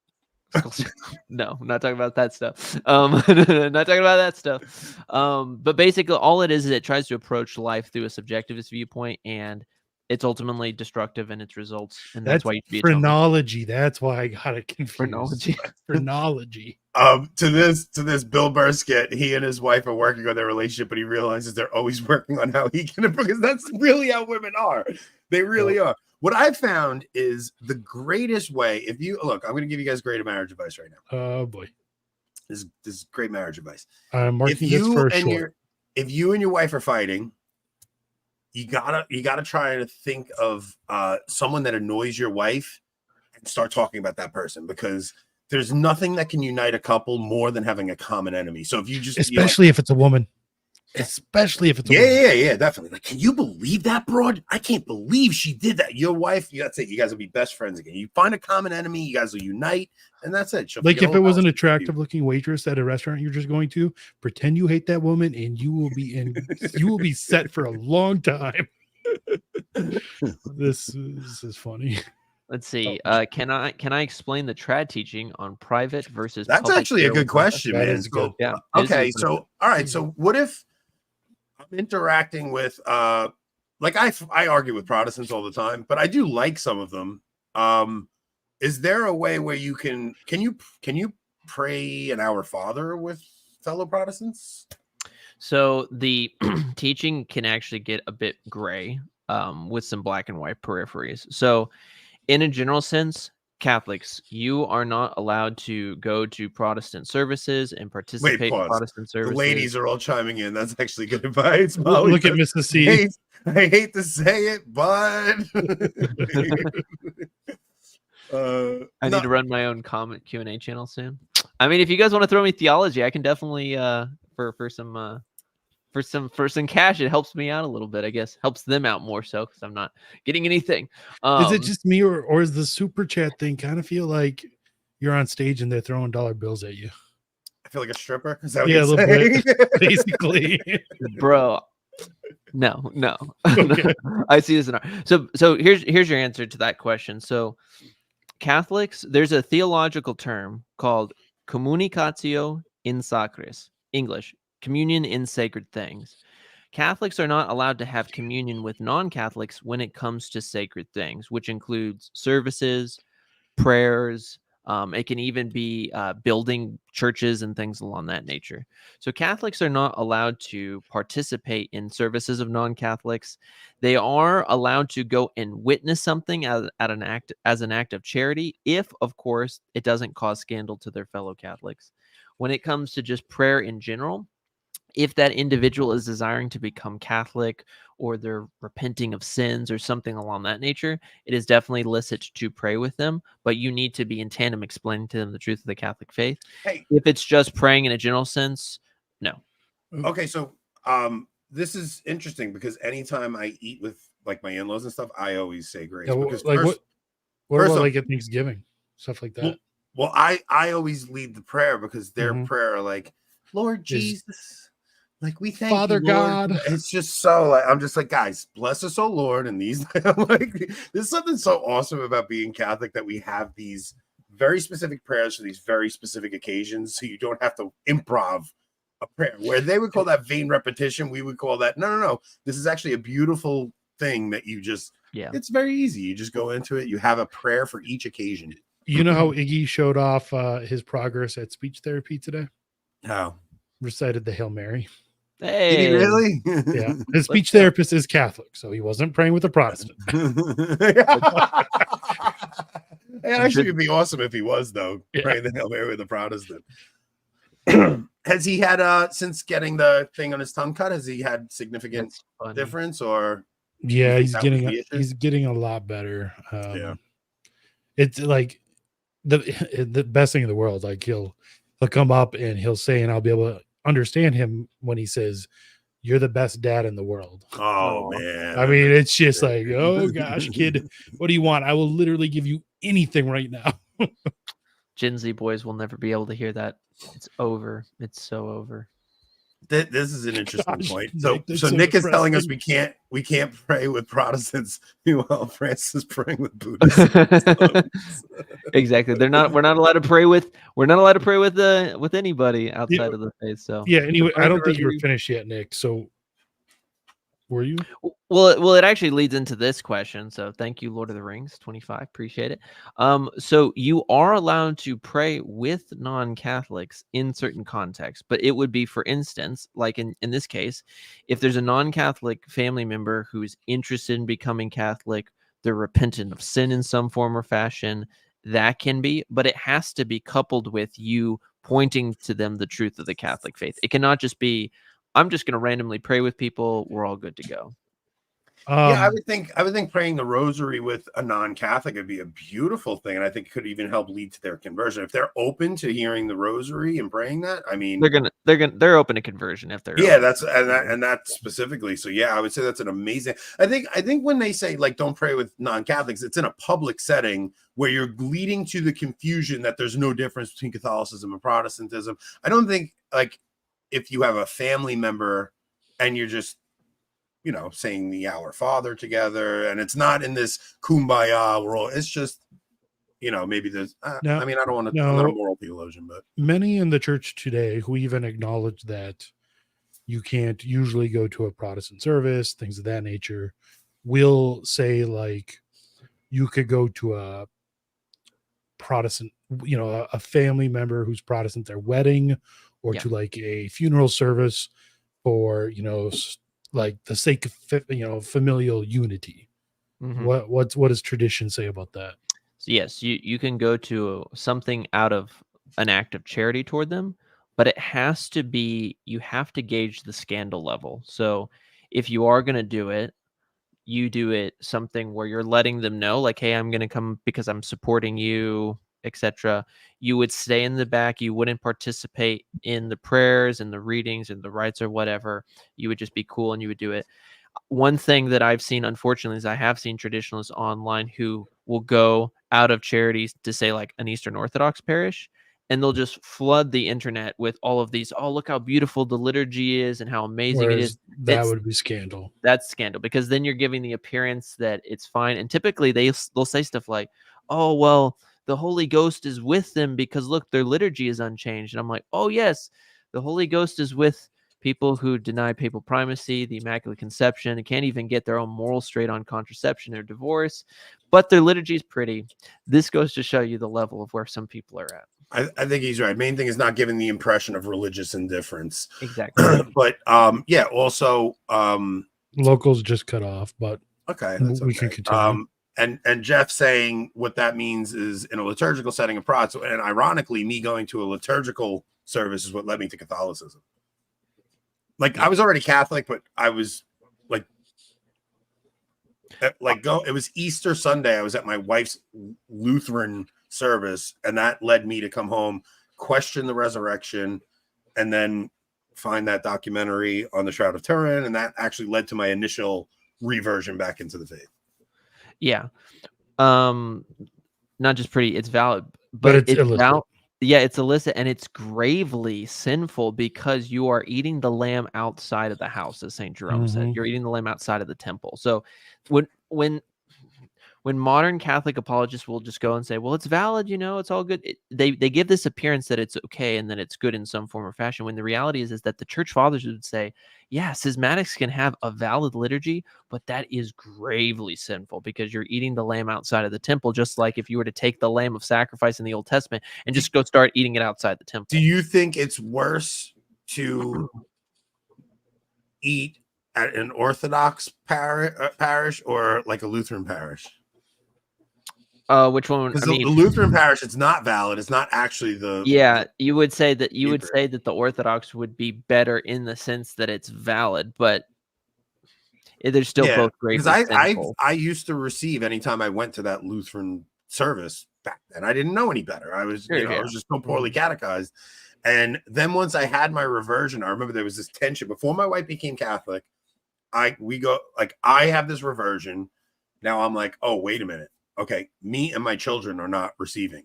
No, I'm not talking about that stuff. Not talking about that stuff. But basically all it is it tries to approach life through a subjectivist viewpoint, and it's ultimately destructive in its results. And that's why you should be phrenology. That's why I got it confused. Phrenology. Phrenology. To this Bill Burr skit, he and his wife are working on their relationship, but he realizes they're always working on how he can, because that's really how women are. They really are. What I found is the greatest way, if you look, I'm going to give you guys great marriage advice right now. Oh boy. This is great marriage advice. If you and your wife are fighting, you gotta try to think of someone that annoys your wife and start talking about that person, because there's nothing that can unite a couple more than having a common enemy. So if you just especially if it's a woman. Especially if it's a woman. Yeah, definitely. Like, can you believe that broad? I can't believe she did that. Your wife, that's it. You guys will be best friends again. You find a common enemy, you guys will unite, and that's it. Like if it was an attractive looking waitress at a restaurant you're just going to, pretend you hate that woman, and you will be set for a long time. This is funny. Let's see. Can I explain the trad teaching on private versus That's actually a good question, man. Is good. Yeah. Okay, so all right. So what if I'm interacting with like I argue with Protestants all the time, but I do like some of them. Is there a way where you can you pray an Our Father with fellow Protestants? So the teaching can actually get a bit gray with some black and white peripheries. So in a general sense, Catholics, you are not allowed to go to Protestant services and participate in Protestant services. The ladies are all chiming in. That's actually good advice. Look at Mrs. C. I hate to say it, but I need to run my own comment Q&A channel soon. I mean, if you guys want to throw me theology, I can definitely for some cash. It helps me out a little bit, I guess. Helps them out more so because I'm not getting anything. Is it just me, or is the super chat thing kind of feel like you're on stage and they're throwing dollar bills at you? I feel like a stripper. Is that what a you're little saying? bit, basically. Bro, No, no. Okay. I see this in our so here's your answer to that question. So Catholics, there's a theological term called communicatio in sacris, English, communion in sacred things. Catholics are not allowed to have communion with non-Catholics when it comes to sacred things, which includes services, prayers. It can even be building churches and things along that nature. So Catholics are not allowed to participate in services of non-Catholics. They are allowed to go and witness something as an act of charity, if, of course, it doesn't cause scandal to their fellow Catholics. When it comes to just prayer in general, if that individual is desiring to become Catholic or they're repenting of sins or something along that nature, it is definitely licit to pray with them, but you need to be in tandem explaining to them the truth of the Catholic faith. Hey. If it's just praying in a general sense, no. Okay, so this is interesting because anytime I eat with like my in-laws and stuff, I always say grace. Yeah, Because like first what about off- like at Thanksgiving, stuff like that? well, I always lead the prayer because their Mhm. prayer, like, Lord Jesus, like we thank Father you, Lord. God. It's just so like I'm just like, guys, bless us, oh Lord. And these like there's something so awesome about being Catholic that we have these very specific prayers for these very specific occasions, so you don't have to improv a prayer. Where they would call that vain repetition, we would call that no. This is actually a beautiful thing that you just it's very easy. You just go into it, you have a prayer for each occasion. You know how Iggy showed off his progress at speech therapy today? How? Recited the Hail Mary. Hey, Did he really? Yeah. His speech therapist is Catholic, so he wasn't praying with a Protestant. It actually would be awesome if he was, though, praying the Hail Mary with a Protestant. Has he had since getting the thing on his tongue cut, has he had significant difference, or yeah, he's getting a lot better. It's like the best thing in the world. Like he'll come up and he'll say, and I'll be able to understand him when he says, "You're the best dad in the world." Oh man. I mean, it's just like, oh gosh, kid, what do you want? I will literally give you anything right now. Gen Z boys will never be able to hear that. It's over. It's so over. This is an interesting point. So Nick, Nick is telling us we can't pray with Protestants while Francis is praying with Buddhists. Exactly. We're not allowed to pray with with anybody outside of the faith. So yeah, anyway, I don't think you were finished yet, Nick. So were you? Well, it actually leads into this question. So thank you, Lord of the Rings 25. Appreciate it. So you are allowed to pray with non-Catholics in certain contexts, but it would be, for instance, like in this case, if there's a non-Catholic family member who's interested in becoming Catholic, they're repentant of sin in some form or fashion, that can be, but it has to be coupled with you pointing to them the truth of the Catholic faith. It cannot just be, I'm just going to randomly pray with people, we're all good to go. Yeah, I would think praying the rosary with a non-Catholic would be a beautiful thing, and I think it could even help lead to their conversion if they're open to hearing the rosary and praying that. I mean, they're open to conversion if they're and that's specifically. So yeah, I would say that's an amazing. I think when they say like don't pray with non-Catholics, it's in a public setting where you're leading to the confusion that there's no difference between Catholicism and Protestantism. I don't think like if you have a family member and you're just saying the Our Father together, and it's not in this kumbaya world. It's just, maybe there's. I mean, I don't want to. I'm not a moral theologian, but many in the church today who even acknowledge that you can't usually go to a Protestant service, things of that nature, will say like you could go to a Protestant, a family member who's Protestant, their wedding, or to like a funeral service for like the sake of familial unity. Mm-hmm. What does tradition say about that? So yes, you can go to something out of an act of charity toward them, but it has to be, you have to gauge the scandal level. So if you are going to do it, you do it something where you're letting them know like, hey, I'm going to come because I'm supporting you, etc. You would stay in the back. You wouldn't participate in the prayers and the readings and the rites or whatever. You would just be cool and you would do it. One thing that I've seen, unfortunately, is I have seen traditionalists online who will go out of charities to say like an Eastern Orthodox parish and they'll just flood the internet with all of these. Oh, look how beautiful the liturgy is and how amazing it Whereas is. that It's- would be scandal. That's scandal, because then you're giving the appearance that it's fine. And typically they'll say stuff like, "Oh, well, the Holy Ghost is with them because look, their liturgy is unchanged." And I'm like, "Oh yes, the Holy Ghost is with people who deny papal primacy, the Immaculate Conception, and can't even get their own morals straight on contraception or divorce, but their liturgy is pretty." This goes to show you the level of where some people are at. I think he's right. Main thing is not giving the impression of religious indifference. Exactly. But yeah, also Locals just cut off, but okay, that's we okay. can continue. And Jeff saying what that means is in a liturgical setting of Prot. So, and ironically, me going to a liturgical service is what led me to Catholicism. Like I was already Catholic, but I was like it was Easter Sunday. I was at my wife's Lutheran service, and that led me to come home, question the resurrection, and then find that documentary on the Shroud of Turin, and that actually led to my initial reversion back into the faith. Yeah. Not just pretty, it's valid, But it's illicit. Yeah, it's illicit, and it's gravely sinful because you are eating the lamb outside of the house, as St. Jerome said. Mhm. You're eating the lamb outside of the temple. So when modern Catholic apologists will just go and say, "Well, it's valid, it's all good," they give this appearance that it's okay and that it's good in some form or fashion, when the reality is that the church fathers would say, yeah, schismatics can have a valid liturgy, but that is gravely sinful because you're eating the lamb outside of the temple, just like if you were to take the lamb of sacrifice in the Old Testament and just go start eating it outside the temple. Do you think it's worse to eat at an Orthodox parish or like a Lutheran parish? Which one? Because the Lutheran parish, it's not valid. It's not actually the. Yeah, you would say that the Orthodox would be better in the sense that it's valid, but they're still both great. Because I used to receive anytime I went to that Lutheran service back then. I didn't know any better. I was I was just so poorly catechized. And then once I had my reversion, I remember there was this tension before my wife became Catholic. I have this reversion. Now I'm like, oh, wait a minute. Okay, me and my children are not receiving.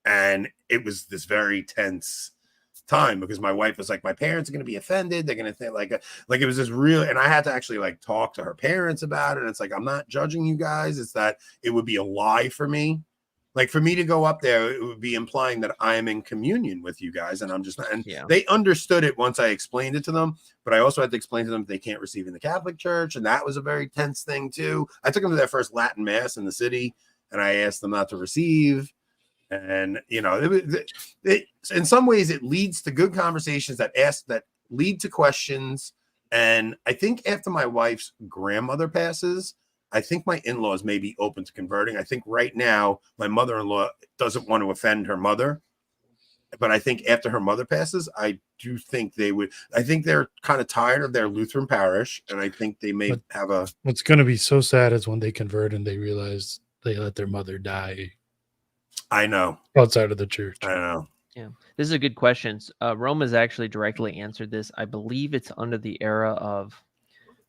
And it was this very tense time because my wife was like, my parents are going to be offended. They're going to think like it was this real, and I had to actually like talk to her parents about it. And it's like, I'm not judging you guys. It's that it would be a lie for me. Like for me to go up there, it would be implying that I am in communion with you guys. And I'm just not, and they understood it once I explained it to them. But I also had to explain to them they can't receive in the Catholic Church. And that was a very tense thing too. I took them to their first Latin Mass in the city and I asked them not to receive. And, in some ways it leads to good conversations that lead to questions. And I think after my wife's grandmother passes, I think my in-laws may be open to converting. I think right now my mother-in-law doesn't want to offend her mother. But I think after her mother passes, I do think they would. I think they're kind of tired of their Lutheran parish. And I think they may have a. What's going to be so sad is when they convert and they realize they let their mother die. I know. Outside of the church. I know. Yeah, this is a good question. Rome has actually directly answered this. I believe it's under the era of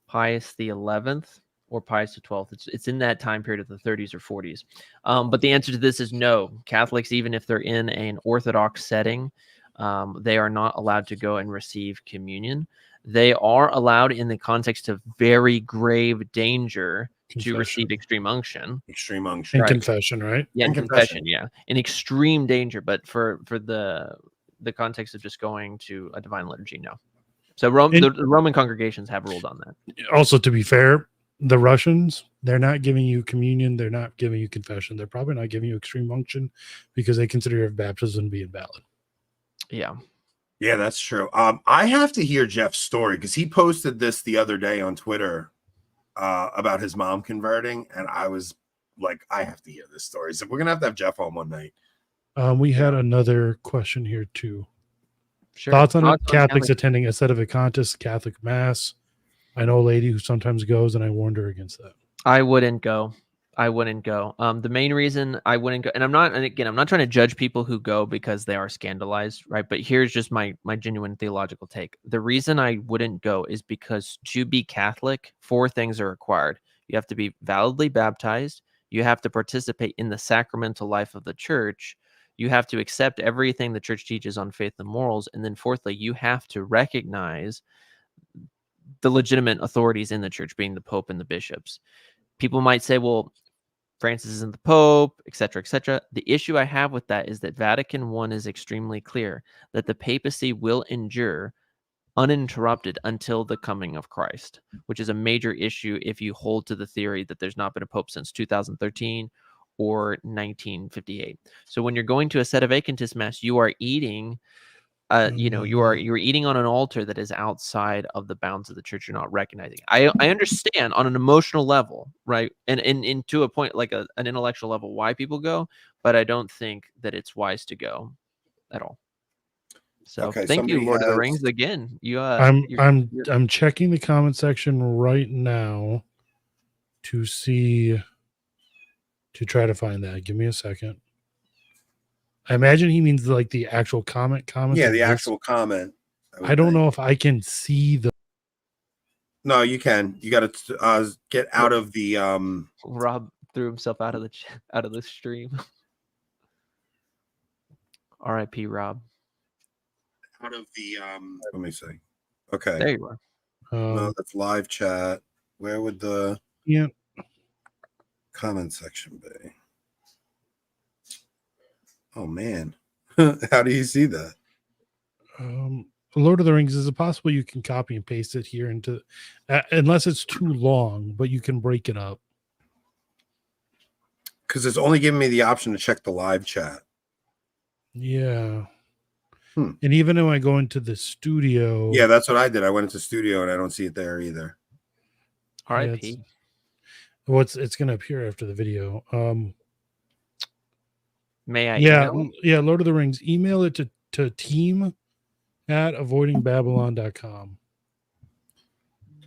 Pius the 11th or Pius the 12th. It's in that time period of the 30s or 40s. But the answer to this is no. Catholics, even if they're in an Orthodox setting, they are not allowed to go and receive communion. They are allowed in the context of very grave danger to receive extreme unction. Extreme unction. And confession, right? Yeah, and confession, yeah. In extreme danger, but for the context of just going to a divine liturgy, no. So the Roman congregations have ruled on that. Also, to be fair, the Russians, they're not giving you communion. They're not giving you confession. They're probably not giving you extreme unction because they consider your baptism being valid. Yeah. Yeah, that's true. I have to hear Jeff's story because he posted this the other day on Twitter about his mom converting. And I was like, I have to hear this story. So we're going to have Jeff on one night. We had another question here too. Sure. Thoughts on Catholics attending a sedevacantist Catholic mass? I know a lady who sometimes goes, and I warned her against that. I wouldn't go. The main reason I wouldn't go, and I'm not trying to judge people who go because they are scandalized, right? But here's just my genuine theological take. The reason I wouldn't go is because to be Catholic, 4 things are required. You have to be validly baptized. You have to participate in the sacramental life of the church. You have to accept everything the church teaches on faith and morals. And then fourthly, you have to recognize the legitimate authorities in the church, being the Pope and the bishops. People might say, well, Francis isn't the Pope, etc., etc. The issue I have with that is that Vatican I is extremely clear that the papacy will endure uninterrupted until the coming of Christ, which is a major issue if you hold to the theory that there's not been a Pope since 2013 or 1958. So when you're going to a Sedevacanist mass, you are eating you're eating on an altar that is outside of the bounds of the church. You're not recognizing. I understand on an emotional level, right, and to a point like an intellectual level why people go, but I don't think that it's wise to go at all. So Okay, thank you, somebody Lord of the has- Rings, again. You I'm checking the comment section right now to try to find that. Give me a second. I imagine he means like the actual comment. Yeah, of the this. actual comment. I don't know if I can see the. No, you can. You got to get out of the. Rob threw himself out of the stream. R.I.P. Rob. Out of the. Let me see. Okay. There you are. No, that's live chat. Where would the comment section be? Oh man, how do you see that? Lord of the Rings, is it possible you can copy and paste it here into, unless it's too long, but you can break it up? Because it's only giving me the option to check the live chat. Yeah. And even when I go into the studio. Yeah, that's what I did. I went into studio and I don't see it there either. R.I.P. It's going to appear after the video. May I? Yeah. Lord of the Rings. Email it to team@avoidingbabylon.com.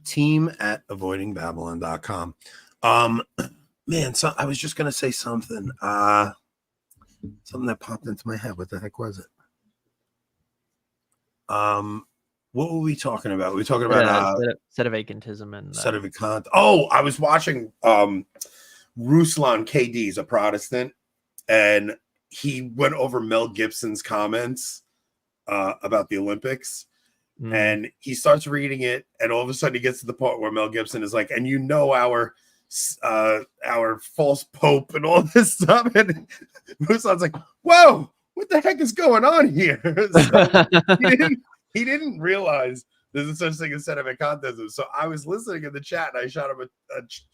Team@avoidingbabylon.com. Man, so I was just gonna say something. Something that popped into my head. What the heck was it? What were we talking about? We were talking about Sedevacantism and Sedevacant. Oh, I was watching Ruslan KD's a Protestant, and he went over Mel Gibson's comments about the Olympics. And he starts reading it, and all of a sudden he gets to the part where Mel Gibson is like, and you know our false pope and all this stuff, and Ruslan's like, whoa, what the heck is going on here? So he didn't realize there's a such thing as Sedevacantism. So I was listening in the chat, and I shot him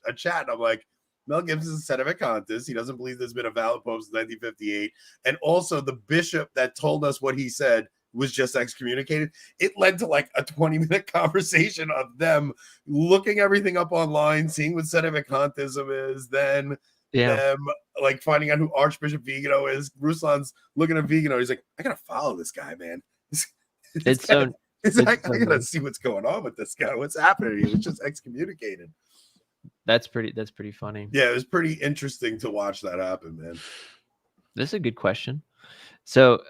a chat, and I'm like, Mel Gibson's a Sedevacantist. He doesn't believe there's been a valid pope since 1958. And also the bishop that told us what he said was just excommunicated. It led to like a 20-minute conversation of them looking everything up online, seeing what Sedevacantism is, then them like finding out who Archbishop Vigano is. Ruslan's looking at Vigano. He's like, I gotta follow this guy, man. I gotta see what's going on with this guy. What's happening? He was just excommunicated. That's pretty funny. Yeah, it was pretty interesting to watch that happen, man. This is a good question. So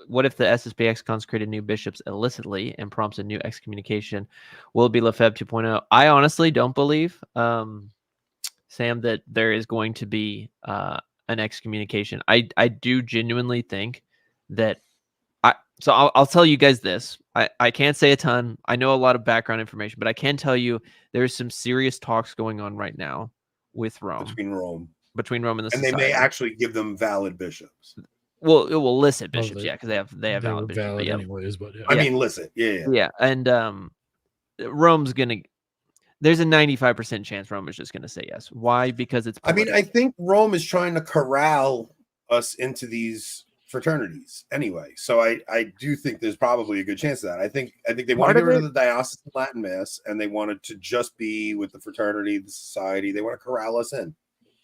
what if the SSPX consecrated new bishops illicitly and prompts a new excommunication? Will it be Lefebvre 2.0? I honestly don't believe, Sam, that there is going to be an excommunication. I do genuinely think that I'll tell you guys this. I can't say a ton. I know a lot of background information, but I can tell you there's some serious talks going on right now with Rome. Between Rome and the society. And they may actually give them valid bishops. Well, it will illicit bishops, because they have valid bishops. Valid anyways, but yeah. I mean, illicit, yeah. And Rome's gonna. There's a 95% chance Rome is just gonna say yes. Why? Because it's political. I think Rome is trying to corral us into these fraternities anyway. So I do think there's probably a good chance of that. I think they want to get rid of the diocesan Latin Mass, and they wanted to just be with the fraternity, the society. They want to corral us in.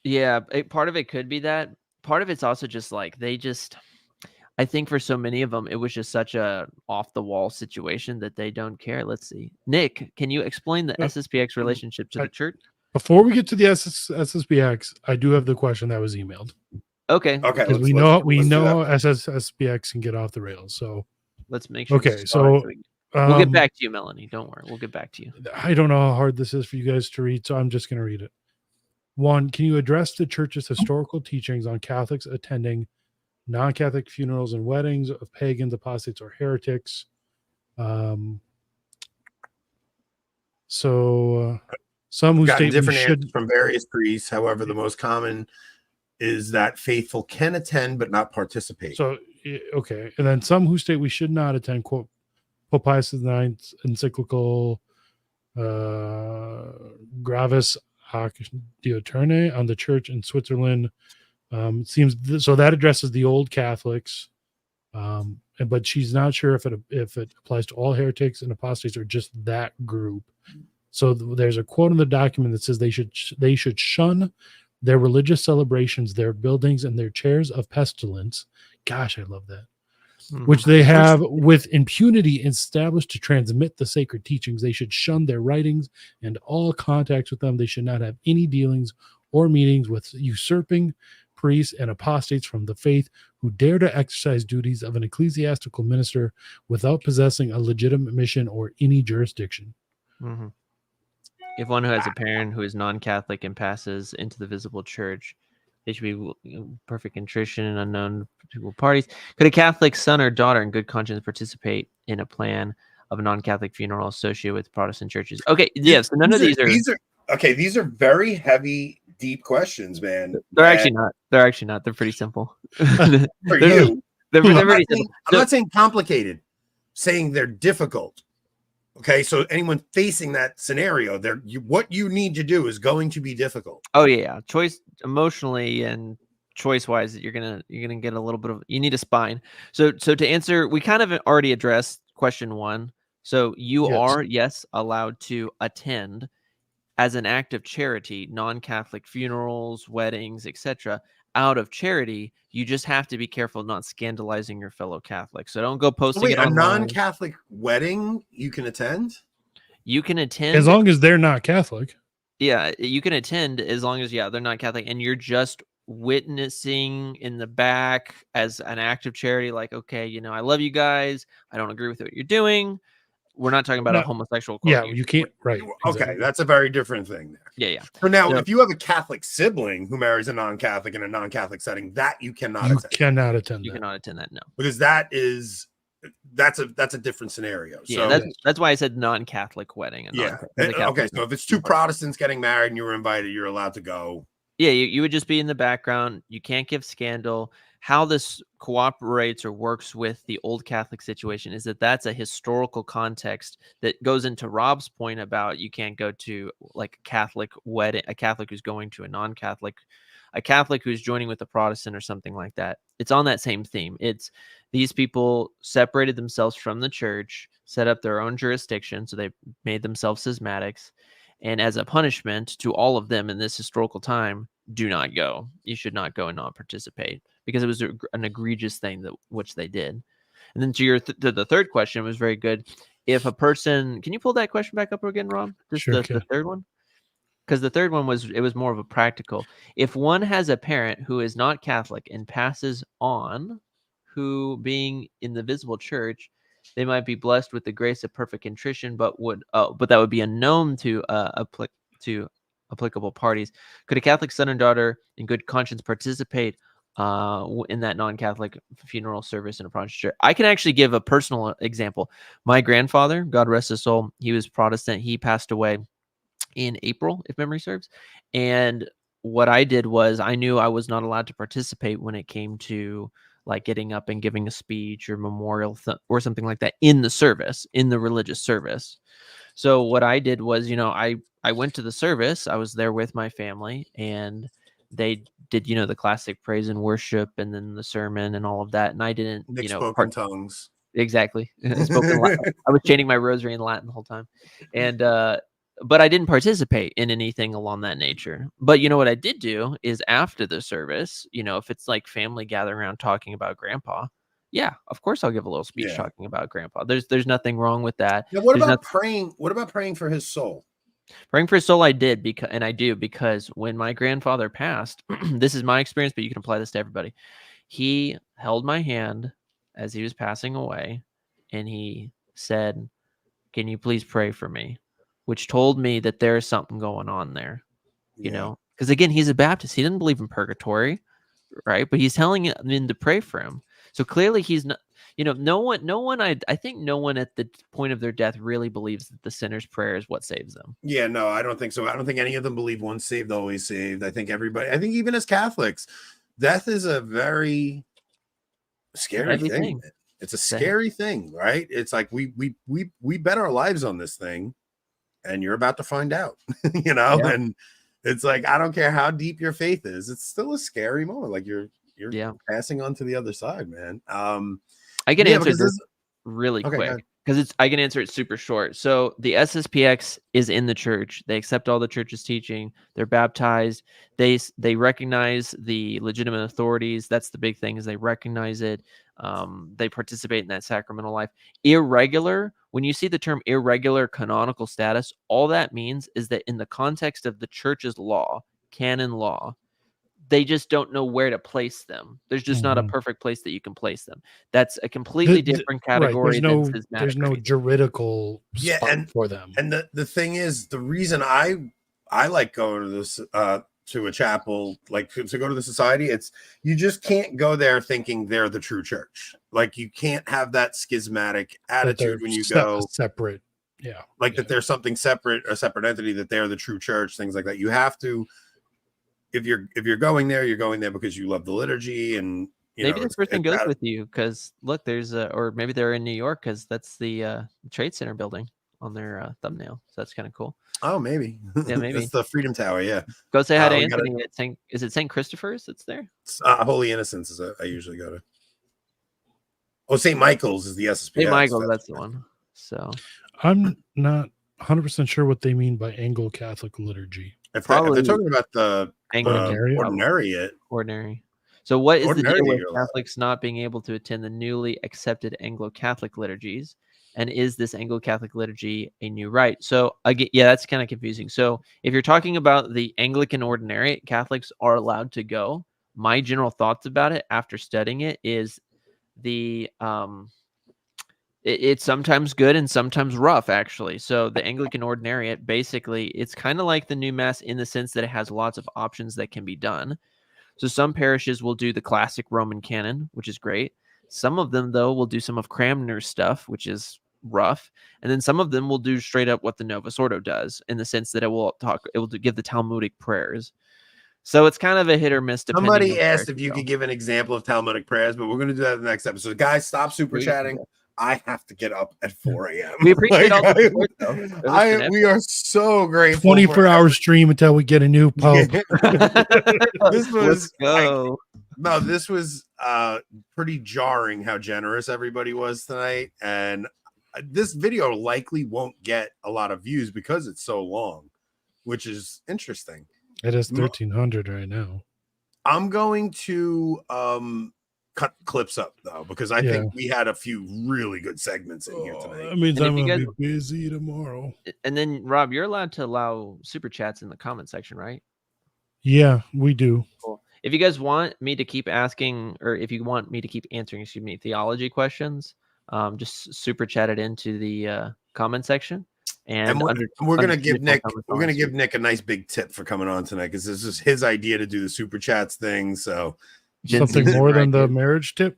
Yeah, part of it could be that. Part of it's also just like I think for so many of them, it was just such a off the wall situation that they don't care. Let's see. Nick, can you explain the SSPX relationship to the church? Before we get to the SSPX, I do have the question that was emailed. Okay. Because we know SSPX can get off the rails. So let's make sure. Okay. So we'll get back to you, Melanie. Don't worry. We'll get back to you. I don't know how hard this is for you guys to read, so I'm just going to read it. 1, can you address the church's historical teachings on Catholics attending non-Catholic funerals and weddings of pagans, apostates, or heretics. Some who Gotten state we different answers should. from various priests. However, the most common is that faithful can attend but not participate. So okay, and then some who state we should not attend. Quote Pope Pius IX's encyclical Gravis Hoc Diuturne on the Church in Switzerland. So that addresses the old Catholics, but she's not sure if it applies to all heretics and apostates or just that group. So there's a quote in the document that says they should shun their religious celebrations, their buildings, and their chairs of pestilence. Gosh, I love that. Which they have with impunity established to transmit the sacred teachings. They should shun their writings and all contacts with them. They should not have any dealings or meetings with usurping priests and apostates from the faith who dare to exercise duties of an ecclesiastical minister without possessing a legitimate mission or any jurisdiction. Mm-hmm. If one who has a parent who is non-Catholic and passes into the visible church, they should be perfect contrition and unknown political parties. Could a Catholic son or daughter in good conscience participate in a plan of a non-Catholic funeral associated with Protestant churches? Okay, yes. So none of these are okay. These are very heavy, deep questions, man. They're actually not. They're actually not. They're pretty simple. For you, they're very simple. I'm not saying complicated. Saying they're difficult. Okay, so anyone facing that scenario, what you need to do is going to be difficult. Oh yeah, choice emotionally and choice wise, you're gonna get a little bit of. You need a spine. So to answer, we kind of already addressed question 1. So you are allowed to attend as an act of charity, non-Catholic funerals, weddings, etc. Out of charity, you just have to be careful not scandalizing your fellow Catholics. So don't go posting it online. A non-Catholic wedding you can attend? You can attend as long as they're not Catholic. Yeah, you can attend as long as they're not Catholic, and you're just witnessing in the back as an act of charity. Like, okay, I love you guys. I don't agree with what you're doing. We're not talking about a homosexual quote. Yeah, you can't. Right. Okay, exactly. that's a very different thing there. Yeah. For now, if you have a Catholic sibling who marries a non-Catholic in a non-Catholic setting, that you cannot attend. Cannot attend. You cannot attend that. No, because that's a different scenario. Yeah, so that's why I said non-Catholic wedding. Okay, so if it's two Protestants getting married and you were invited, you're allowed to go. Yeah, you would just be in the background. You can't give scandal. How this cooperates or works with the old Catholic situation is that's a historical context that goes into Rob's point about you can't go to like a Catholic wedding, a Catholic who's going to a non-Catholic, a Catholic who's joining with a Protestant or something like that. It's on that same theme. It's these people separated themselves from the church, set up their own jurisdiction, so they made themselves schismatics. And as a punishment to all of them in this historical time, do not go. You should not go and not participate because it was an egregious thing which they did. And then to the third question, was very good. If a person, can you pull that question back up again, Rob? Sure, the third one? Because the third one was more of a practical. If one has a parent who is not Catholic and passes on, who being in the visible church, they might be blessed with the grace of perfect contrition, but that would be unknown to applicable parties. Could a Catholic son and daughter in good conscience participate in that non-Catholic funeral service in a Protestant church? I can actually give a personal example. My grandfather, God rest his soul, he was Protestant. He passed away in April, if memory serves. And what I did was I knew I was not allowed to participate when it came to like getting up and giving a speech or memorial or something like that in the service, in the religious service. So what I did was, I went to the service. I was there with my family, and they did, the classic praise and worship, and then the sermon and all of that. And I didn't, spoken tongues. Exactly. I spoke in Latin. I was chanting my rosary in Latin the whole time, and but I didn't participate in anything along that nature. But what I did do is after the service, if it's like family gathering around talking about grandpa, yeah, of course I'll give a little speech talking about grandpa. There's nothing wrong with that. Now, what about praying? What about praying for his soul? Praying for his soul, I did because when my grandfather passed, this is my experience, but you can apply this to everybody. He held my hand as he was passing away, and he said, "Can you please pray for me?" Which told me that there's something going on there, because again, he's a Baptist. He didn't believe in purgatory. right? But he's telling them to pray for him. So clearly he's not, no one, I think no one at the point of their death really believes that the sinner's prayer is what saves them. Yeah, no, I don't think so. I don't think any of them believe once saved, always saved. I think even as Catholics, death is a very scary thing. It's a scary thing, right? It's like we bet our lives on this thing, and you're about to find out, and it's like, I don't care how deep your faith is, it's still a scary moment. Like you're passing on to the other side, man. I can answer this really quick because I can answer it super short. So the SSPX is in the church. They accept all the church's teaching. They're baptized. They recognize the legitimate authorities. That's the big thing, is they recognize it. They participate in that sacramental life. Irregular, when you see the term irregular canonical status, all that means is that in the context of the church's law, canon law, they just don't know where to place them. There's just not a perfect place that you can place them. That's a completely different category. Right. There's no juridical spot for them. And the thing is, the reason I like going to this to a chapel, like to go to the society, it's you just can't go there thinking they're the true church. Like you can't have that schismatic attitude when you go separate. That there's something separate, a separate entity, that they're the true church, things like that. You have to. If you're going there, you're going there because you love the liturgy, and maybe this person goes with you because look, there's or maybe they're in New York because that's the Trade Center building on their thumbnail. So that's kind of cool. Oh, maybe. Yeah, maybe it's the Freedom Tower. Yeah, go say hi to Anthony. Is it St. Christopher's that's there? Holy Innocents is I usually go to. Oh, St. Michael's is the SSPX. St. Michael's, that's the one. So I'm not 100% sure what they mean by Anglo-Catholic liturgy. If they're talking about the ordinary. So what is the deal with Catholics not being able to attend the newly accepted Anglo-Catholic liturgies? And is this Anglo-Catholic liturgy a new rite? So again, that's kind of confusing. So if you're talking about the Anglican ordinary, Catholics are allowed to go. My general thoughts about it after studying it is it's sometimes good and sometimes rough, actually. So the Anglican ordinariate, basically, it's kind of like the new mass in the sense that it has lots of options that can be done. So some parishes will do the classic Roman canon, which is great. Some of them, though, will do some of Cranmer's stuff, which is rough. And then some of them will do straight up what the Novus Ordo does, in the sense that it will give the Talmudic prayers. So it's kind of a hit or miss. Somebody asked if you could give an example of Talmudic prayers, but we're going to do that in the next episode. Guys, stop super chatting. I have to get up at 4 a.m. We appreciate all the support, though. We are so grateful. 24-hour stream until we get a new pope. Let's go. This was pretty jarring how generous everybody was tonight. And this video likely won't get a lot of views because it's so long, which is interesting. It is 1,300 right now. I'm going to cut clips up though, because I think we had a few really good segments in here tonight. That means I'm gonna be busy tomorrow. And then Rob, you're allowed to allow super chats in the comment section, right? Yeah, we do. Cool. If you guys want me to keep asking, or if you want me to keep answering, theology questions, just super chat it into the comment section. And we're gonna give Nick a nice big tip for coming on tonight, because this is his idea to do the super chats thing. So something more than the marriage tip.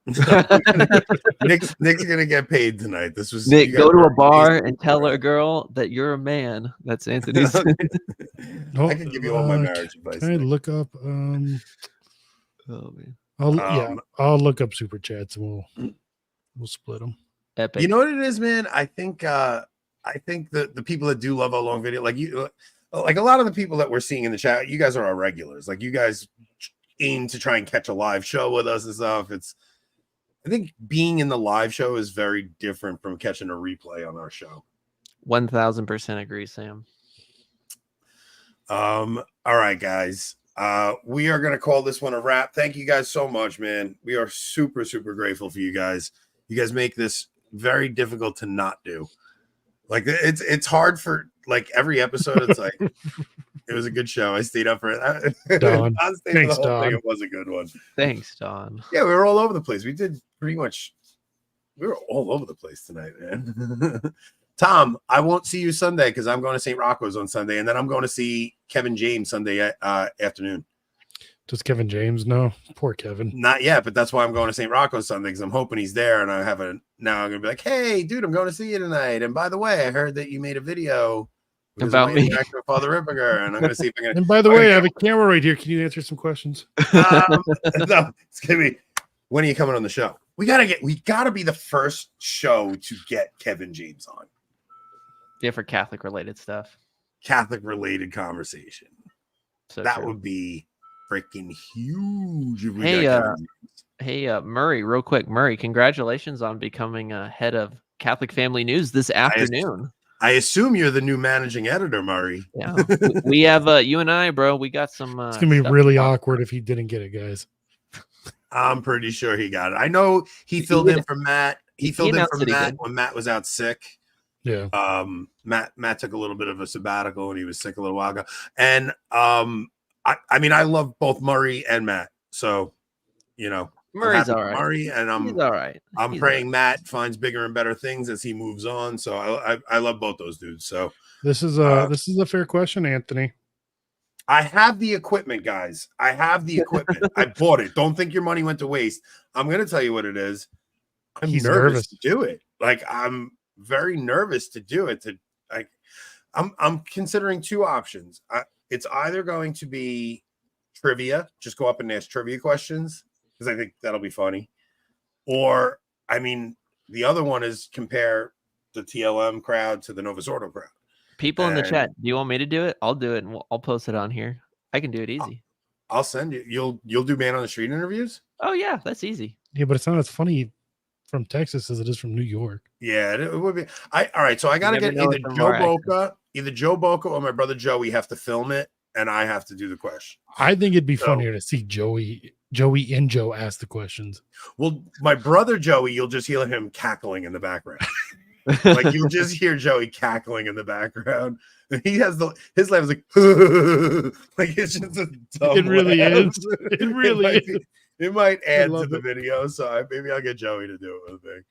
Nick's gonna get paid tonight. This was Nick. Go to a bar and tell a girl that you're a man. That's Anthony's. I can give you all my marriage advice. Can I look up? Oh man. I'll look up super chats and we'll split them. Epic. You know what it is, man? I think that the people that do love a long video, like you, like a lot of the people that we're seeing in the chat, you guys are our regulars. Like you guys aim to try and catch a live show with us and stuff. I think being in the live show is very different from catching a replay on our show. 1000% agree, Sam. All right, guys. We are going to call this one a wrap. Thank you guys so much, man. We are super, super grateful for you guys. You guys make this very difficult to not do. Like it's hard for like every episode. It's like it was a good show. I stayed up for it. Don. Thanks, Don. It was a good one. Thanks, Don. Yeah, we were all over the place. We were all over the place tonight, man. Tom, I won't see you Sunday because I'm going to St. Rocco's on Sunday, and then I'm going to see Kevin James Sunday afternoon. Does Kevin James know? Poor Kevin. Not yet, but that's why I'm going to St. Rocco's Sunday because I'm hoping he's there. And now I'm gonna be like, hey, dude, I'm going to see you tonight. And by the way, I heard that you made a video About me, actor Father Rippiger, and I'm going to see if I can. And by the way, I have a camera right here. Can you answer some questions? No, it's gonna be. When are you coming on the show? We gotta be the first show to get Kevin James on. Yeah, for Catholic related stuff. Catholic related conversation. So that true. would be freaking huge. If we Hey, got Kevin James. Hey, Murray, real quick, Murray, congratulations on becoming head of Catholic Family News this afternoon. I assume you're the new managing editor, Murray. Yeah, we have you and I, bro. We got some. It's gonna be really awkward if he didn't get it, guys. I'm pretty sure he got it. I know he filled in for Matt. He filled in for Matt when Matt was out sick. Yeah. Matt took a little bit of a sabbatical and he was sick a little while ago. And I mean, I love both Murray and Matt. So, Murray's all right. Murray, and He's all right. I'm praying Matt finds bigger and better things as he moves on. So I love both those dudes. So this is a fair question, Anthony. I have the equipment, guys. I have the equipment. I bought it. Don't think your money went to waste. I'm going to tell you what it is. He's nervous to do it. Like, I'm very nervous to do it. I'm considering two options. It's either going to be trivia, just go up and ask trivia questions, because I think that'll be funny. Or, I mean, the other one is compare the TLM crowd to the Novus Ordo crowd. People in the chat, do you want me to do it? I'll do it, and I'll post it on here. I can do it easy. I'll send you. You'll do man on the street interviews? Oh, yeah, that's easy. Yeah, but it's not as funny from Texas as it is from New York. Yeah, it would be. All right, so I got to get either Joe Boca or my brother Joey have to film it, and I have to do the question. I think it'd be funnier to see Joey and Joe ask the questions. Well, my brother Joey, you'll just hear him cackling in the background. Like, you'll just hear Joey cackling in the background. He has his laugh is like, like it's just a dumb it really laugh. is. It really is. It might add to the video, so maybe I'll get Joey to do it with me.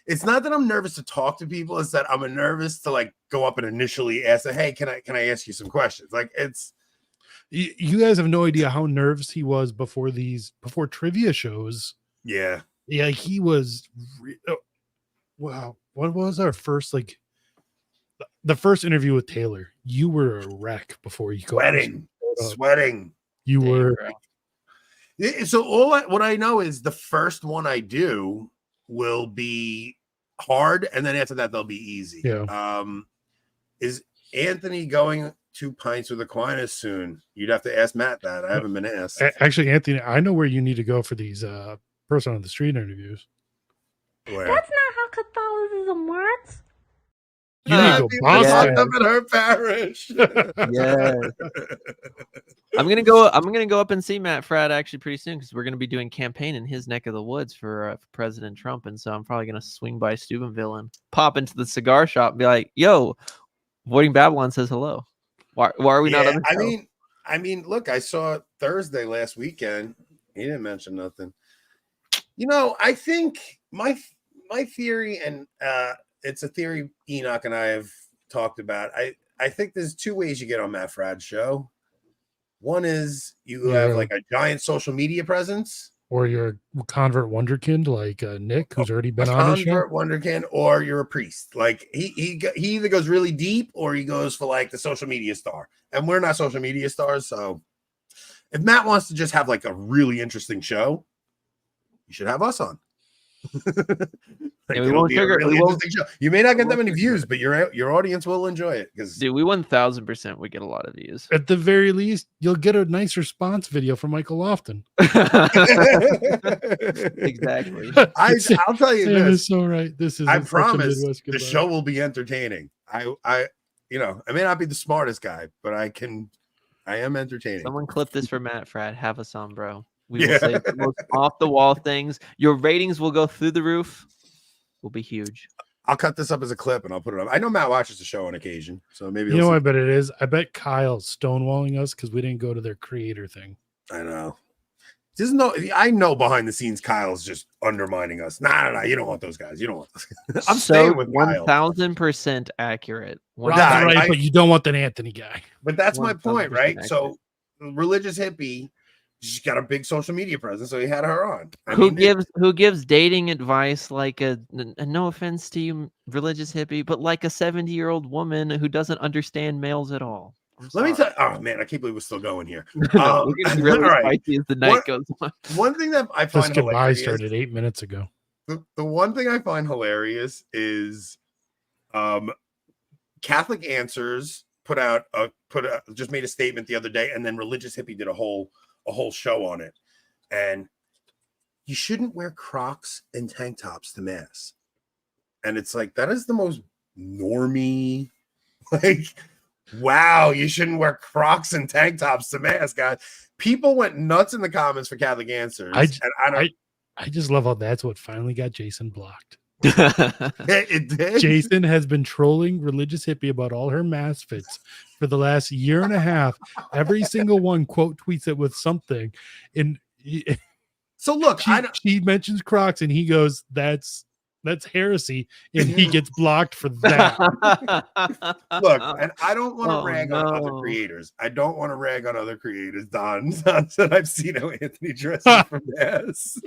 It's not that I'm nervous to talk to people; it's that I'm nervous to like go up and initially ask, "Hey, can I ask you some questions?" Like, it's you guys have no idea how nervous he was before trivia shows. Yeah, he was. Wow, what was our first the first interview with Taylor? You were a wreck before you sweating. You were. So what I know is the first one I do will be hard, and then after that they'll be easy. Yeah. Is Anthony going 2 pints with Aquinas soon? You'd have to ask Matt that. I haven't been asked. Actually, Anthony, I know where you need to go for these person on the street interviews. Where? That's not how Catholicism works. You need to go Boston. Up in her parish. Yeah. I'm gonna go up and see Matt Fradd actually pretty soon, because we're gonna be doing campaign in his neck of the woods for President Trump, and so I'm probably gonna swing by Steubenville and pop into the cigar shop and be like, "Yo, Voiding Babylon says hello. Why are we not on the show?" I mean, look, I saw Thursday last weekend. He didn't mention nothing. I think my theory, and it's a theory Enoch and I have talked about. I think there's two ways you get on Matt Fradd's show. One is you have like a giant social media presence, or you're a convert wonderkind like Nick, who's already been on the show. Convert wonderkind, or you're a priest. Like he either goes really deep or he goes for like the social media star. And we're not social media stars, so if Matt wants to just have like a really interesting show, you should have us on. We won't trigger. You may not get that many views, but your audience will enjoy it. Because dude, we 1000% we get a lot of views. At the very least, you'll get a nice response video from Michael Lofton. Exactly. I'll tell you this. Is so right. This is. I promise the show will be entertaining. I may not be the smartest guy, but I am entertaining. Someone clip this for Matt Fradd. Have us on, bro. We will say the most off the wall things. Your ratings will go through the roof. Will be huge. I'll cut this up as a clip and I'll put it up. I know Matt watches the show on occasion, so maybe I bet it is. I bet Kyle's stonewalling us because we didn't go to their creator thing. I know. Just no, I know behind the scenes Kyle's just undermining us. Nah, you don't want those guys. You don't want those. I'm staying with Kyle. 1000% accurate. Rob's Nah, right, but you don't want that Anthony guy. But that's my point, 1000% right? accurate. So, religious hippie, she's got a big social media presence, so he had her on. Who gives dating advice like a no offense to you, religious hippie, but like a 70-year-old woman who doesn't understand males at all? Let me tell you, oh man, I can't believe we're still going here. No, we're getting really all right. spicy as the night goes on. One thing that I This find goodbye hilarious, started 8 minutes ago. the one thing I find hilarious is Catholic Answers just made a statement the other day, and then Religious Hippie did a whole show on it. And you shouldn't wear Crocs and tank tops to mass. And it's like, that is the most normie, like, wow, you shouldn't wear Crocs and tank tops to mass, guys. People went nuts in the comments for Catholic Answers. I just love how that's what finally got Jason blocked. It did. Jason has been trolling Religious Hippie about all her mass fits for the last year and a half. Every single one quote tweets it with something. And So look, she mentions Crocs and he goes, that's heresy, and he gets blocked for that. Look, and I don't want to rag on other creators. I don't want to rag on other creators. Don said, I've seen how Anthony dresses for mass.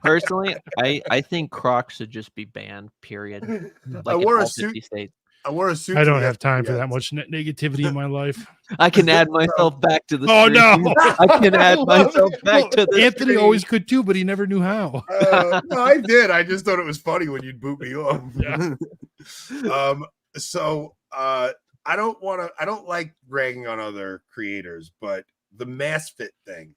Personally, I think Crocs should just be banned, period. Like I wore in a all suit. 50 states. I wore a suit. I don't have time for that much negativity in my life. I can add myself back to the Oh, stream. no. I can add myself back to the Anthony stream. always could too, but he never knew how. No, I did. I just thought it was funny when you'd boot me off. Yeah. I don't like ragging on other creators, but the mass fit thing,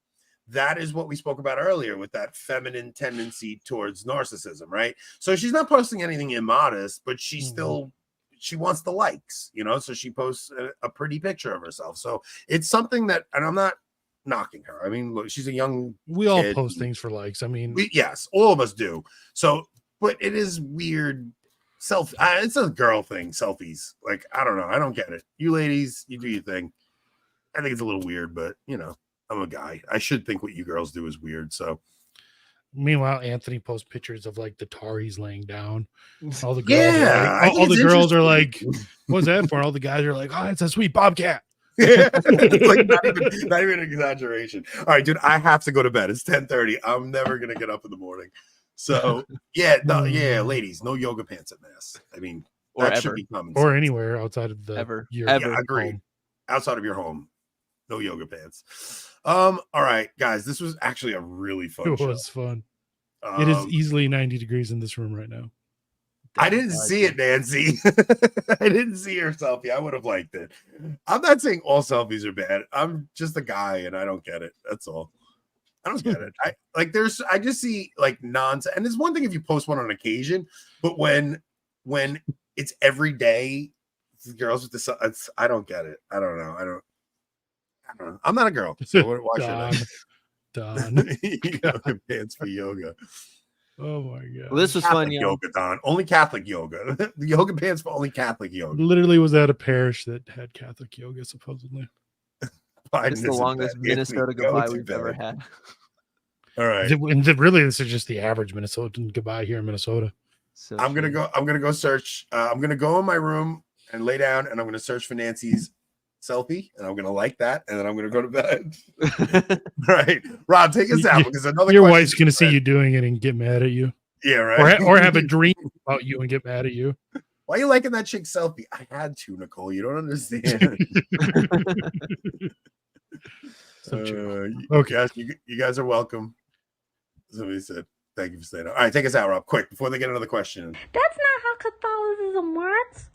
that is what we spoke about earlier with that feminine tendency towards narcissism, right? So she's not posting anything immodest, but she still she wants the likes, so she posts a pretty picture of herself. So it's something that, and I'm not knocking her. I mean, look, she's a young We all kid. post things for likes. I mean, Yes, all of us do. So, but it is weird. It's a girl thing, selfies. Like, I don't know. I don't get it. You ladies, you do your thing. I think it's a little weird, but I'm a guy. I should think what you girls do is weird. So, meanwhile, Anthony posts pictures of like the tar he's laying down. All the girls, all the girls are like, "What's that for?" All the guys are like, "Oh, it's a sweet bobcat." Like not even an exaggeration. All right, dude, I have to go to bed. It's 10:30. I'm never gonna get up in the morning. So ladies, no yoga pants at mass. I mean, Or that should ever. be common Or sense. anywhere outside of the Ever. your Ever. Yeah, agreed. home. Outside of your home, no yoga pants. All right, guys, this was actually a really fun It show. was fun. It is easily 90 degrees in this room right now. I didn't see it, Nancy. I didn't see her selfie. I would have liked it. I'm not saying all selfies are bad. I'm just a guy and I don't get it. That's all. I don't get it. I just see like nonsense. And there's one thing if you post one on occasion, but when it's every day, girls with the I don't get it. I don't know. I don't know. I'm not a girl. So why should I? Don. Yoga pants for yoga. Oh my god. Well, this was Catholic fun, yoga, Don. Only Catholic yoga. The yoga pants for only Catholic yoga. Literally was at a parish that had Catholic yoga, supposedly. It's the longest Minnesota goodbye we've ever had. All right. Really, this is just the average Minnesotan goodbye here in Minnesota. So I'm gonna go search. I'm gonna go in my room and lay down, and I'm gonna search for Nancy's selfie, and I'm gonna like that, and then I'm gonna go to bed. All right, Rob, take us out because another Your question wife's gonna see you doing it and get mad at you. Yeah, right. Or have a dream about you and get mad at you. Why are you liking that chick selfie? I had to, Nicole. You don't understand. Okay, you guys are welcome. Somebody said, "Thank you for staying." All right, take us out, Rob, quick before they get another question. That's not how Catholicism works.